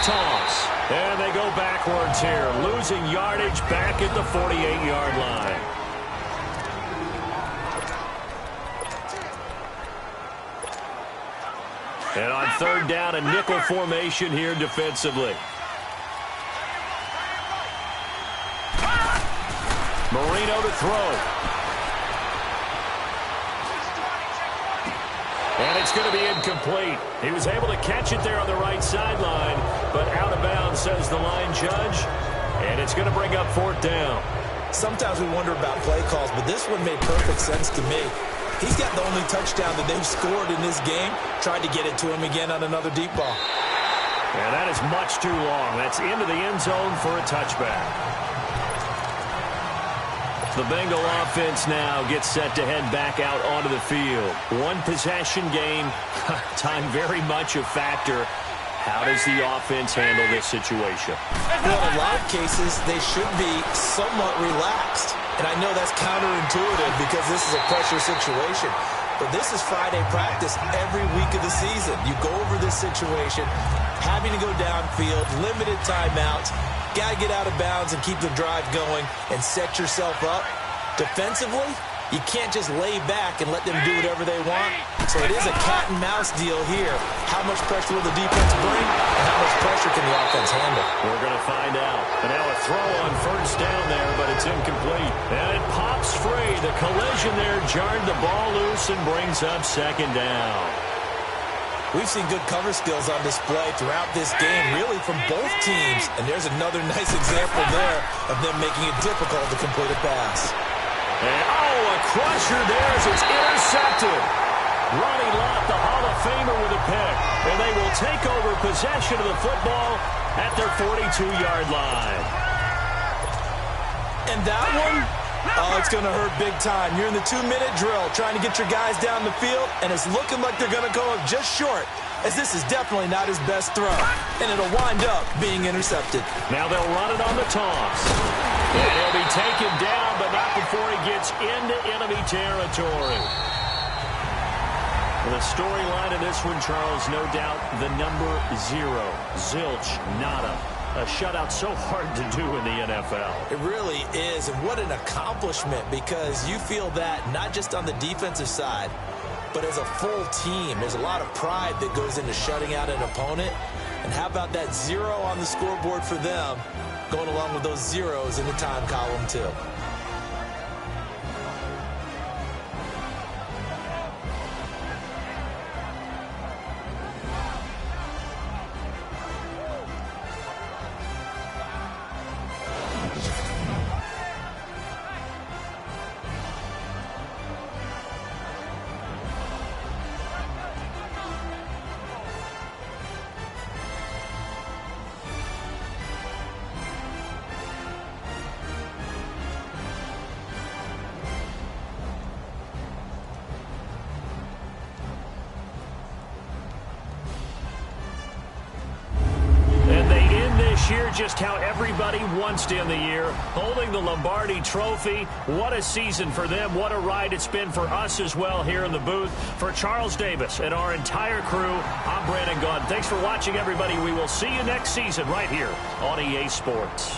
Toss. And they go backwards here, losing yardage back at the 48-yard line. And on 3rd down, a nickel formation here defensively. Marino to throw. And it's going to be incomplete. He was able to catch it there on the right sideline, but out of bounds, says the line judge. And it's going to bring up 4th down. Sometimes we wonder about play calls, but this one made perfect sense to me. He's got the only touchdown that they've scored in this game. Tried to get it to him again on another deep ball. And that is much too long. That's into the end zone for a touchback. The Bengal offense now gets set to head back out onto the field. One possession game, time very much a factor. How does the offense handle this situation? Well, in a lot of cases, they should be somewhat relaxed. And I know that's counterintuitive because this is a pressure situation. But this is Friday practice every week of the season. You go over this situation, having to go downfield, limited timeouts. Got to get out of bounds and keep the drive going and set yourself up. Defensively, you can't just lay back and let them do whatever they want. So it is a cat and mouse deal here. How much pressure will the defense bring and how much pressure can the offense handle? We're going to find out. And now a throw on 1st down there, but it's incomplete. And it pops free. The collision there jarred the ball loose and brings up 2nd down. We've seen good cover skills on display throughout this game, really from both teams. And there's another nice example there of them making it difficult to complete a pass. And, a crusher there as it's intercepted. Ronnie Lott, the Hall of Famer, with a pick. And they will take over possession of the football at their 42-yard line. And that one, it's going to hurt big time. You're in the 2-minute drill trying to get your guys down the field, and it's looking like they're going to go just short, as this is definitely not his best throw. And it'll wind up being intercepted. Now they'll run it on the toss. And he'll be taken down, but not before he gets into enemy territory. The storyline of this one, Charles, no doubt the number 0. Zilch, nada. A shutout so hard to do in the NFL. It really is, and what an accomplishment, because you feel that not just on the defensive side, but as a full team. There's a lot of pride that goes into shutting out an opponent. And how about that 0 on the scoreboard for them, going along with those zeros in the time column too. just how everybody wants to end the year, holding the Lombardi Trophy. What a season for them. What a ride it's been for us as well here in the booth. For Charles Davis and our entire crew, I'm Brandon Gaudin. Thanks for watching, everybody. We will see you next season right here on EA Sports.